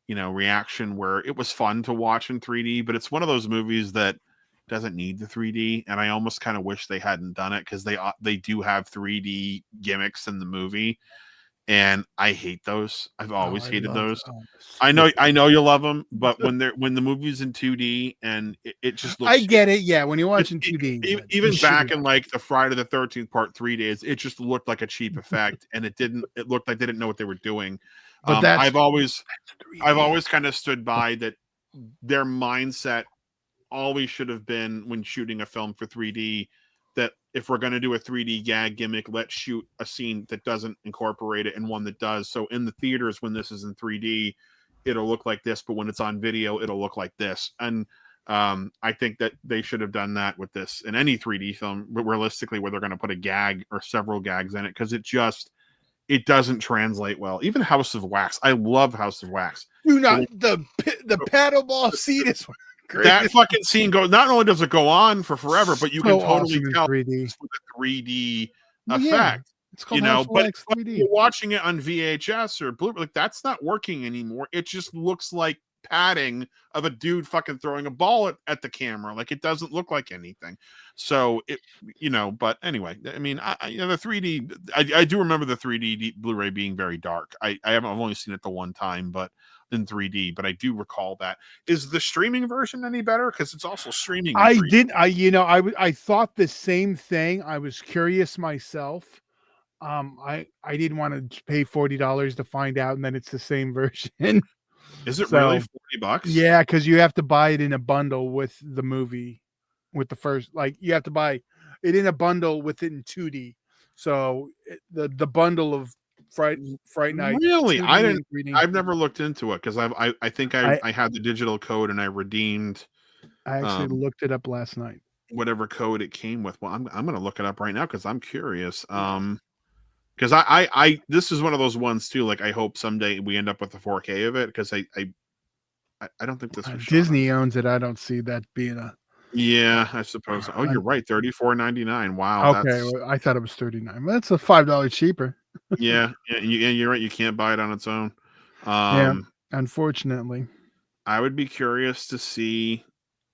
reaction where it was fun to watch in 3D, but it's one of those movies that doesn't need the 3D, and I almost kind of wish they hadn't done it, because they do have 3D gimmicks in the movie, and I hate those. I've always hated those. I know you love them, but when the movie's in 2D and it just looks, I get it. Yeah, when you're watching 2D, even back in like the Friday the 13th Part 3 days, it just looked like a cheap effect, and it looked like they didn't know what they were doing. But I've always kind of stood by that. Their mindset always should have been, when shooting a film for 3D, that if we're going to do a 3D gag gimmick, let's shoot a scene that doesn't incorporate it and one that does. So in the theaters, when this is in 3D, it'll look like this, but when it's on video, it'll look like this. And I think that they should have done that with this in any 3D film, but realistically, where they're going to put a gag or several gags in it, because it doesn't translate well. Even House of Wax. I love House of Wax. Do not, the paddleball scene is great. That fucking scene not only does it go on for forever, but you can totally awesome tell 3D. it's with a 3D Well, effect. yeah, it's called House of Wax 3D. But watching it on VHS or Blu-ray, like, that's not working anymore. It just looks like padding of a dude fucking throwing a ball at the camera. Like, it doesn't look like anything. So it, but anyway, I mean, the 3D, I do remember the 3D Blu-ray being very dark. I've only seen it the one time, but in 3D, but I do recall that. Is the streaming version any better? Because it's also streaming. I thought the same thing. I was curious myself. I didn't want to pay $40 to find out, and then it's the same version. Is it really $40? Yeah, because you have to buy it in a bundle with the movie, with the first. Like, you have to buy it in a bundle with it in 2D. So the bundle of Fright Night. Really, I've never looked into it, because I think I had the digital code and I redeemed. I actually looked it up last night. Whatever code it came with. Well, I'm going to look it up right now, because I'm curious. Because I this is one of those ones too. Like, I hope someday we end up with the 4K of it, because I don't think this was Disney owns it. I don't see that being a. Yeah, I suppose. Oh, you're right. $34.99. Wow. Okay, well, I thought it was $39. That's a $5 cheaper. Yeah, you're right. You can't buy it on its own. Yeah, unfortunately. I would be curious to see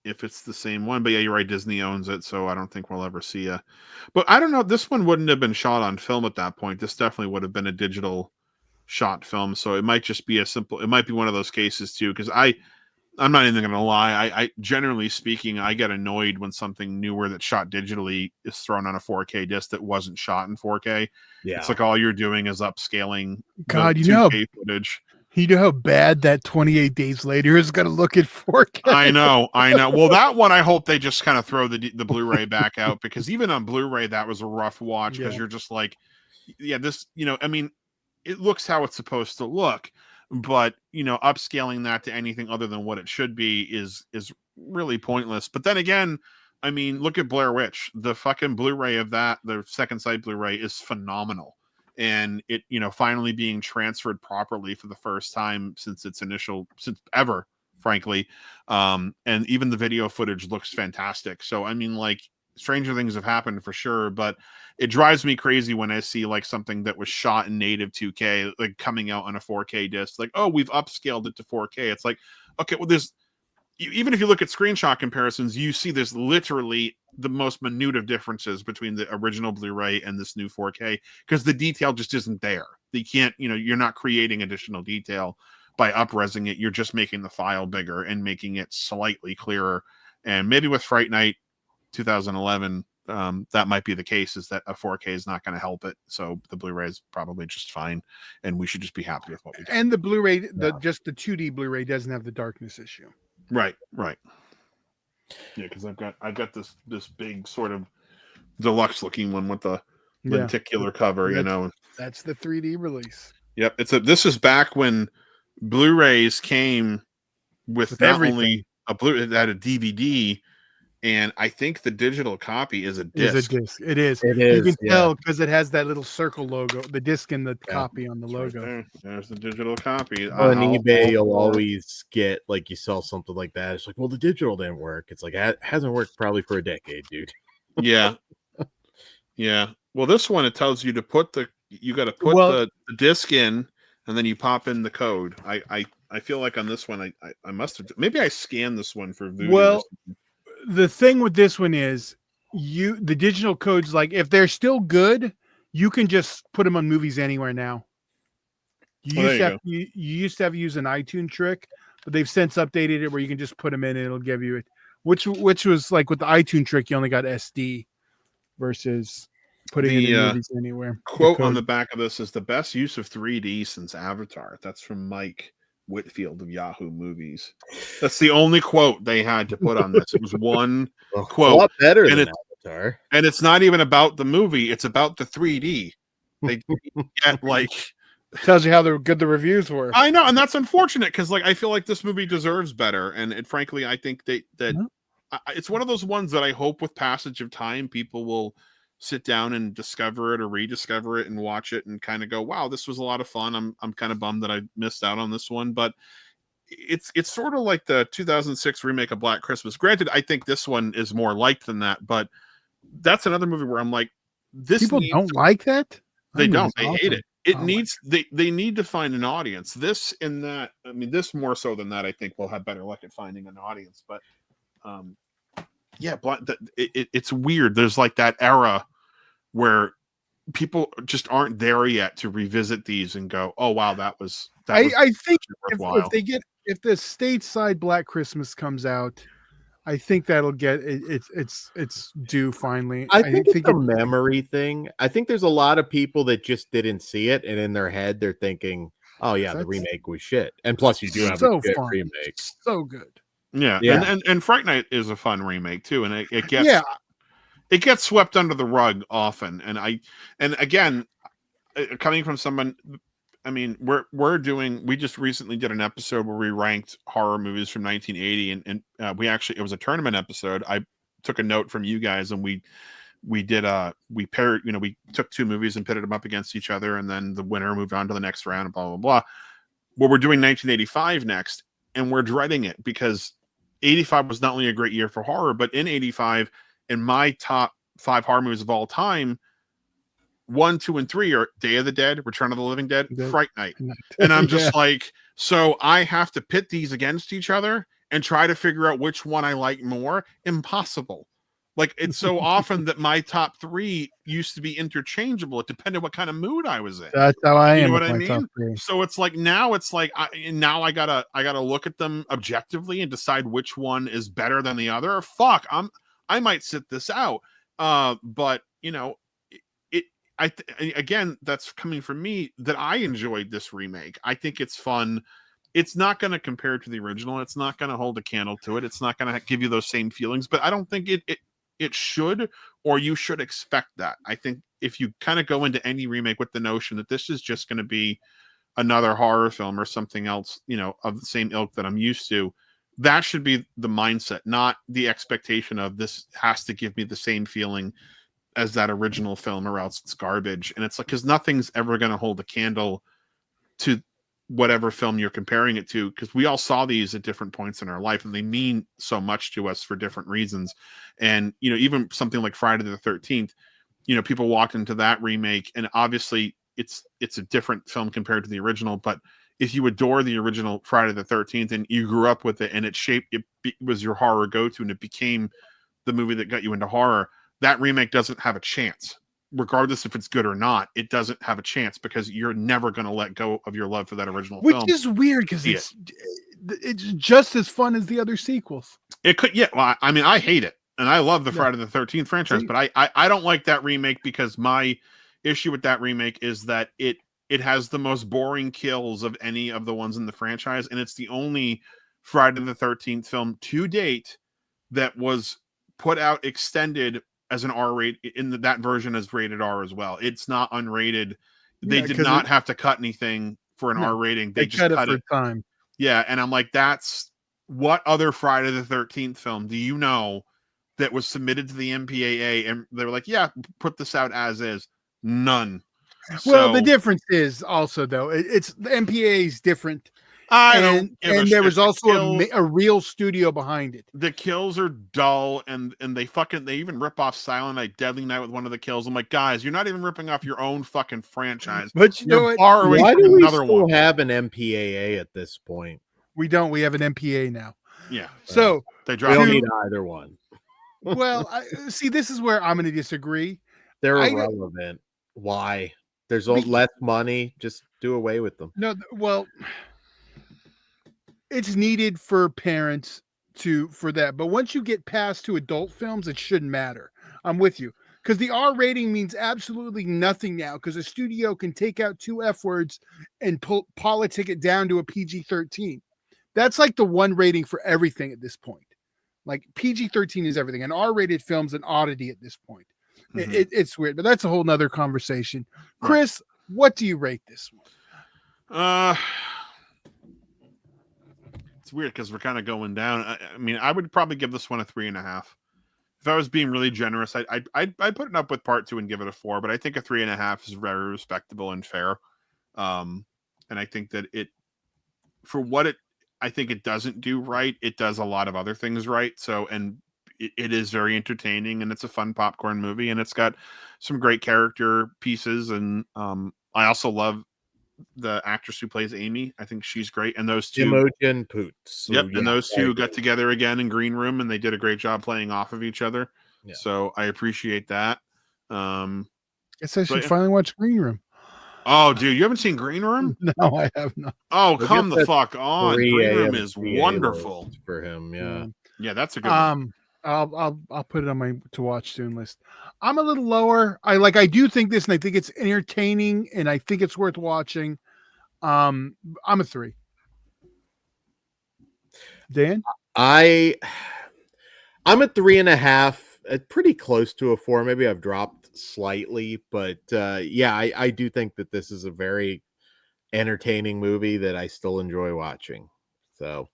if it's the same one, but yeah, you're right. Disney owns it, so I don't think we'll ever see a. But I don't know. This one wouldn't have been shot on film at that point. This definitely would have been a digital shot film. So it might just be it might be one of those cases too. Because I'm not even going to lie. I generally speaking, I get annoyed when something newer that's shot digitally is thrown on a 4K disc that wasn't shot in 4K. Yeah, it's like all you're doing is upscaling. God, the 2K footage. You know how bad that 28 Days Later is going to look at 4K? I know. Well, that one, I hope they just kind of throw the Blu-ray back out, because even on Blu-ray, that was a rough watch, because you're just like, yeah, this, I mean, it looks how it's supposed to look, but, upscaling that to anything other than what it should be is really pointless. But then again, I mean, look at Blair Witch. The fucking Blu-ray of that, the second sight Blu-ray, is phenomenal. And it, finally being transferred properly for the first time since ever, frankly. And even the video footage looks fantastic. So, I mean, like, stranger things have happened for sure, but it drives me crazy when I see like something that was shot in native 2K, like coming out on a 4K disc, like, oh, we've upscaled it to 4K. It's like, okay, well, even if you look at screenshot comparisons, you see there's literally the most minute of differences between the original Blu-ray and this new 4K, because the detail just isn't there. They can't, you're not creating additional detail by up-resing it. You're just making the file bigger and making it slightly clearer. And maybe with Fright Night 2011, that might be the case, is that a 4K is not going to help it. So the Blu-ray is probably just fine, and we should just be happy with what we do. And the Blu-ray, just the 2D Blu-ray doesn't have the darkness issue. Right. Yeah, because I've got this big sort of deluxe looking one with the lenticular cover. That's the 3D release. Yep, this is back when Blu-rays came with not everything. Only a Blu-ray, it had a DVD, and I think the digital copy is a disc. It's a disc. It is. You can tell because it has that little circle logo, the disc and the copy on the logo. Right there's the digital copy. On eBay, you'll always get, like, you sell something like that. It's like, well, the digital didn't work. It's like, it hasn't worked probably for a decade, dude. Yeah. Well, this one, it tells you to put the disc in, and then you pop in the code. I I feel like on this one, I must have, maybe I scanned this one for Voodoo. Well, the thing with this one is the digital codes, like if they're still good, you can just put them on Movies Anywhere now. You used to have to use an iTunes trick, but they've since updated it where you can just put them in and it'll give you it. Which was like with the iTunes trick, you only got SD versus putting it in Movies Anywhere. Quote on the back of this is the best use of 3D since Avatar. That's from Mike Whitfield of Yahoo Movies. That's the only quote they had to put on this. It was one quote. A lot better than Avatar. And it's not even about the movie. It's about the 3D. They get like... Tells you how good the reviews were. I know, and that's unfortunate because, like, I feel like this movie deserves better, and frankly, I think that it's one of those ones that I hope with passage of time people will sit down and discover it or rediscover it and watch it and kind of go, "Wow, this was a lot of fun." I'm kind of bummed that I missed out on this one, but it's sort of like the 2006 remake of Black Christmas. Granted, I think this one is more liked than that, but that's another movie where I'm like, this people don't like that. They don't. They hate it. It needs they need to find an audience. This and that. I mean, this more so than that. I think will have better luck at finding an audience. But yeah, it's weird. There's like that era where people just aren't there yet to revisit these and go, "Oh wow, that was." I think if the stateside Black Christmas comes out, I think that'll get it's due finally. I think it's a memory thing. I think there's a lot of people that just didn't see it, and in their head they're thinking, "Oh yeah, the remake was shit." And plus, you do have a good remake, so good. Yeah. And Fright Night is a fun remake too, and it gets swept under the rug often. And again, coming from someone. I mean, we just recently did an episode where we ranked horror movies from 1980, and it was a tournament episode. I took a note from you guys, and we paired, we took two movies and pitted them up against each other, and then the winner moved on to the next round, and blah blah blah. Well, we're doing 1985 next, and we're dreading it because 85 was not only a great year for horror, but in 85, in my top 5 horror movies of all time, 1, 2, and 3 are Day of the Dead, Return of the Living Dead, Fright Night. And I'm just like, so I have to pit these against each other and try to figure out which one I like more. Impossible. Like, it's so often that my top 3 used to be interchangeable. It depended what kind of mood I was in. That's how I am. You know what I mean? So it's like now I gotta look at them objectively and decide which one is better than the other. Fuck, I might sit this out. But again, that's coming from me that I enjoyed this remake. I think it's fun. It's not going to compare to the original. It's not going to hold a candle to it. It's not going to give you those same feelings, but I don't think it should, or you should expect that. I think if you kind of go into any remake with the notion that this is just going to be another horror film or something else, of the same ilk that I'm used to, that should be the mindset, not the expectation of this has to give me the same feeling as that original film or else it's garbage. And it's like, because nothing's ever going to hold a candle to whatever film you're comparing it to, because we all saw these at different points in our life and they mean so much to us for different reasons. And even something like Friday the 13th, people walked into that remake and obviously it's a different film compared to the original, but if you adore the original Friday the 13th and you grew up with it and it was your horror go-to and it became the movie that got you into horror, that remake doesn't have a chance. Regardless if it's good or not, it doesn't have a chance because you're never going to let go of your love for that original film. Which is weird because it's just as fun as the other sequels. It could, yeah. Well, I mean, I hate it, and I love the Friday the 13th franchise, but I don't like that remake because my issue with that remake is that it has the most boring kills of any of the ones in the franchise, and it's the only Friday the 13th film to date that was put out extended as an R rate in that version is rated R as well. It's not unrated. They did not have to cut anything for an R rating. They just cut it for time. Yeah. And I'm like, that's what other Friday the 13th film do you know that was submitted to the MPAA? And they were like, yeah, put this out as is. None. Well, the difference is also though, it's the MPAA is different. I and don't give a there shit. was also Kills- a real studio behind it. the kills are dull, and they even rip off Silent Night, Deadly Night with one of the kills. I'm like, guys, you're not even ripping off your own fucking franchise. But you know You're what? borrowing Why from do we another still one. have an MPAA at this point? We don't. We have an MPA now. Yeah, So they We dropped don't To- need either one. well, see, this is where I'm going to disagree. They're I- irrelevant. Why? There's Be- less money. Just do away with them. No, well, it's needed for parents for that. But once you get past to adult films, it shouldn't matter. I'm with you. Because the R rating means absolutely nothing now, because a studio can take out 2 F words and politic it down to a PG-13. That's like the one rating for everything at this point. Like PG-13 is everything. An R-rated film's an oddity at this point. Mhm. It's weird, but that's a whole nother conversation. Chris, what do you rate this one? It's weird because we're kind of going down. I mean, I would probably give this one a 3.5. If I was being really generous, I'd put it up with part 2 and give it a 4. But I think a 3.5 is very respectable and fair. And I think that for what I think it doesn't do right, it does a lot of other things right. So, and it is very entertaining, and it's a fun popcorn movie, and it's got some great character pieces. And I also love the actress who plays Amy. I think she's great. And those two, Imogen Poots. yep, Yeah, and those very two got good. together again in Green Room, and they did a great job playing off of each other. Yeah. So I appreciate that. Guess I should But- finally watch Green Room. Oh, dude, you haven't seen Green Room? No, I have not. Oh, We'll come get the that fuck on! 3 Green Room a.m. is PA wonderful. list for him. Yeah. Yeah, that's a good one. I'll put it on my to watch soon list. I'm a little lower. I do think this, and I think it's entertaining, and I think it's worth watching. I'm a 3. Dan? I'm a 3.5, pretty close to a 4. Maybe I've dropped slightly, but yeah, I do think that this is a very entertaining movie that I still enjoy watching. So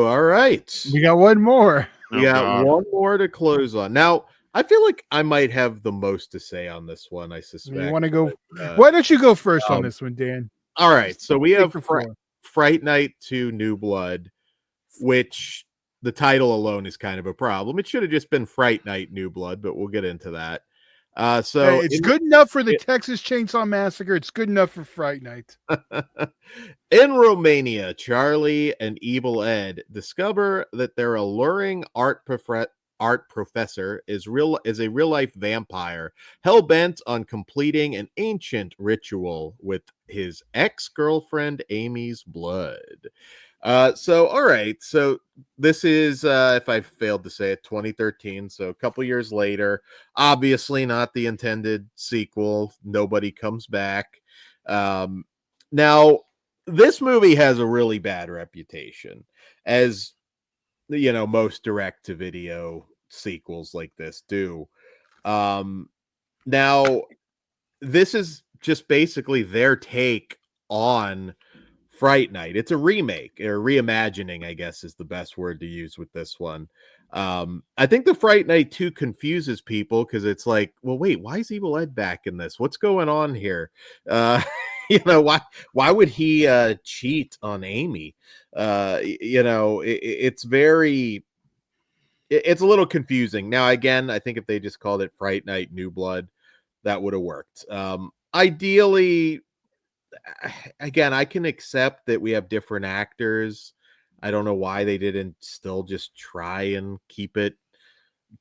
all right, We got one more. we Oh, got God. one more to close on. Now, I feel like I might have the most to say on this one. I suspect. You want to go? but, Why don't you go first on um, this one, Dan? all right, so we Take have the floor. Fright Night 2 New Blood, which the title alone is kind of a problem. It should have just been Fright Night New Blood, but we'll get into that. So Hey, it's good enough for the Texas Chainsaw Massacre. It's good enough for Fright Night. in Romania, Charlie and Evil Ed discover that their alluring art professor is a real life vampire, hell bent on completing an ancient ritual with his ex-girlfriend Amy's blood. So all right, so this is if I failed to say it, 2013, so a couple years later. Obviously not the intended sequel. Nobody comes back. Now this movie has a really bad reputation, as you know, most direct to video sequels like this do. Now this is just basically their take on Fright Night. It's a remake or reimagining, I guess is the best word to use with this one. I think the Fright Night 2 confuses people because it's like, well, wait, why is Evil Ed back in this? What's going on here? You know, why would he cheat on Amy? You know, it's very it's a little confusing. Now, again, I think if they just called it Fright Night New Blood, that would have worked. Ideally, again, I can accept that we have different actors. I don't know why they didn't still just try and keep it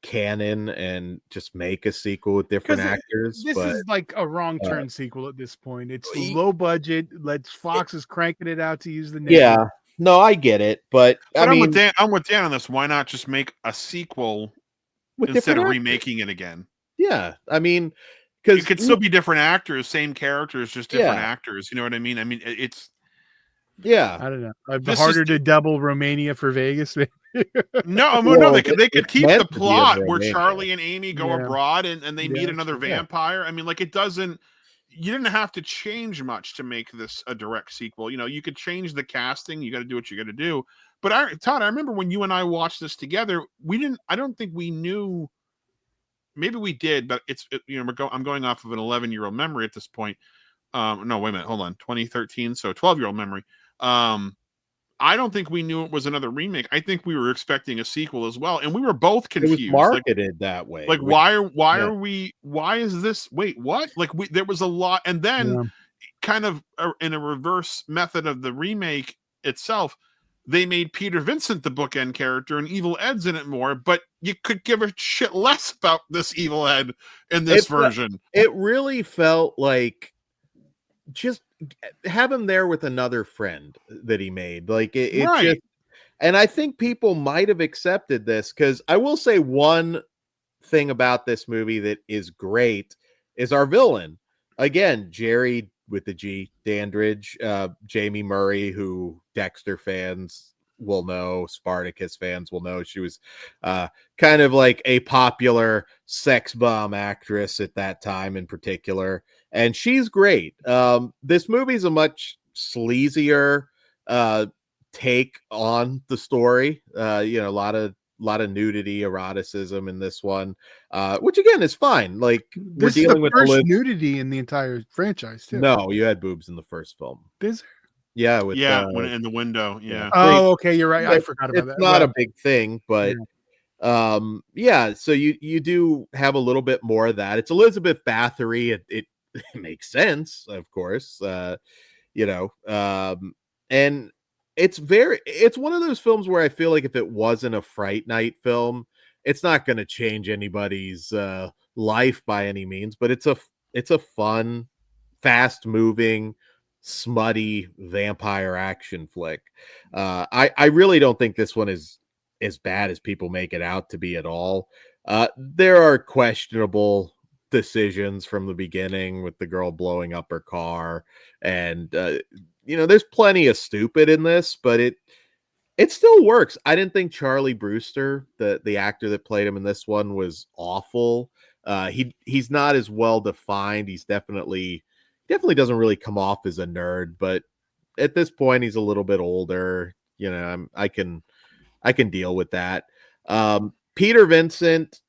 canon and just make a sequel with different 'Cause actors. This But is like a wrong turn sequel at this point. It's low budget. Fox is cranking it out to use the name. yeah, no, I get it. But I I'm mean, with Dan on this. Why not just make a sequel with instead of different actors. remaking it again? Yeah, I mean, It because could still be different actors, same characters, just different Yeah. actors. You know what I mean? I mean, it's yeah, I don't know. This Harder is- to double Romania for Vegas. no, Well, no. They could it's keep meant the to be a plot where Romania. Charlie and Amy go Yeah. abroad and they meet Yeah, another sure. vampire. I mean, like it doesn't. You didn't have to change much to make this a direct sequel. You know, you could change the casting. You got to do what you got to do. But Todd, I remember when you and I watched this together. We didn't. I don't think we knew. Maybe we did, but I'm going off of an 11-year-old memory at this point. No, wait a minute, hold on, 2013, so 12-year-old memory. I don't think we knew it was another remake. I think we were expecting a sequel as well, and we were both It was confused. marketed that way. Like why is this? Wait, what? Like there was a lot, and then kind of in a reverse method of the remake itself, they made Peter Vincent the bookend character, and Evil Ed's in it more. But you could give a shit less about this Evil Ed in this version. It really felt like just have him there with another friend that he made. Like it Right. just, and I think people might have accepted this, because I will say one thing about this movie that is great is our villain. Again, Jerry with the G, Dandridge, Jamie Murray, who Dexter fans will know, Spartacus fans will know. She was kind of like a popular sex bomb actress at that time in particular, and she's great. This movie's a much sleazier take on the story. You know, a lot of nudity, eroticism in this one, which again is fine. Like we're This is dealing the with first nudity in the entire franchise, too. No, you had boobs in the first film. Is there? Yeah, with when in the window. Yeah. Oh, okay, you're right. I forgot about that. It's not a big thing, but yeah. So you do have a little bit more of that. It's Elizabeth Bathory. It makes sense, of course. You know, and it's one of those films where I feel like if it wasn't a Fright Night film, it's not going to change anybody's life by any means. But it's a fun, fast moving, smutty vampire action flick. I really don't think this one is as bad as people make it out to be at all. There are questionable decisions from the beginning with the girl blowing up her car, and you know, there's plenty of stupid in this, but it still works. I didn't think Charlie Brewster, the actor that played him in this one, was awful. He's not as well defined. He's definitely doesn't really come off as a nerd, but at this point he's a little bit older. You know, I can deal with that. Peter Vincent,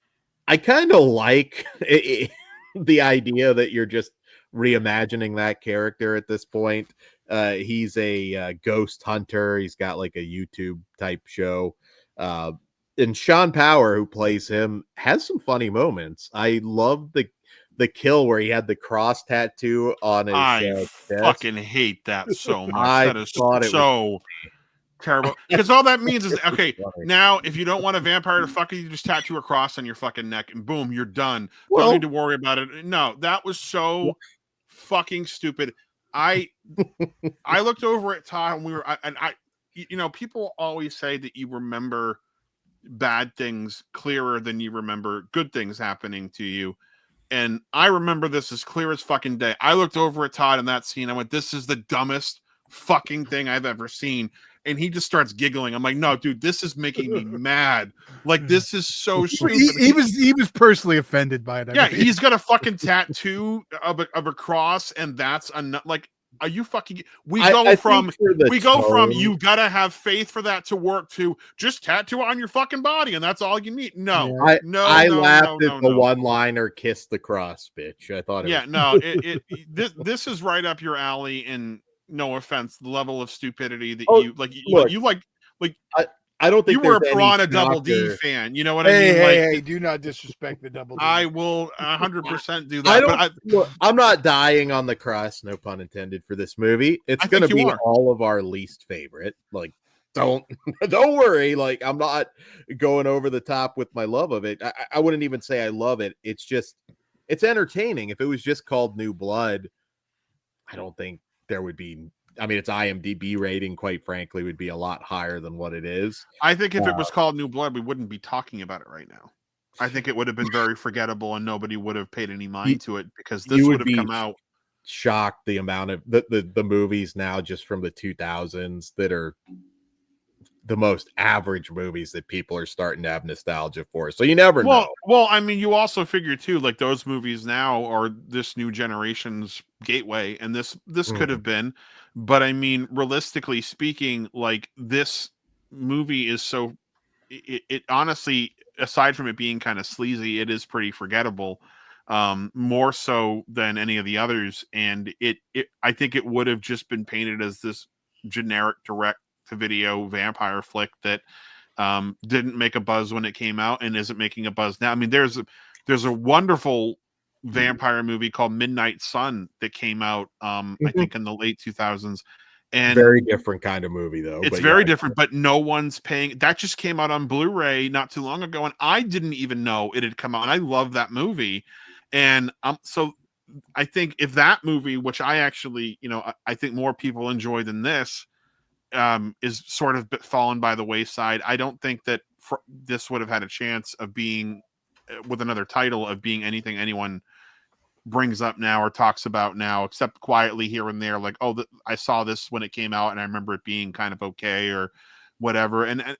I kind of like the idea that you're just reimagining that character at this point. He's a ghost hunter. He's got like a YouTube type show. And Sean Power, who plays him, has some funny moments. I love the kill where he had the cross tattoo on his I chest. fucking hate that so much. I That is thought it so terrible. Because all that means is, okay, now if you don't want a vampire to fuck you just tattoo a cross on your fucking neck and boom, you're done. Don't need to worry about it. No, that was so fucking stupid. I looked over at Todd and we were, you know, people always say that you remember bad things clearer than you remember good things happening to you. And I remember this as clear as fucking day. I looked over at Todd in that scene. I went, this is the dumbest fucking thing I've ever seen. And he just starts giggling. I'm like, no, dude, this is making me mad. Like, this is so stupid. He was personally offended by it. Yeah, he's got a fucking tattoo of a cross, and that's like, are you fucking? We go from you gotta have faith for that to work to just tattoo it on your fucking body, and that's all you need. No, I laughed at the one-liner, "Kiss the cross, bitch." I thought, this is right up your alley. And no offense, the level of stupidity that you like. I don't think you were a Piranha Double D fan. You know what I mean? Hey, do not disrespect the Double D. I will 100% do that. I'm not dying on the cross, no pun intended, for this movie. It's going to be all of our least favorite. Like, don't worry. Like, I'm not going over the top with my love of it. I wouldn't even say I love it. It's just, it's entertaining. If it was just called New Blood, I don't think there would be. I mean, its IMDb rating, quite frankly, would be a lot higher than what it is. I think if it was called New Blood, we wouldn't be talking about it right now. I think it would have been very forgettable and nobody would have paid any mind to it, because this would have come out. Shocked the amount of the movies now just from the 2000s that are the most average movies that people are starting to have nostalgia for. So you never know. Well, I mean, you also figure too, like those movies now are this new generation's gateway, and this could have been. But I mean, realistically speaking, like this movie is so it honestly, aside from it being kind of sleazy, it is pretty forgettable. more so than any of the others. And I think it would have just been painted as this generic direct to video vampire flick that didn't make a buzz when it came out and isn't making a buzz now. I mean, there's a wonderful vampire movie called Midnight Sun that came out, I think in the late 2000s. And very different kind of movie, though. It's very different, but no one's paying. That just came out on Blu-ray not too long ago, and I didn't even know it had come out. And I love that movie, and so I think if that movie, which I actually, I think more people enjoy than this, is sort of fallen by the wayside. I don't think that this would have had a chance of being, with another title, of being anything anyone brings up now or talks about now, except quietly here and there, like, oh, I saw this when it came out and I remember it being kind of okay or whatever. And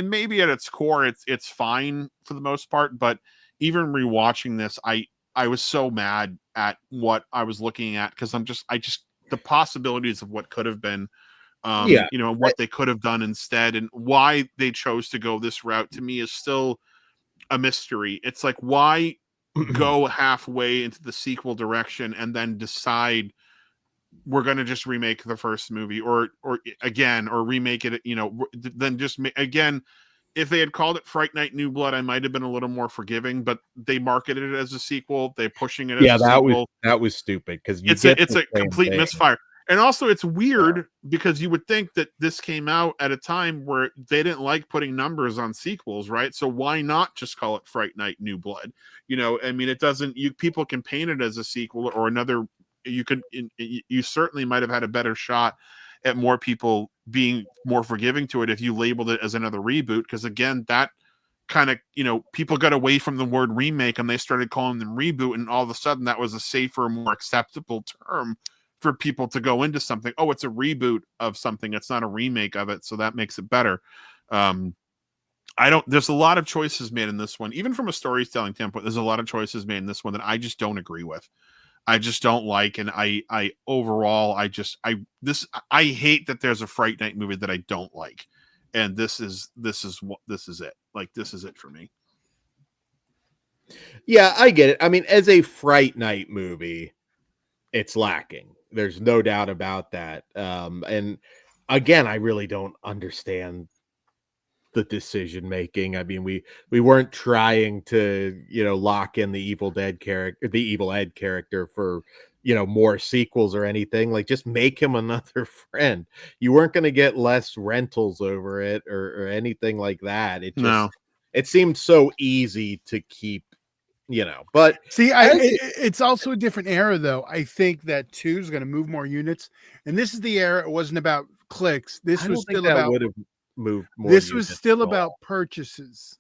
maybe at its core, it's fine for the most part. But even rewatching this, I was so mad at what I was looking at, because the possibilities of what could have been, what they could have done instead, and why they chose to go this route, to me is still a mystery. It's like, why go halfway into the sequel direction and then decide we're going to just remake the first movie or remake it, then just again, if they had called it Fright Night New Blood, I might have been a little more forgiving, but they marketed it as a sequel. They're pushing it as a sequel. That was stupid, because it's a complete misfire. And also, it's weird because you would think that this came out at a time where they didn't like putting numbers on sequels, right? So why not just call it Fright Night New Blood? I mean, it doesn't. People can paint it as a sequel or another. You certainly might have had a better shot at more people being more forgiving to it if you labeled it as another reboot. Because again, that kind of, people got away from the word remake and they started calling them reboot, and all of a sudden that was a safer, more acceptable term for people to go into something. Oh, it's a reboot of something. It's not a remake of it. So that makes it better. There's a lot of choices made in this one, even from a storytelling standpoint. There's a lot of choices made in this one that I just don't agree with. I just don't like. And I hate that there's a Fright Night movie that I don't like. And this is it. Like, this is it for me. Yeah, I get it. I mean, as a Fright Night movie, it's lacking. There's no doubt about that. And again, I really don't understand the decision making. I mean, we weren't trying to, lock in the Evil Ed character for, more sequels or anything. Like, just make him another friend. You weren't going to get less rentals over it or anything like that. It seemed so easy to keep, but see, it's also a different era, though. I think that 2 is going to move more units, and this is the era. It wasn't about clicks. This was still about moved more. This was still about purchases.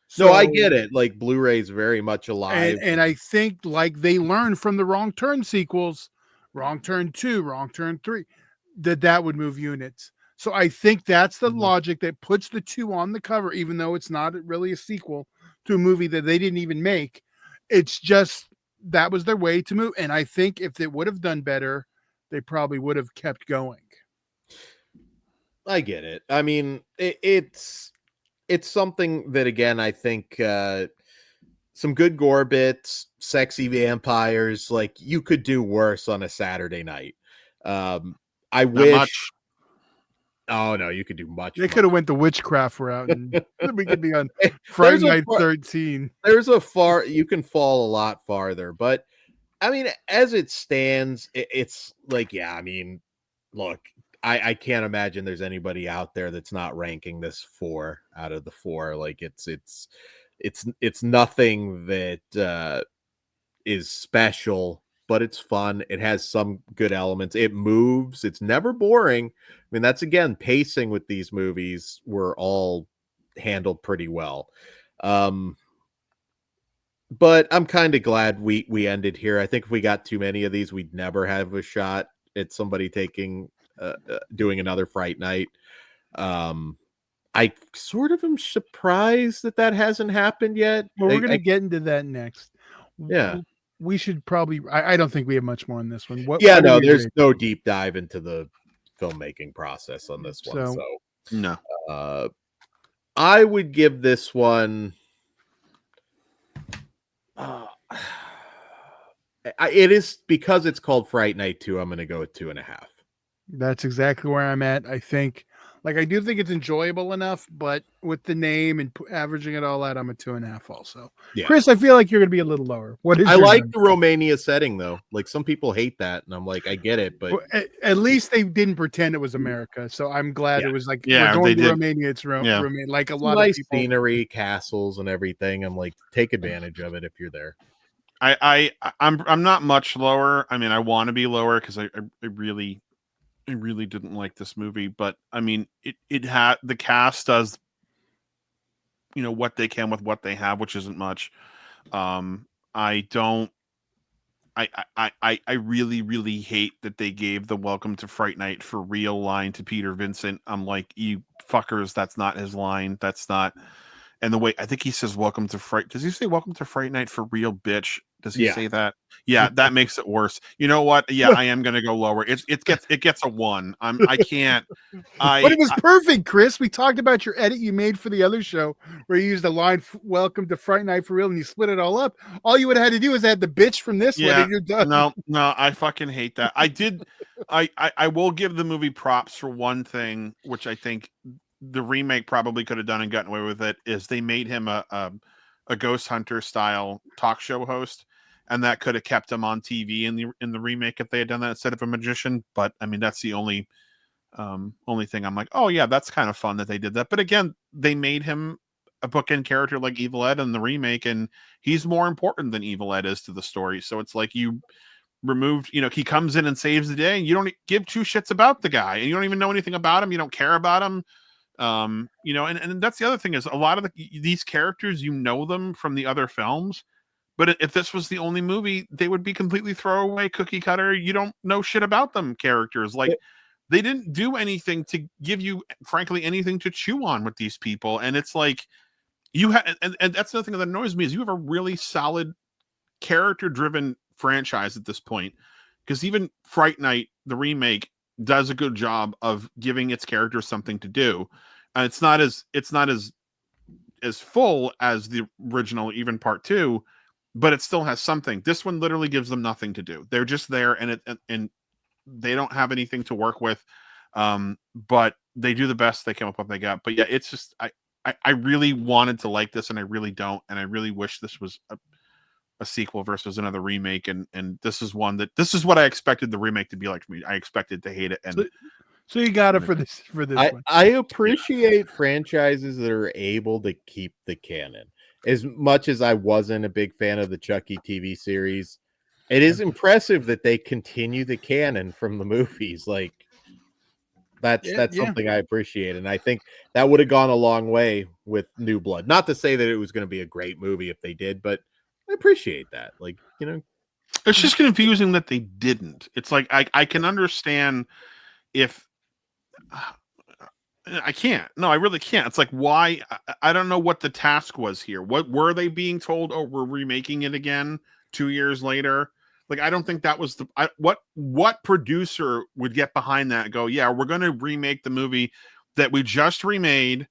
So I get it. Like, Blu-ray's very much alive, and I think, like, they learned from the Wrong Turn sequels, Wrong Turn 2, Wrong Turn 3, that would move units. So I think that's the logic that puts the 2 on the cover, even though it's not really a sequel to a movie that they didn't even make. It's just that was their way to move. And I think if they would have done better, they probably would have kept going. I get it. I mean, it's something that, again, I think some good gore bits, sexy vampires, like, you could do worse on a Saturday night. I wish. Much. Oh no, you could do much. They could have went the witchcraft route, and we could be on Friday Night 13. You can fall a lot farther, but I mean, as it stands, it's like, yeah. I mean, look, I can't imagine there's anybody out there that's not ranking this 4 out of the 4. Like, it's nothing that is special, but it's fun. It has some good elements. It moves. It's never boring. I mean, that's, again, pacing with these movies were all handled pretty well. But I'm kind of glad we ended here. I think if we got too many of these, we'd never have a shot at somebody doing another Fright Night. I sort of am surprised that hasn't happened yet. Well, we're going to get into that next. Yeah. We should probably, I don't think we have much more on this one. There's no deep dive into the filmmaking process on this one. So no. I would give this one, It is because it's called Fright Night 2. I'm going to go with 2.5. That's exactly where I'm at. I think, like, I do think it's enjoyable enough, but with the name and averaging it all out, I'm a 2.5 also. Yeah. Chris, I feel like you're going to be a little lower. What is I your like number? the Romania setting though. Like some people hate that, and I'm like, I get it, but Well, at least they didn't pretend it was America. So I'm glad Yeah. it was like, we're Yeah, going they to did. Romania. It's Yeah. Romania. Like a some lot nice of people. scenery, castles, and everything. I'm like, take advantage of it if you're there. I'm not much lower. I mean, I want to be lower because I really didn't like this movie, but I mean, it had the cast does what they can with what they have, which isn't much. I don't. I really hate that they gave the "Welcome to Fright Night for Real" line to Peter Vincent. I'm like, you fuckers, that's not his line. That's not. And the way I think he says "Welcome to Fright." Does he say "Welcome to Fright Night for Real, bitch"? Does he say that? Yeah, that makes it worse. You know what? Yeah, I am gonna go lower. It gets a 1. I can't. But it was perfect, Chris. We talked about your edit you made for the other show where you used the line "Welcome to Fright Night for Real" and you split it all up. All you would have had to do is add the bitch from this one, and you're done. No, I fucking hate that. I will give the movie props for one thing, which I think the remake probably could have done and gotten away with it, is they made him a ghost hunter style talk show host, and that could have kept him on TV in the remake if they had done that instead of a magician. But I mean, that's the only thing I'm like, oh yeah, that's kind of fun that they did that. But again, they made him a bookend character like Evil Ed in the remake, and he's more important than Evil Ed is to the story. So it's like you removed, he comes in and saves the day, and you don't give two shits about the guy, and you don't even know anything about him. You don't care about him. And that's the other thing is a lot of these characters, them from the other films. But if this was the only movie, they would be completely throwaway, cookie cutter. You don't know shit about them characters. Like, they didn't do anything to give you, frankly, anything to chew on with these people. And it's like, and that's the thing that annoys me is you have a really solid character-driven franchise at this point. Because even Fright Night, the remake, does a good job of giving its characters something to do. And it's not as full as the original, even part 2, but it still has something. This one literally gives them nothing to do. They're just there, and they don't have anything to work with. But they do the best they come up with. They got. But yeah, it's just I really wanted to like this, and I really don't, and I really wish this was a sequel versus another remake. And this is what I expected the remake to be like for me. I expected to hate it, and so you got it for this one. I appreciate franchises that are able to keep the canon. As much as I wasn't a big fan of the Chucky TV series, it is impressive that they continue the canon from the movies. Like that's something I appreciate, and I think that would have gone a long way with New Blood. Not to say that it was going to be a great movie if they did, but I appreciate that. Like, it's just confusing that they didn't. It's like I can understand if I can't. No, I really can't. It's like, why? I don't know what the task was here. What were they being told? Oh, we're remaking it again 2 years later. Like, I don't think that was what producer would get behind that and go, yeah, we're going to remake the movie that we just remade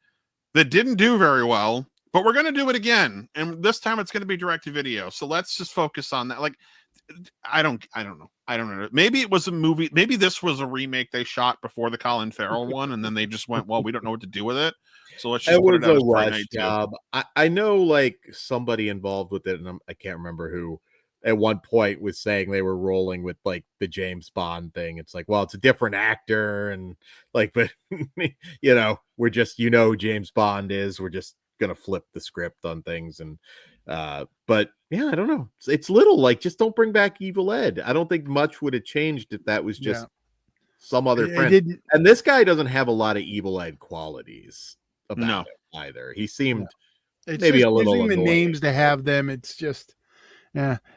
that didn't do very well, but we're going to do it again. And this time it's going to be direct to video. So let's just focus on that. Like, I don't know. Maybe it was a movie. Maybe this was a remake they shot before the Colin Farrell one, and then they just went, well, we don't know what to do with it, so let's just put it out as Fright Night 2. Job. I know, like, somebody involved with it, and I can't remember who, at one point was saying they were rolling with like the James Bond thing. It's like, well, it's a different actor, and like, but we're just, who James Bond is. We're just gonna flip the script on things, and but yeah, I don't know. It's little, like, just don't bring back Evil Ed. I don't think much would have changed if that was just some other friend. And this guy doesn't have a lot of Evil Ed qualities about him either. He seemed maybe a little using annoying. the names to have them. It's just,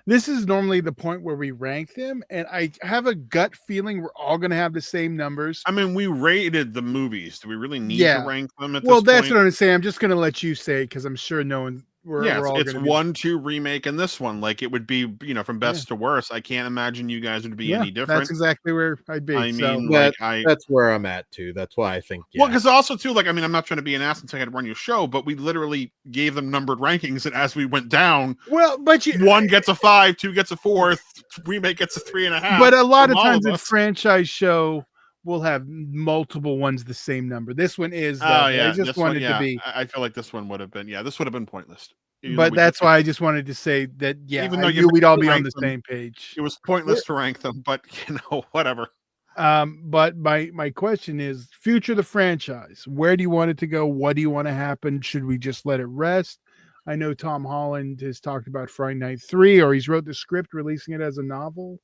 this is normally the point where we rank them, and I have a gut feeling we're all going to have the same numbers. I mean, we rated the movies. Do we really need to rank them at this point? Well, that's what I'm saying. I'm just going to let you say it because I'm sure no one we're all it's going to 1-2 remake and this one. Like it would be, from best to worst. I can't imagine you guys would be any different. That's exactly where I'd be. I mean, that's where I'm at too. That's why I think. Well, because also too, like, I mean, I'm not trying to be an ass and say I had to run your show, but we literally gave them numbered rankings, and as we went down, but 1 gets a 5, 2 gets a 4, remake gets a 3.5. But a lot of times a franchise show will have multiple ones the same number. This one is. I just wanted to be. I feel like this one would have been. Yeah, this would have been pointless. But that's why I just wanted to say that. Yeah, even though we'd all be on the same page. It was pointless to rank them, but whatever. But my question is, future of the franchise. Where do you want it to go? What do you want to happen? Should we just let it rest? I know Tom Holland has talked about Fright Night 3, or he's wrote the script, releasing it as a novel.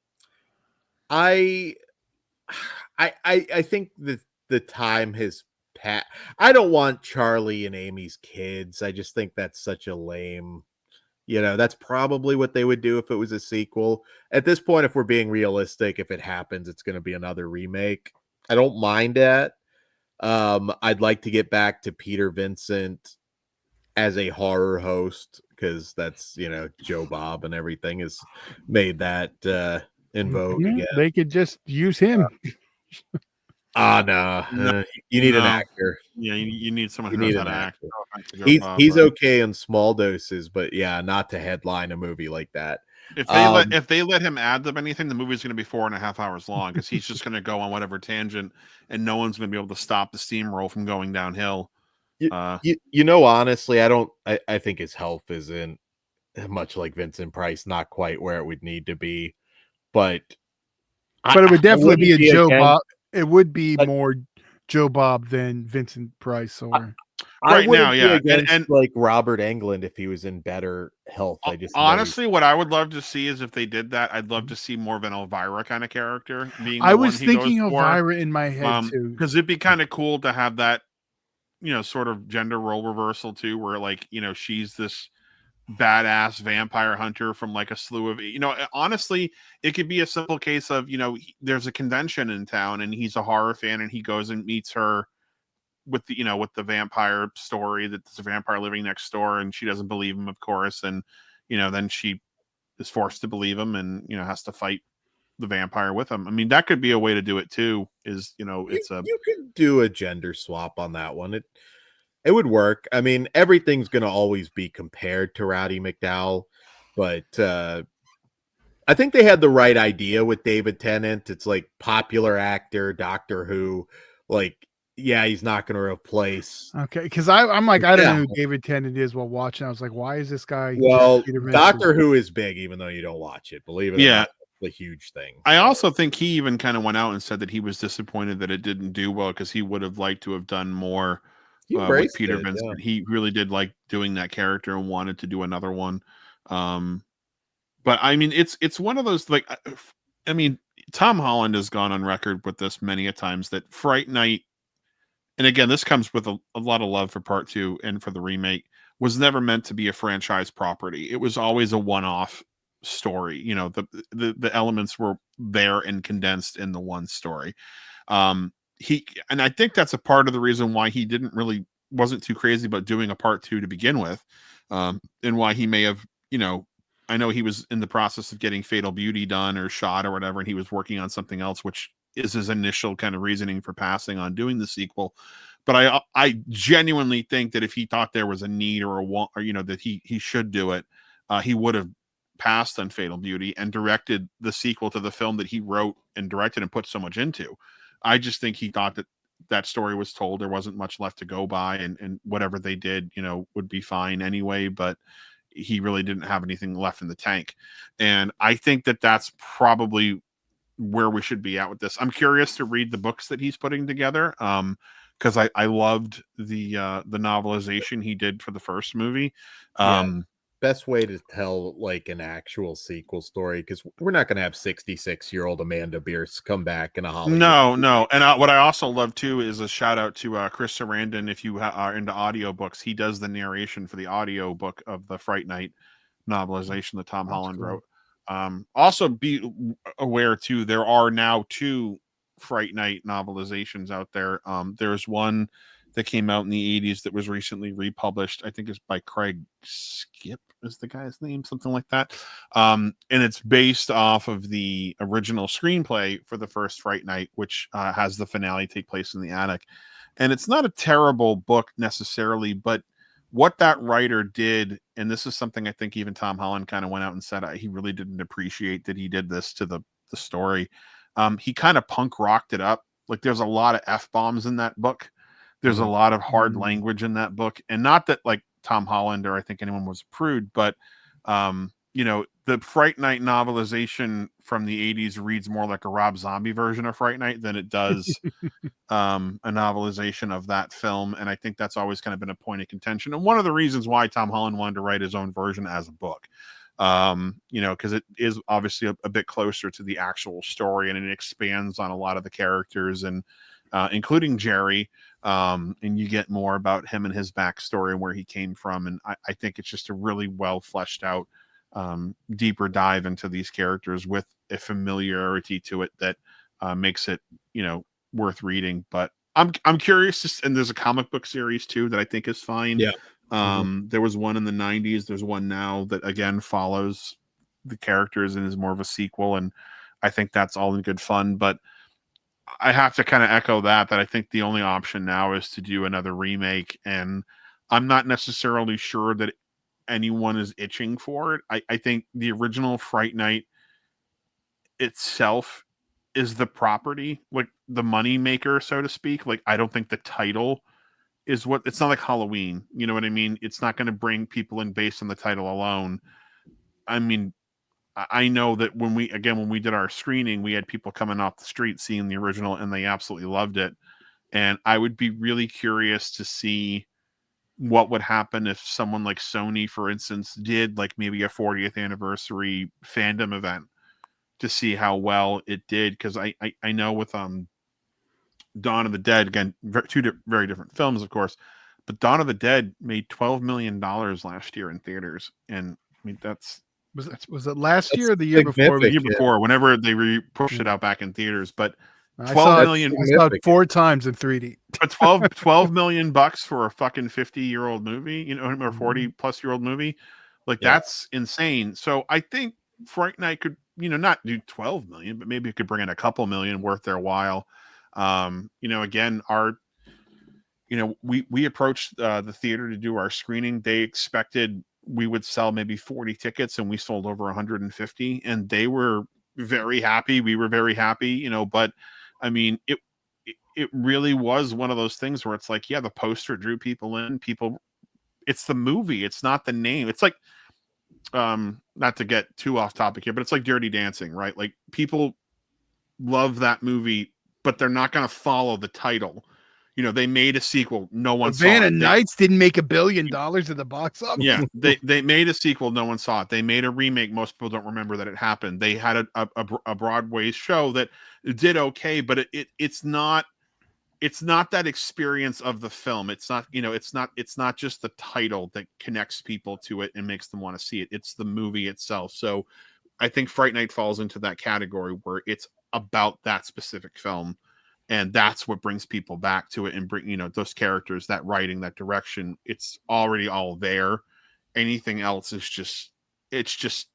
I think that the time has passed. I don't want Charlie and Amy's kids. I just think that's such a lame. That's probably what they would do if it was a sequel. At this point, if we're being realistic, if it happens, it's going to be another remake. I don't mind that. I'd like to get back to Peter Vincent as a horror host, because that's, Joe Bob and everything has made that in vogue again. They could just use him. No. You need an actor. Yeah, you need someone who knows how to act. He's okay in small doses, but not to headline a movie like that. If they let him add them anything, the movie's going to be 4.5 hours long, because he's just going to go on whatever tangent, and no one's going to be able to stop the steamroll from going downhill. Honestly, I think his health isn't much like Vincent Price, not quite where it would need to be, but it would definitely be a Joe Bob. It would be more Joe Bob than Vincent Price, or right now, yeah, and like Robert Englund if he was in better health. I just honestly, what I would love to see is if they did that, I'd love to see more of an Elvira kind of character. I was thinking Elvira in my head too, because it'd be kind of cool to have that, sort of gender role reversal too, where like she's this badass vampire hunter from like a slew of, honestly, it could be a simple case of, there's a convention in town and he's a horror fan and he goes and meets her with the, with the vampire story that there's a vampire living next door, and she doesn't believe him, of course, and then she is forced to believe him and has to fight the vampire with him. I mean, that could be a way to do it too, is you could do a gender swap on that one. It would work. I mean, everything's going to always be compared to Roddy McDowall, but I think they had the right idea with David Tennant. It's like popular actor, Doctor Who, like, he's not going to replace. Okay, because I'm like, I don't know who David Tennant is while watching. I was like, why is this guy? Well, Doctor Who is big, even though you don't watch it. Believe it or not, it's a huge thing. I also think he even kind of went out and said that he was disappointed that it didn't do well, because he would have liked to have done more. With Peter Vincent, he really did like doing that character and wanted to do another one. But I mean, it's one of those, like, I mean, Tom Holland has gone on record with this many a times that Fright Night, and again, this comes with a lot of love for part 2 and for the remake, was never meant to be a franchise property. It was always a one-off story. The elements were there and condensed in the one story. And I think that's a part of the reason why he wasn't too crazy about doing a part 2 to begin with, and why he may have, I know he was in the process of getting Fatal Beauty done or shot or whatever, and he was working on something else, which is his initial kind of reasoning for passing on doing the sequel. But I genuinely think that if he thought there was a need or a want, or that he should do it, he would have passed on Fatal Beauty and directed the sequel to the film that he wrote and directed and put so much into. I just think he thought that story was told. There wasn't much left to go by, and whatever they did, would be fine anyway, but he really didn't have anything left in the tank. And I think that that's probably where we should be at with this. I'm curious to read the books that he's putting together, because I loved the novelization he did for the first movie. Best way to tell like an actual sequel story, because we're not going to have 66-year-old Amanda Bierce come back in a Hollywood. No. And what I also love too is a shout out to Chris Sarandon. If you are into audiobooks, he does the narration for the audiobook of the Fright Night novelization that Tom Holland wrote. Also be aware too, there are now 2 Fright Night novelizations out there. There's one that came out in the 80s that was recently republished. I think it's by Craig Skip is the guy's name, something like that. And it's based off of the original screenplay for the first Fright Night, which has the finale take place in the attic. And it's not a terrible book necessarily, but what that writer did, and this is something I think even Tom Holland kind of went out and said he really didn't appreciate that he did this to the story. He kind of punk rocked it up. Like there's a lot of F-bombs in that book. There's a lot of hard language in that book. And not that like Tom Holland or I think anyone was a prude, but you know, the Fright Night novelization from the 80s reads more like a Rob Zombie version of Fright Night than it does a novelization of that film. And I think that's always kind of been a point of contention. And one of the reasons why Tom Holland wanted to write his own version as a book. You know, because it is obviously a bit closer to the actual story and it expands on a lot of the characters and including Jerry. And you get more about him and his backstory and where he came from. And I think it's just a really well fleshed out, deeper dive into these characters with a familiarity to it that makes it, you know, worth reading. But I'm curious, and there's a comic book series too that I think is fine. Yeah. There was one in the 90s. There's one now that again follows the characters and is more of a sequel. And I think that's all in good fun. But I have to kind of echo that I think the only option now is to do another remake. And I'm not necessarily sure that anyone is itching for it. I think the original Fright Night itself is the property, like the money maker, so to speak. Like, I don't think the title is what it's not like Halloween. You know what I mean? It's not going to bring people in based on the title alone. I mean, I know that when we did our screening, we had people coming off the street seeing the original and they absolutely loved it. And I would be really curious to see what would happen if someone like Sony, for instance, did like maybe a 40th anniversary fandom event to see how well it did. Because I know with Dawn of the Dead, again, two very different films, of course, but Dawn of the Dead made $12 million last year in theaters. And I mean, was it last year or the year before? The year before, whenever they pushed it out back in theaters. But I saw it 4 times in 3D. But $12 million for a fucking 50-year-old movie, you know, or 40-plus-year-old movie, like that's insane. So I think Fright Night could, you know, not do 12 million, but maybe it could bring in a couple million worth their while. You know, again, we approached the theater to do our screening. They expected we would sell maybe 40 tickets and we sold over 150 and they were very happy. We were very happy, you know, but I mean, it really was one of those things where it's like, yeah, the poster drew people in. It's the movie. It's not the name. It's like, not to get too off topic here, but it's like Dirty Dancing, right? Like people love that movie, but they're not going to follow the title. You know, they made a sequel. No one saw it. Savannah Nights didn't make $1 billion at the box office. Yeah, they made a sequel. No one saw it. They made a remake. Most people don't remember that it happened. They had a Broadway show that did okay, but it's not that experience of the film. It's not, you know, it's not just the title that connects people to it and makes them want to see it. It's the movie itself. So I think Fright Night falls into that category where it's about that specific film. And that's what brings people back to it and bring, you know, those characters, that writing, that direction. It's already all there. Anything else is just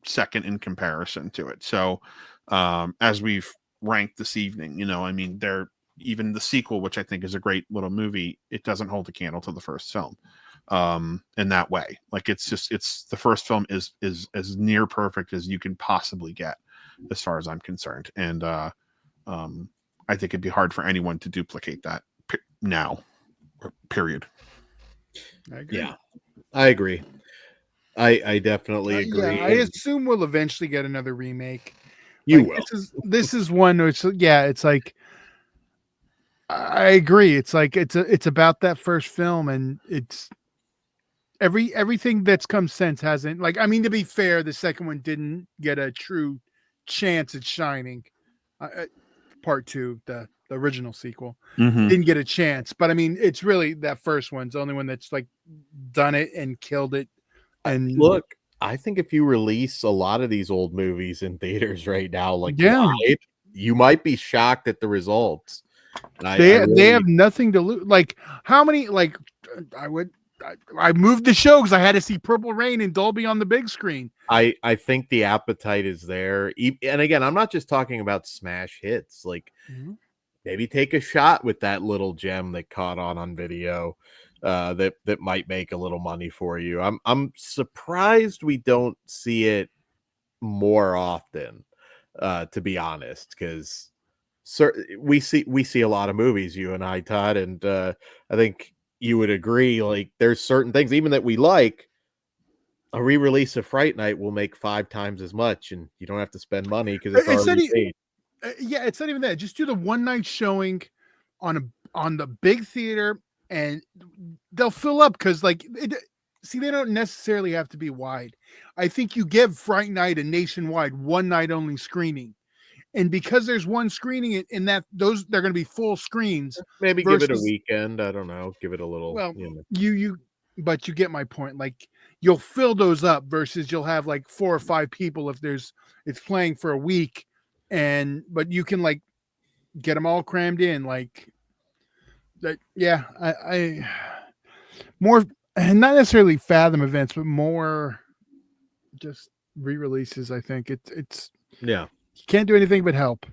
second in comparison to it. So as we've ranked this evening, you know, I mean, even the sequel, which I think is a great little movie, it doesn't hold a candle to the first film in that way. Like it's the first film is as near perfect as you can possibly get as far as I'm concerned. And I think it'd be hard for anyone to duplicate that now, period. I agree. Yeah, I agree. I definitely agree. Yeah, I assume we'll eventually get another remake. You will. will. This is one which, it's like, I agree. It's like, it's about that first film and it's everything that's come since hasn't, like, I mean, to be fair, the second one didn't get a true chance at shining. Part 2, the original sequel, didn't get a chance, but I mean, it's really that first one's the only one that's like done it and killed it. And look, I think if you release a lot of these old movies in theaters right now, like tonight, you might be shocked at the results. They have nothing to lose. Like how many? Like I moved the show because I had to see Purple Rain and Dolby on the big screen. I think the appetite is there. And again, I'm not just talking about smash hits. Like maybe take a shot with that little gem that caught on video that might make a little money for you. I'm surprised we don't see it more often, to be honest, because we see a lot of movies, you and I, Todd, and I think you would agree. Like there's certain things even that we like. A re-release of Fright Night will make 5 times as much, and you don't have to spend money because it's already paid. Yeah, it's not even that. Just do the one night showing on the big theater, and they'll fill up because see, they don't necessarily have to be wide. I think you give Fright Night a nationwide one night only screening, and because there's one screening in that they're going to be full screens. Maybe give it a weekend. I don't know. Give it a little. Well, but you get my point. Like you'll fill those up versus you'll have like 4 or 5 people if it's playing for a week, but you can like get them all crammed in like that. Yeah, I more and not necessarily Fathom events, but more just re-releases. I think it's you can't do anything but help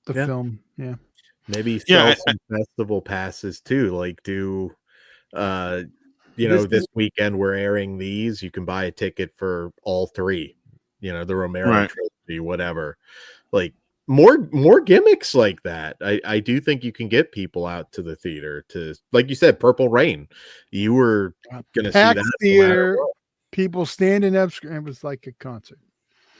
the film. Yeah, maybe sell some festival passes too. Like do this weekend we're airing these. You can buy a ticket for all 3. The Romero trilogy, whatever. Like more gimmicks like that. I do think you can get people out to the theater to, like you said, Purple Rain. You were gonna see that theater. People standing up. It was like a concert.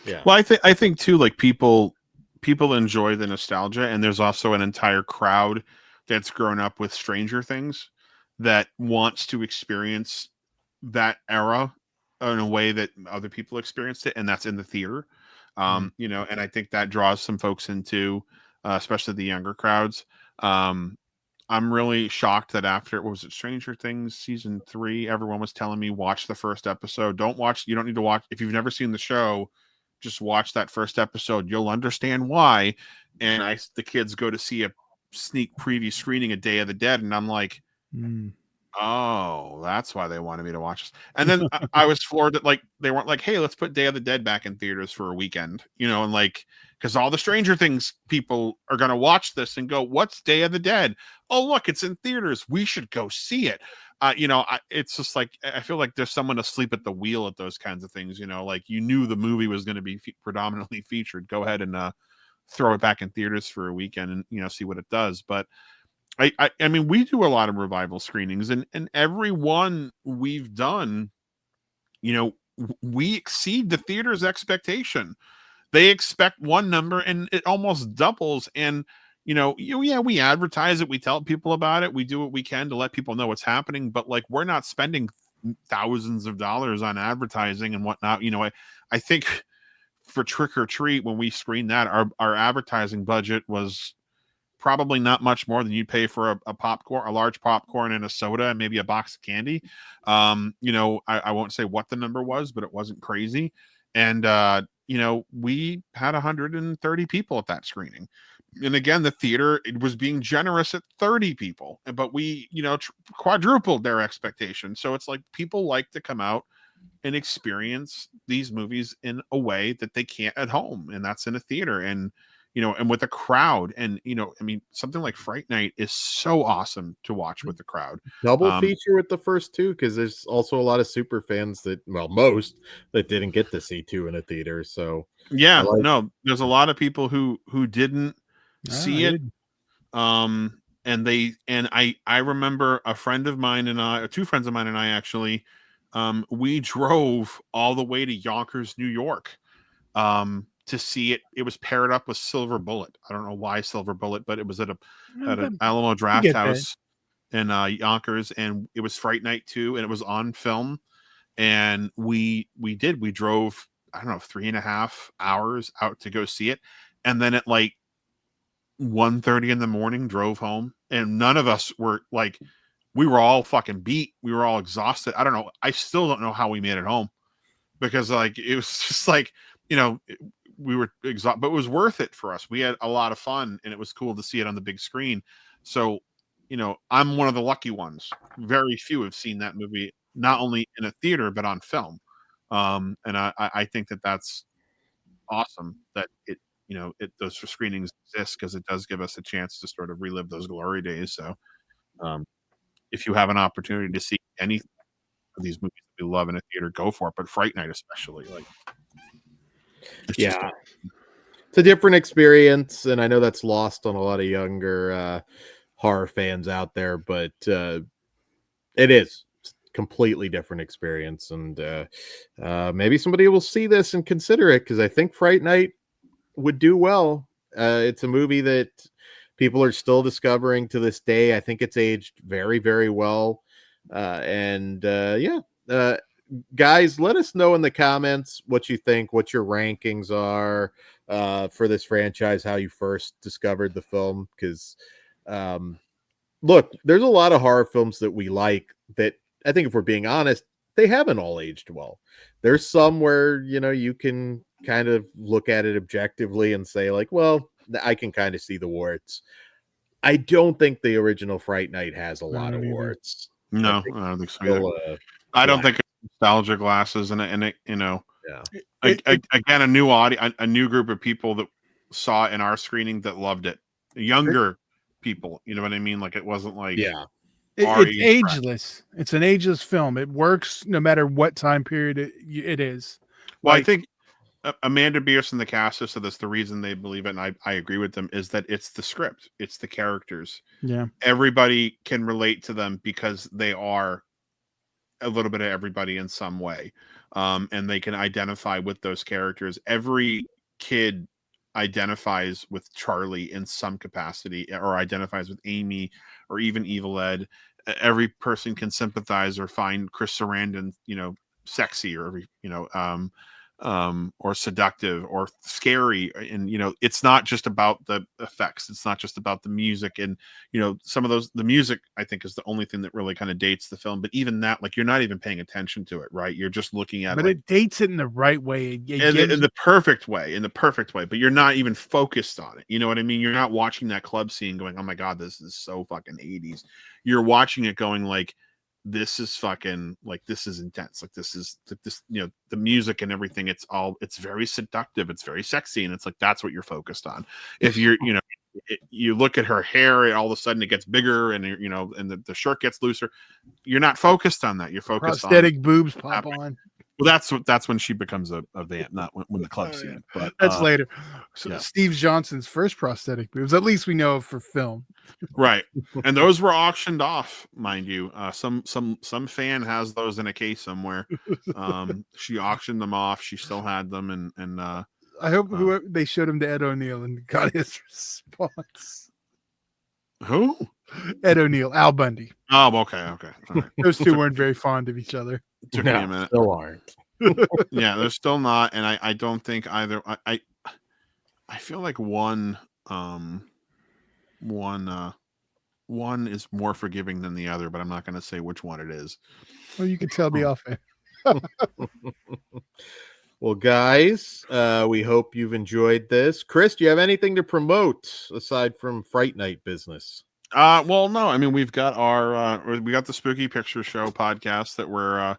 Yeah. Well, I think too, like people enjoy the nostalgia, and there's also an entire crowd that's grown up with Stranger Things that wants to experience that era in a way that other people experienced it, and that's in the theater. And I think that draws some folks into, especially the younger crowds. I'm really shocked that after, what was it, Stranger Things season 3, everyone was telling me watch the first episode. You don't need to watch if you've never seen the show. Just watch that first episode. You'll understand why. And the kids go to see a sneak preview screening of Day of the Dead, and I'm like, oh, that's why they wanted me to watch this. And then I was floored that like they weren't like, hey, let's put Day of the Dead back in theaters for a weekend, and like, because all the Stranger Things people are going to watch this and go, what's Day of the Dead? Oh, look, it's in theaters. We should go see it. It's just like, I feel like there's someone asleep at the wheel at those kinds of things. Like you knew the movie was going to be predominantly featured. Go ahead and throw it back in theaters for a weekend and, see what it does. But I mean, we do a lot of revival screenings, and every one we've done, we exceed the theater's expectation. They expect one number and it almost doubles. And, we advertise it. We tell people about it. We do what we can to let people know what's happening. But like, we're not spending thousands of dollars on advertising and whatnot. I think for Trick or Treat, when we screened that, our advertising budget was probably not much more than you'd pay for a large popcorn and a soda and maybe a box of candy. I won't say what the number was, but it wasn't crazy. And, we had 130 people at that screening. And again, the theater, it was being generous at 30 people, but we, quadrupled their expectations. So it's like people like to come out and experience these movies in a way that they can't at home. And that's in a theater. And, and with a crowd. And, I mean, something like Fright Night is so awesome to watch with the crowd. Double feature with the first 2, because there's also a lot of super fans most that didn't get to see 2 in a theater. So yeah, there's a lot of people who didn't see it. And I remember a friend of mine and I, 2 friends of mine and I actually, we drove all the way to Yonkers, New York, to see it. It was paired up with Silver Bullet. I don't know why Silver Bullet, but it was at an Alamo Draft House in Yonkers, and it was Fright Night 2, and it was on film. And we drove, I don't know, 3.5 hours out to go see it, and then at like 1:30 in the morning drove home. And none of us were like, we were all fucking beat. We were all exhausted. I don't know. I still don't know how we made it home, because like it was just like, we were exhausted, but it was worth it for us. We had a lot of fun, and it was cool to see it on the big screen. So, I'm one of the lucky ones. Very few have seen that movie, not only in a theater, but on film. And I think that that's awesome that those screenings exist, because it does give us a chance to sort of relive those glory days. So, um, if you have an opportunity to see any of these movies that we love in a theater, go for it. But Fright Night, especially, like, it's just Yeah. It's a different experience, and I know that's lost on a lot of younger horror fans out there, but it is completely different experience, and maybe somebody will see this and consider it, because I think Fright Night would do well. It's a movie that people are still discovering to this day. I think it's aged very, very well, and yeah. Guys, let us know in the comments what you think, what your rankings are for this franchise, how you first discovered the film, because look, there's a lot of horror films that we like that I think, if we're being honest, they haven't all aged well. There's some where, you can kind of look at it objectively and say, like, well, I can kind of see the warts. I don't think the original Fright Night has a lot of warts. No, I don't think so either. Still, I don't think it's nostalgia glasses, and it yeah. Again, a new audience, a new group of people that saw it in our screening that loved it. Younger people, you know what I mean? Like, it wasn't like, yeah. It's ageless. It's an ageless film. It works no matter what time period it is. Well, I think Amanda Bierce and the cast said this. The reason they believe it, and I agree with them, is that it's the script, it's the characters. Yeah, everybody can relate to them because they are a little bit of everybody in some way, and they can identify with those characters. Every kid identifies with Charlie in some capacity, or identifies with Amy, or even Evil Ed. Every person can sympathize or find Chris Sarandon, sexy, or or seductive, or scary. And it's not just about the effects, it's not just about the music. And some of the music, I think, is the only thing that really kind of dates the film. But even that, like, you're not even paying attention to it, right? You're just looking at but it, it dates it in the right way. in the perfect way, but you're not even focused on it. You know what I mean? You're not watching that club scene going, oh my God, this is so fucking 80s. You're watching it going, like, this is fucking, like, this is intense. Like, this is this, the music and everything. It's very seductive. It's very sexy. And it's like, that's what you're focused on. If you're, you look at her hair, and all of a sudden it gets bigger, and and the shirt gets looser. You're not focused on that. You're focused prosthetic on boobs pop on. Well, that's when she becomes a vamp, not when the club scene. Yeah. But that's later. So yeah. Steve Johnson's first prosthetic boobs, at least we know of for film. Right. And those were auctioned off, mind you. Some fan has those in a case somewhere. She auctioned them off. She still had them, and I hope whoever they showed him to Ed O'Neill and got his response. Who? Ed O'Neill, Al Bundy. Oh, okay. All right. Those two weren't very fond of each other. Took me a minute. Still aren't. Yeah, they're still not, and I don't think either. I feel like one is more forgiving than the other, but I'm not going to say which one it is. Well, you can tell me off air. Well, guys, we hope you've enjoyed this. Chris, do you have anything to promote aside from Fright Night business? Well, no. I mean, we've got we got the Spooky Picture Show podcast that we're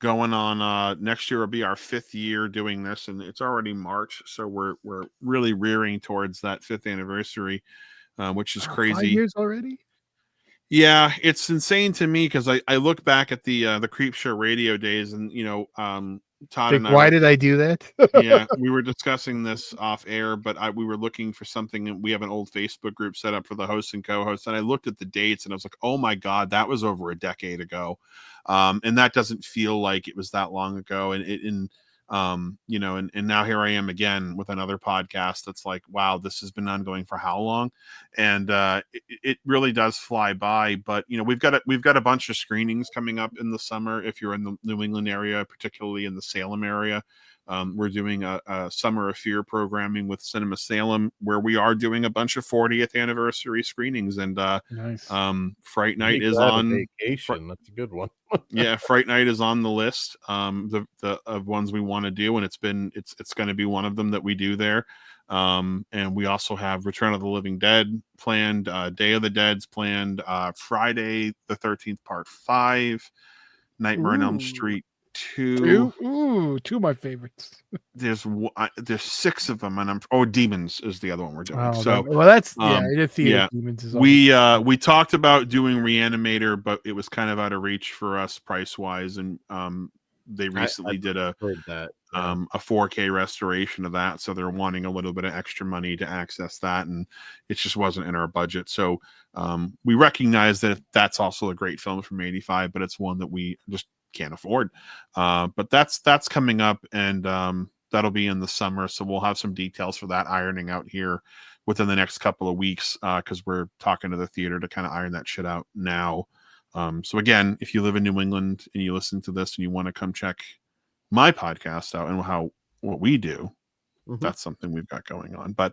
going on. Next year will be our 5th year doing this, and it's already March, so we're really rearing towards that 5th anniversary, which is crazy. 5 years already? Yeah, it's insane to me, because I look back at the Creep Show radio days, and Todd and I, why did I do that? yeah, we were discussing this off air, but we were looking for something, and we have an old Facebook group set up for the hosts and co-hosts, and I looked at the dates, and I was like, oh my God, that was over a decade ago. And that doesn't feel like it was that long ago. And now here I am again with another podcast that's like, wow, this has been ongoing for how long? And it really does fly by. But we've got a bunch of screenings coming up in the summer. If you're in the New England area, particularly in the Salem area, we're doing a Summer of Fear programming with Cinema Salem, where we are doing a bunch of 40th anniversary screenings. And nice. Fright Night is on vacation. That's a good one. Yeah, Fright Night is on the list, of ones we want to do, and it's going to be one of them that we do there. And we also have Return of the Living Dead planned, Day of the Dead's planned, Friday the 13th Part 5, Nightmare on Elm Street 2. Two of my favorites. There's 6 of them, and Demons is the other one we're doing. Oh, so that's the theater. Demons is we talked about doing Reanimator, but it was kind of out of reach for us price wise, and they recently did a 4K restoration of that, so they're wanting a little bit of extra money to access that, and it just wasn't in our budget. So we recognize that that's also a great film from '85, but it's one that we just can't afford. But that's coming up, and that'll be in the summer, so we'll have some details for that ironing out here within the next couple of weeks, because we're talking to the theater to kind of iron that shit out now. So again, if you live in New England and you listen to this and you want to come check my podcast out and what we do, that's something we've got going on. But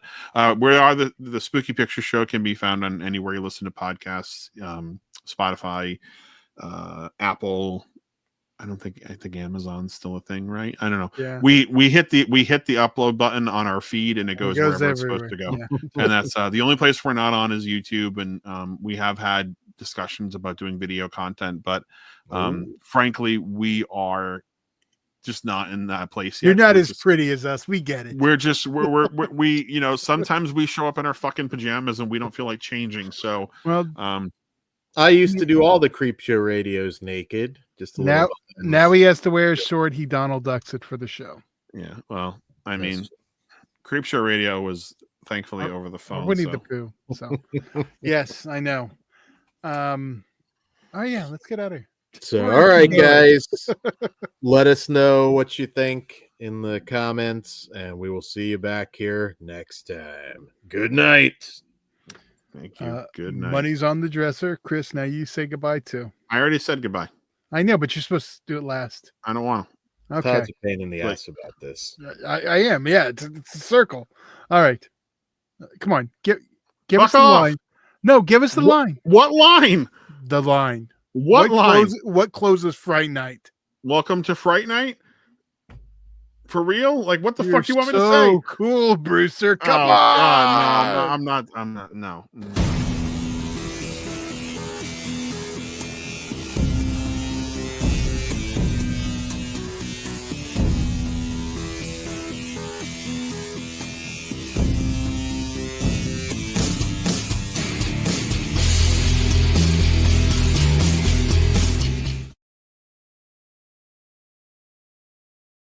where are the Spooky Picture Show can be found on anywhere you listen to podcasts, Spotify, Apple. I think Amazon's still a thing, right? I don't know. Yeah. We hit the upload button on our feed, and it goes wherever it's supposed to go. Yeah. And that's the only place we're not on is YouTube. And we have had discussions about doing video content, but frankly, we are just not in that place yet. You're not as pretty as us. We get it. We're sometimes we show up in our fucking pajamas and we don't feel like changing. So I used to do all the Creep Show radios naked. Just now he has to wear a short. He Donald Ducks it for the show. Yeah, well, I mean, Creep Show radio was thankfully over the phone. Winnie the Pooh. So yes, I know. Let's get out of here. So all right, guys, let us know what you think in the comments, and we will see you back here next time. Good night. Thank you. Good night. Money's on the dresser. Chris, now you say goodbye too. I already said goodbye. I know, but you're supposed to do it last. I don't want to. Okay. Todd's a pain in the ass about this. I am. Yeah, it's a circle. All right. Come on. Give us the off. line. No, give us the line. What line? The line. What line? What closes Fright Night? Welcome to Fright Night? For real? Like, what the fuck do you want me to say? So cool, Brewster. Come on. God, no, I'm not. No.